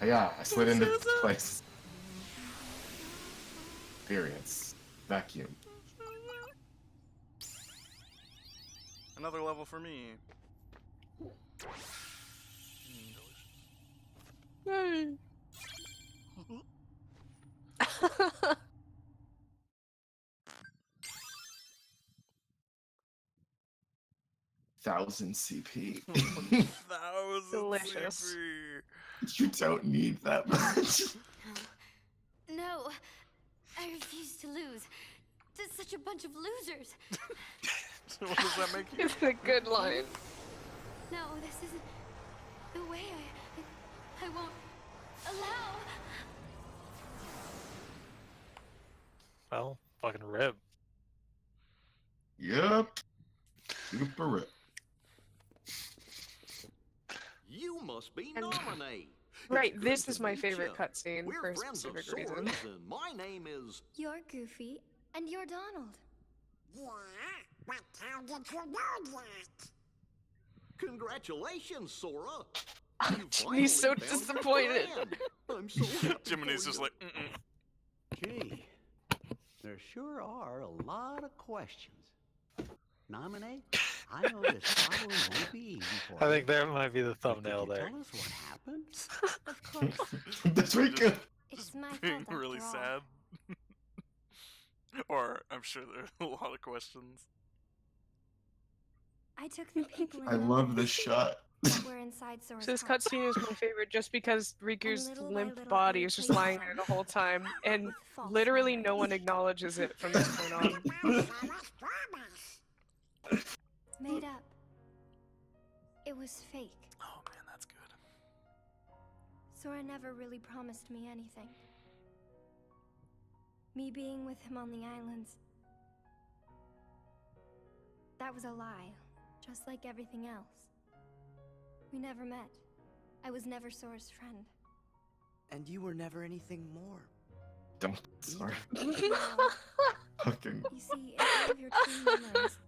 Yeah, I slid into This is it. place. Experience. Vacuum. Another level for me. Hey. 1000 CP. 1000 Delicious. CP. You don't need that much. No, I refuse to lose. To such a bunch of losers. What does that make you? It's a good line. No, this isn't the way I won't allow. Well, fucking rip. Yep. Super rip. You must be And- Nominee. Right, It's this good is to my meet favorite ya. cutscene We're for a friends of specific reason. Sora's, and my name is... You're Goofy, and you're Donald. Yeah, but how did you know that? Congratulations, Sora. You Jimmy's so finally found your disappointed. friend. I'm so happy Jiminy's for just you. like, mm-mm. Gee, there sure are a lot of questions. Nominate? I know this probably won't be easy for I you. think that might be the but could thumbnail you there. Tell us what happened? Of course, That's very good. it's my Being fault really after all. sad. Or I'm sure there are a lot of questions. I took the people I love this shot. that were inside Sora's So this heart. cutscene is my favorite just because Riku's little by limp little, body I is just replaced lying there them the whole time, and with false literally no memories. one acknowledges it from this point on. About Sora's promise. Made up. It was fake. Oh man, that's good. Sora never really promised me anything. Me being with him on the islands, that was a lie, just like everything else. We never met. I was never Sora's friend. And you were never anything more. Don't. Sorry. No. Fucking. You see, in all of your true memories,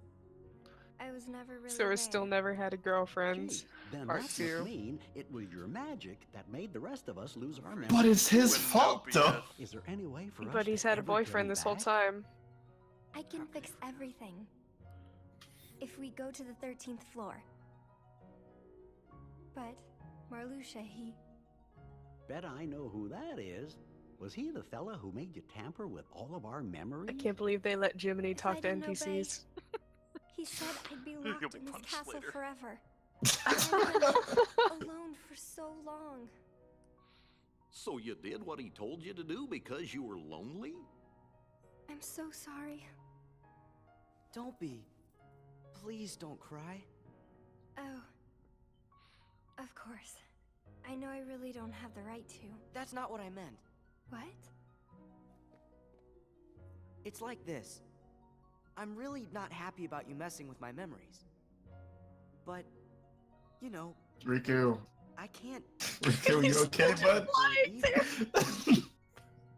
I was never really Sora there. still never had a girlfriend. Gee, then Part that two. must mean it was your magic that made the rest of us lose our memory. But it's his Wouldn't fault, be though. it. Is there any way for us But he's to had a ever get boyfriend him this whole back? time. I can fix everything. If we go to the 13th floor. But Marluxia, he... Bet I know who that is. Was he the fella who made you tamper with all of our memories? I can't believe they let Jiminy If I talk to didn't obey, NPCs. He said I'd be You'll locked be in this punished castle later. forever. I've been alone for so long. So you did what he told you to do because you were lonely? I'm so sorry. Don't be. Please don't cry. Oh. Of course. I know I really don't have the right to. That's not what I meant. What? It's like this. I'm really not happy about you messing with my memories. But, you know, Riku. I can't. Riku, you okay, bud?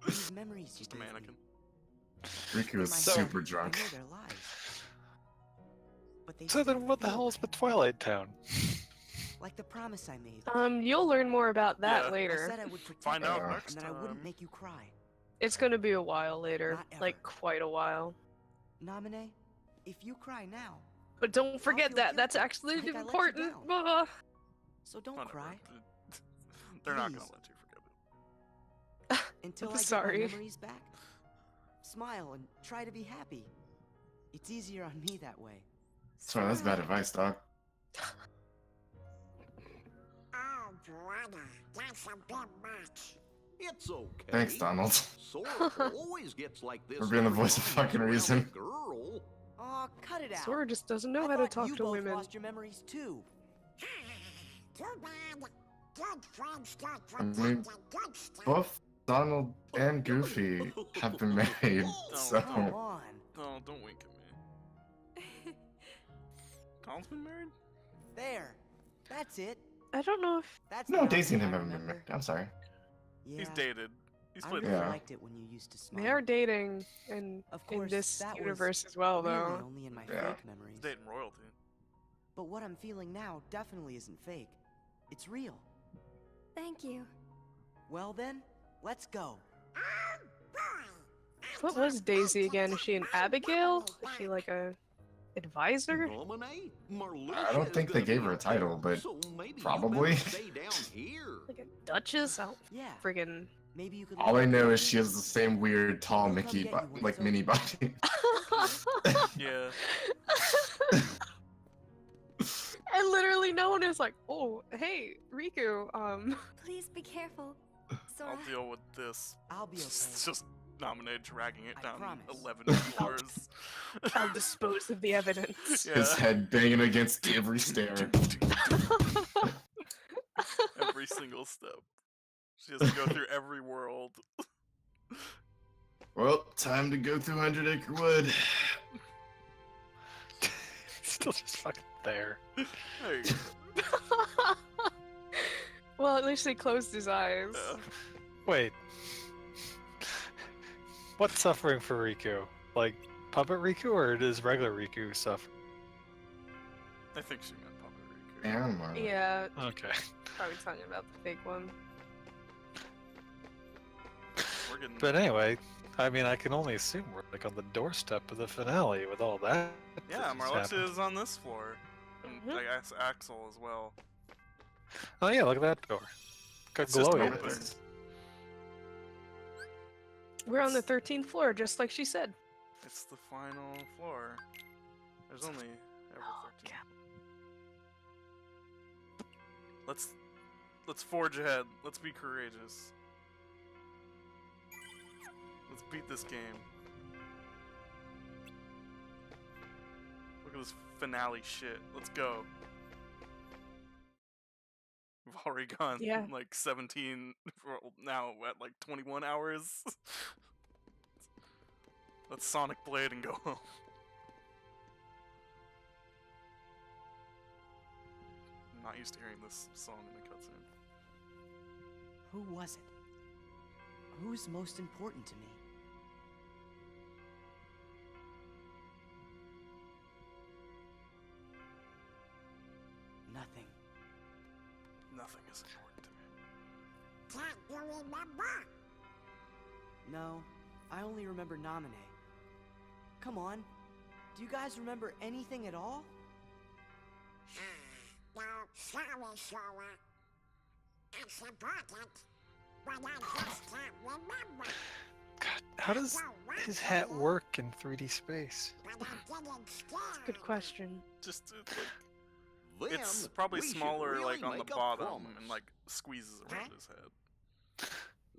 These memories you Just a gave me, mannequin. Riku in is my super head, drunk. I know they're lies. But they So then still what the feel hell is right. with Twilight Town? Like the promise I made. You'll learn more about that Yeah. I later. said I would protect Find you, out Yeah. next and that I wouldn't time. make you cry. It's gonna be a while later. Not ever. Like, quite a while. Namine, if you cry now, But don't forget feel that. That's guilty, actually like I let you important. down. so don't Whatever. cry They're not gonna Please. let you forget it. until I'm I get sorry. my memories back. Smile and try to be happy. It's easier on me that way. Sorry, that's bad advice, dog. Oh, brother, that's a bit much. It's okay. Thanks, Donald. Sora always gets like this. For being the every voice of time he's fucking around a reason. Girl. Aw, cut it out. Sora just doesn't know I how to thought talk you to both women. lost your memories too. Too bad. Good friends don't I protect mean, the good stuff. Both Donald and Goofy have been married, so Come on. Don't wink at me. Donald's been married? There. That's it. I don't know if That's no, the Daisy and Naruto him I haven't been remember. married. I'm sorry. Yeah, He's dated. He's I played really Yeah. liked it when you used to smile. they are dating in Of in course, this that was universe as well, really though. only in my Yeah. fake memories. He's dating royalty. But what I'm feeling now definitely isn't fake. It's real. Thank you. Well then, let's go. Oh, boy. What was Daisy again? Is she an Abigail? Is she like a advisor? Nominate? I don't think they gave her a title, but probably. Stay down here. Like a duchess? I don't Yeah. friggin' Maybe you could. All I leave know it is she has the same weird, tall We'll come Mickey, get you when like it's mini over. body. Yeah. And literally no one is like, oh, hey, Riku, Please be careful. Sora, I'll deal with this. I'll be okay. It's just nominated dragging it I down promise. 11 floors. I'll dispose of the evidence. Yeah. His head banging against every stair. Every single step. She has to go through every world. Well, time to go through 100 Acre Wood. Still just fucking there. Hey. Well, at least he closed his eyes. Wait. What's suffering for Riku? Like, puppet Riku, or does regular Riku suffer? I think she meant Puppet Riku. And Marla. Yeah, Okay. probably talking about the fake one. We're getting. But anyway, I mean, I can only assume we're like on the doorstep of the finale with all that. Yeah, that's Marlux happened. is on this floor. And Mhm. I guess Axel as well. Oh yeah, look at that door. Got It's just glowy open. in there. We're on the 13th floor, just like she said. It's the final floor. There's only ever 13. Let's forge ahead. Let's be courageous. Let's beat this game. Look at this finale shit. Let's go. We've already gone Yeah. like 17 for now at like 21 hours. Let's Sonic Blade and go home. I'm not used to hearing this song in the cutscene. Who was it? Who's most important to me? Nothing. Nothing is important to me. Can't you remember? No, I only remember Namine. Come on, do you guys remember anything at all? No, sorry, Sora. It's important, but I just can't remember. God, how does his hat work in 3D space? But I'm getting scared. Good question. Just Then it's probably we should smaller, really like on the make a bottom, promise. and like squeezes around his head.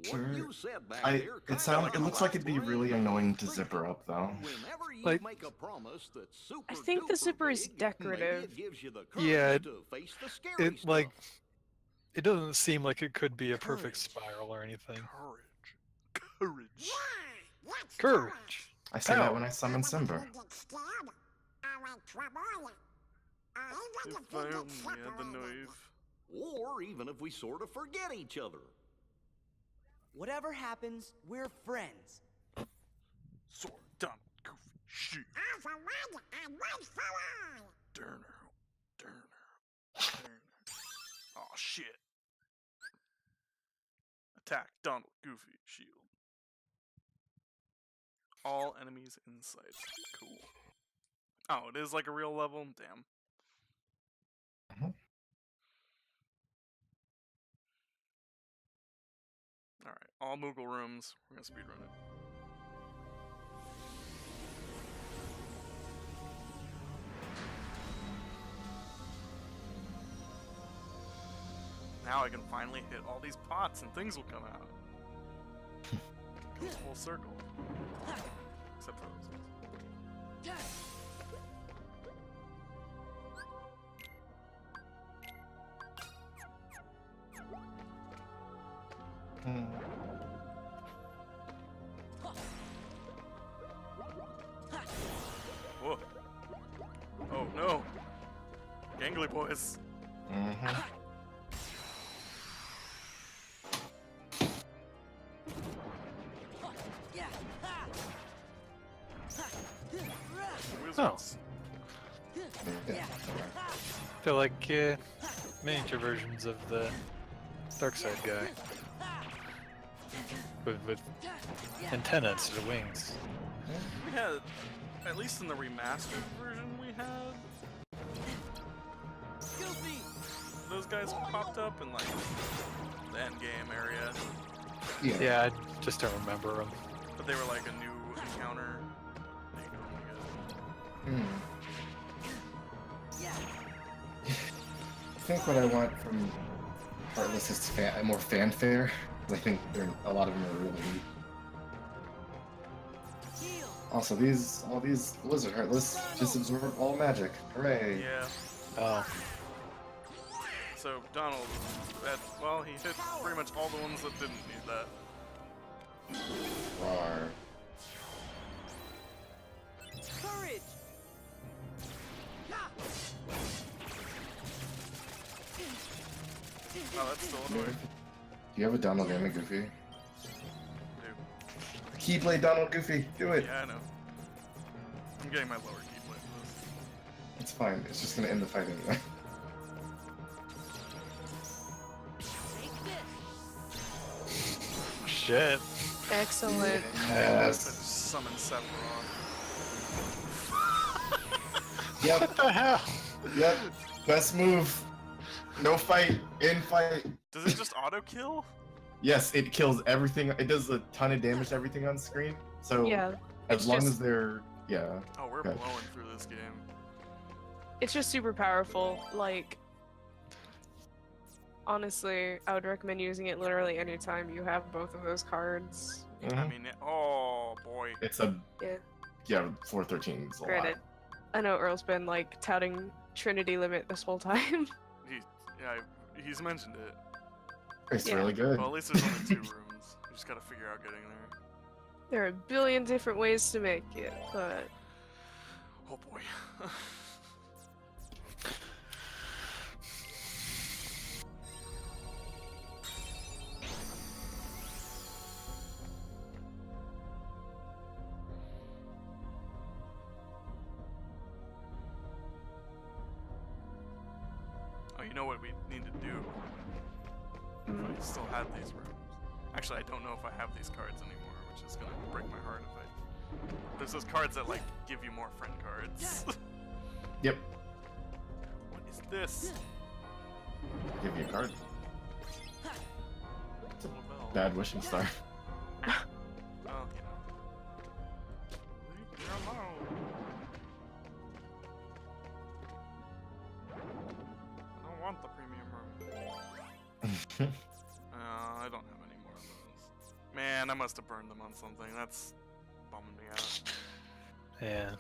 What you said back I, there it kinda sounds. It looks like it'd be last really ring. annoying to zip her up, though. Whenever you Like- make a promise that's super I think the duper zipper is big, decorative. maybe it gives you the courage Yeah, to face the scary It stuff. like, it doesn't seem like it could be a perfect spiral or anything. Courage. Courage. Yeah, let's do Courage. I say that Power. when I it. summon Simba. When you get scared, or in trouble, or even If if I you get only had the separated. knife. Or even if we sort of forget each other. Whatever happens, we're friends. Sword, dumb, goofy, shoot. All for one, and one for all. Durner. Oh shit. Attack Donald, Goofy, shield. All enemies in sight. Cool. Oh, it is like a real level? Damn. Mhm. Alright, all Moogle rooms. We're gonna speedrun it. Now I can finally hit all these pots and things will come out. Goes full circle. Except for those ones. Hmm. Whoa. Oh no. Gangly boys. Mm-hmm. Wizards. Yeah. They're like miniature versions of the Darkseid guy. With antennae instead of wings. We had, at least in the remastered version we had, those guys popped up in like the end game area, Yeah. Yeah, I just don't remember them. but they were like a new encounter. There you go, Hmm. I think what I want from Heartless is more fanfare. I think a lot of them are really neat. Also, all these Lizard Heartless just absorb all magic. Hooray! Yeah. Oh, So Donald, well, he hit pretty much all the ones that didn't need that. Rawr. Courage! Oh, that's still annoying. Do you have a Donald and a Goofy? Dude. Keyblade Donald Goofy, do it. Yeah, I know. I'm getting my lower keyblade for this. It's fine. It's just gonna end the fight anyway. Shit. Excellent. Yes. Summon Sephiroth. Yep. What the hell? Yep. Best move. No fight. In fight. Does it just auto kill? Yes, it kills everything. It does a ton of damage to everything on screen. So Yeah. as it's long just- as they're yeah. Oh, we're Good. blowing through this game. It's just super powerful. Like, honestly, I would recommend using it literally anytime you have both of those cards. I mean, oh boy. It's a Yeah, 413 is a granted. I know Earl's been like touting Trinity Limit this whole time. He's mentioned it. lot. It's really good. Well, at least there's only 2 rooms. You just gotta figure out getting there. There are a billion different ways to make it, but Oh boy. Oh, you know what we need to do? If I still had these rooms. Actually, I don't know if I have these cards anymore, which is gonna break my heart if I... There's those cards that, like, give you more friend cards. Yep. What is this? Give you a card. It's a Lavelle. Bad wishing star. Oh, you know. Leave me alone. I don't want the premium room. I don't have any more of those. Man, I must have burned them on something. That's bumming me out. Yeah.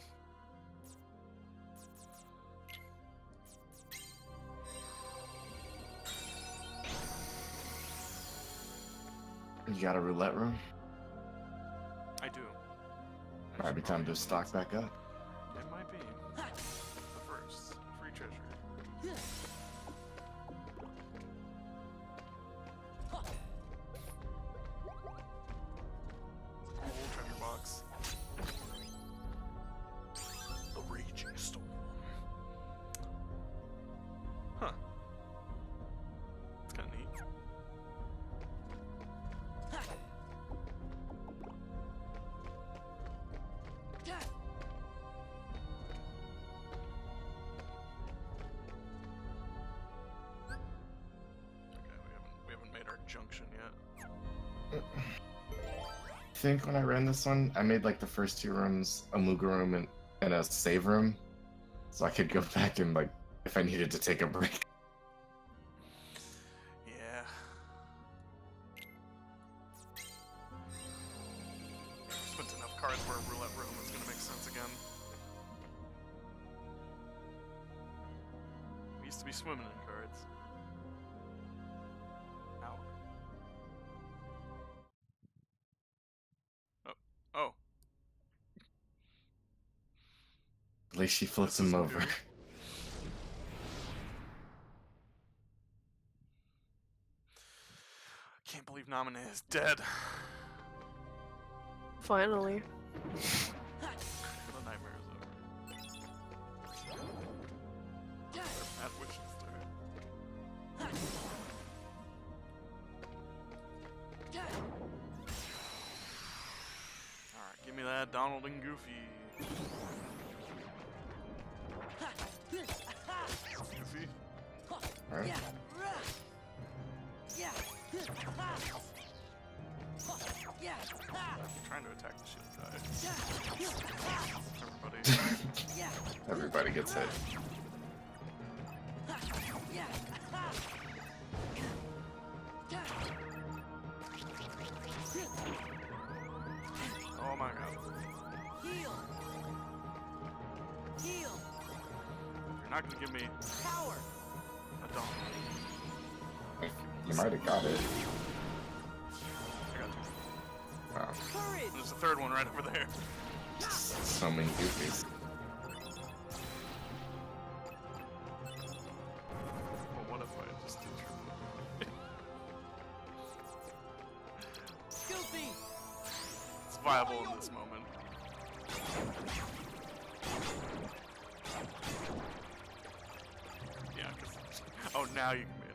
You got a roulette room? I do. Might be time to stock back up. It might be. But first, free treasure. Cool treasure box. The Raging Storm. Huh. It's kinda neat. We haven't made our junction yet. I think when I ran this one, I made like the first 2 rooms a Muga room and a save room. So I could go back and like, if I needed to take a break. Yeah. Spent enough cards where a roulette room is gonna make sense again. We used to be swimming in cards. Ow. Oh. At least she flips him over. Good. Can't believe Naminé is dead. finally. The nightmare is over. At wishing star. Alright, give me that Donald and Goofy. Goofy? Alright. I'm trying to attack the shield guy. Everybody gets hit. Oh my god. Heal. Heal. You're not gonna give me Power. a Donald. You might have got it. I got you. Wow. Courage. There's a third one right over there. So many goofies. Well, what if I just did Goofy! It's viable in this moment. Yeah, 'cause- oh, now you can be a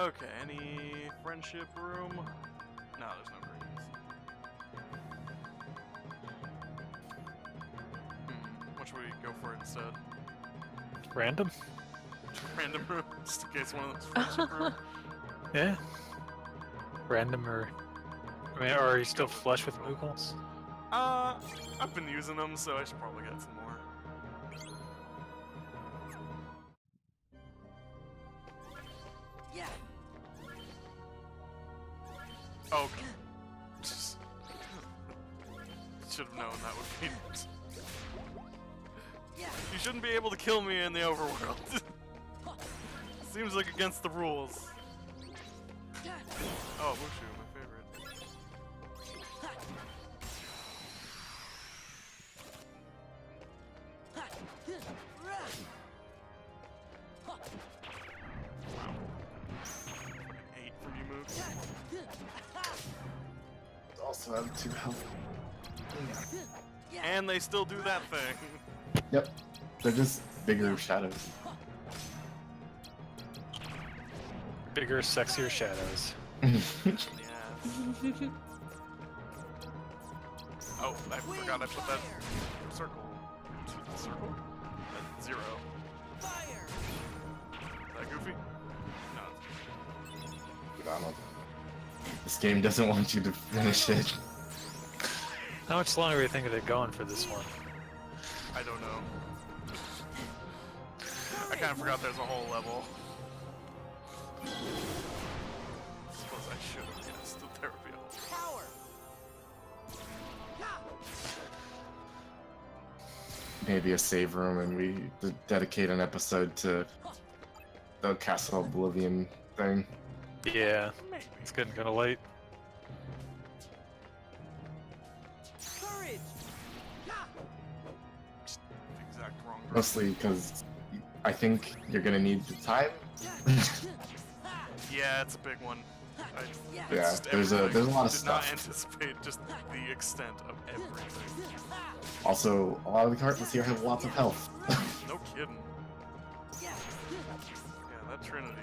dog. Okay, any friendship room? No, there's no greens. What should we go for instead? Random? Random room, just in case one of those friendship room. Yeah. Random or... I mean, are you still flush with Moogles? I've been using them, so I should probably get some more. Yeah. Oh, should have known that would be. Yeah. You shouldn't be able to kill me in the overworld. Seems like against the rules. Oh, Mushu, my favorite. Wow. 8 from you, Moog. Also have 2 health. And they still do that thing. Yep. They're just bigger shadows. Bigger, sexier shadows. Yes. Oh, I forgot I put that circle. Circle? At 0. Is that goofy? No. Donald. This game doesn't want you to finish it. How much longer do you think they're going for this one? I don't know. I kind of forgot there's a whole level. Suppose I should have guessed that there would be a whole Power. Maybe a save room and we dedicate an episode to the Castle Oblivion thing. Yeah, it's getting kind of late. Courage. exact wrong. Mostly because I think you're gonna need the time. Yeah, it's a big one. Yeah, just there's a everything. lot of Did not stuff. anticipate just the extent of everything. Also, a lot of the characters here have lots of health. No kidding. Yeah, that Trinity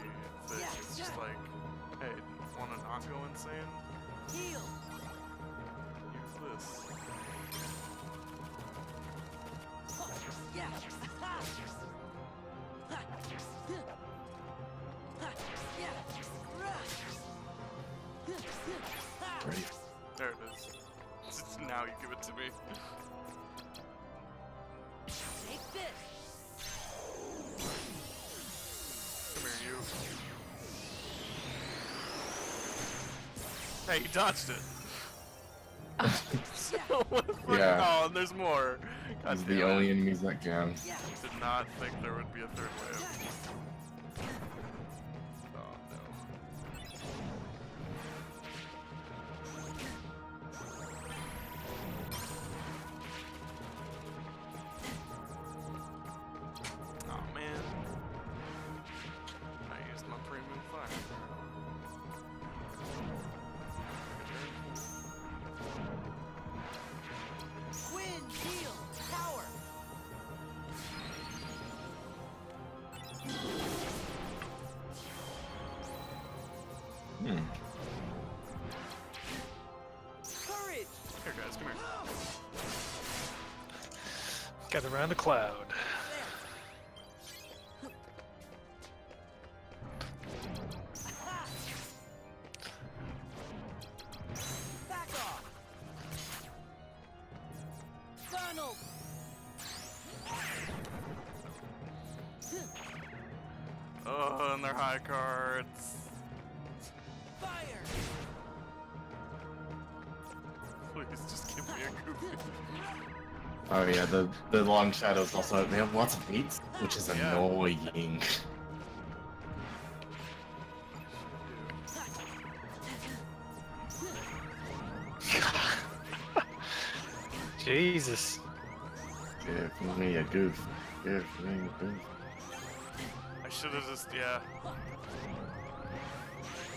thing is just like, hey, wanna not go insane? Heal. Use this. Yeah. Ready? There it is. Now you give it to me. Take this. Come here, you. Hey, you dodged it. What the fuck? Yeah. Oh, and there's more. God These are damn the it. only enemies that can. Did not think there would be a third wave. Oh no. Oh man. I used my premium fire. Wind, heal, power. Courage. Here guys, come here. Got around a cloud. Back off. Donald. Oh, and their high cards. Fire. Please just give me a goofy. Oh yeah, the long shadows also they have lots of eights, which is Yeah. annoying. Jesus. Give me a goof. Give me a goof. I should have just, yeah.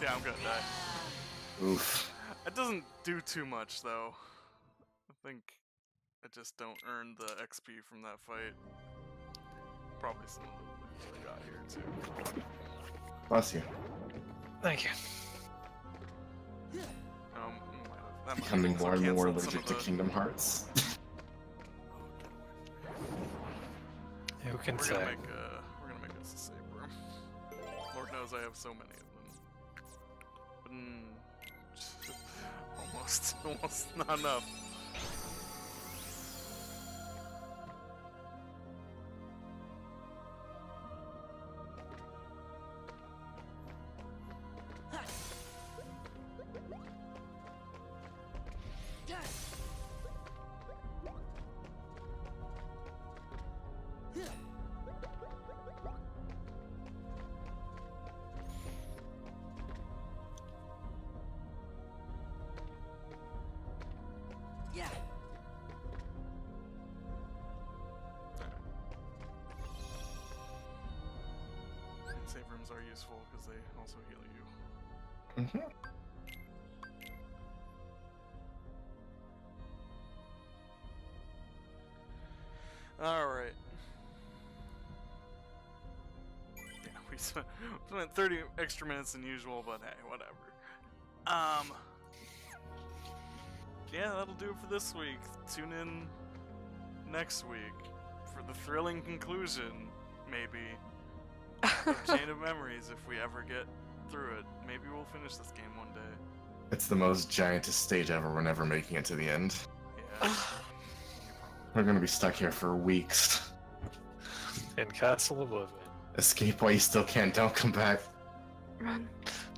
Yeah, I'm gonna die. Oof. It doesn't do too much, though. I think I just don't earn the XP from that fight. Probably some of the loot I got here, too. Bless you. Thank you. That might Becoming also more and more cancel some allergic of to the- Kingdom Hearts. Who can We're say? gonna make this a save room. Lord knows I have so many of them. Almost not enough. Yeah. Save rooms are useful because they also heal you. Mm-hmm. Alright. Yeah, we spent 30 extra minutes than usual, but hey, whatever. Yeah, that'll do it for this week. Tune in next week for the thrilling conclusion, maybe, of Chain of Memories if we ever get through it. Maybe we'll finish this game one day. It's the most giantest stage ever. We're never making it to the end. Yeah. We're gonna be stuck here for weeks. In Castle Oblivion. Escape while you still can. Don't come back. Run.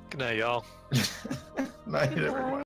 Good night, y'all. Night, everyone.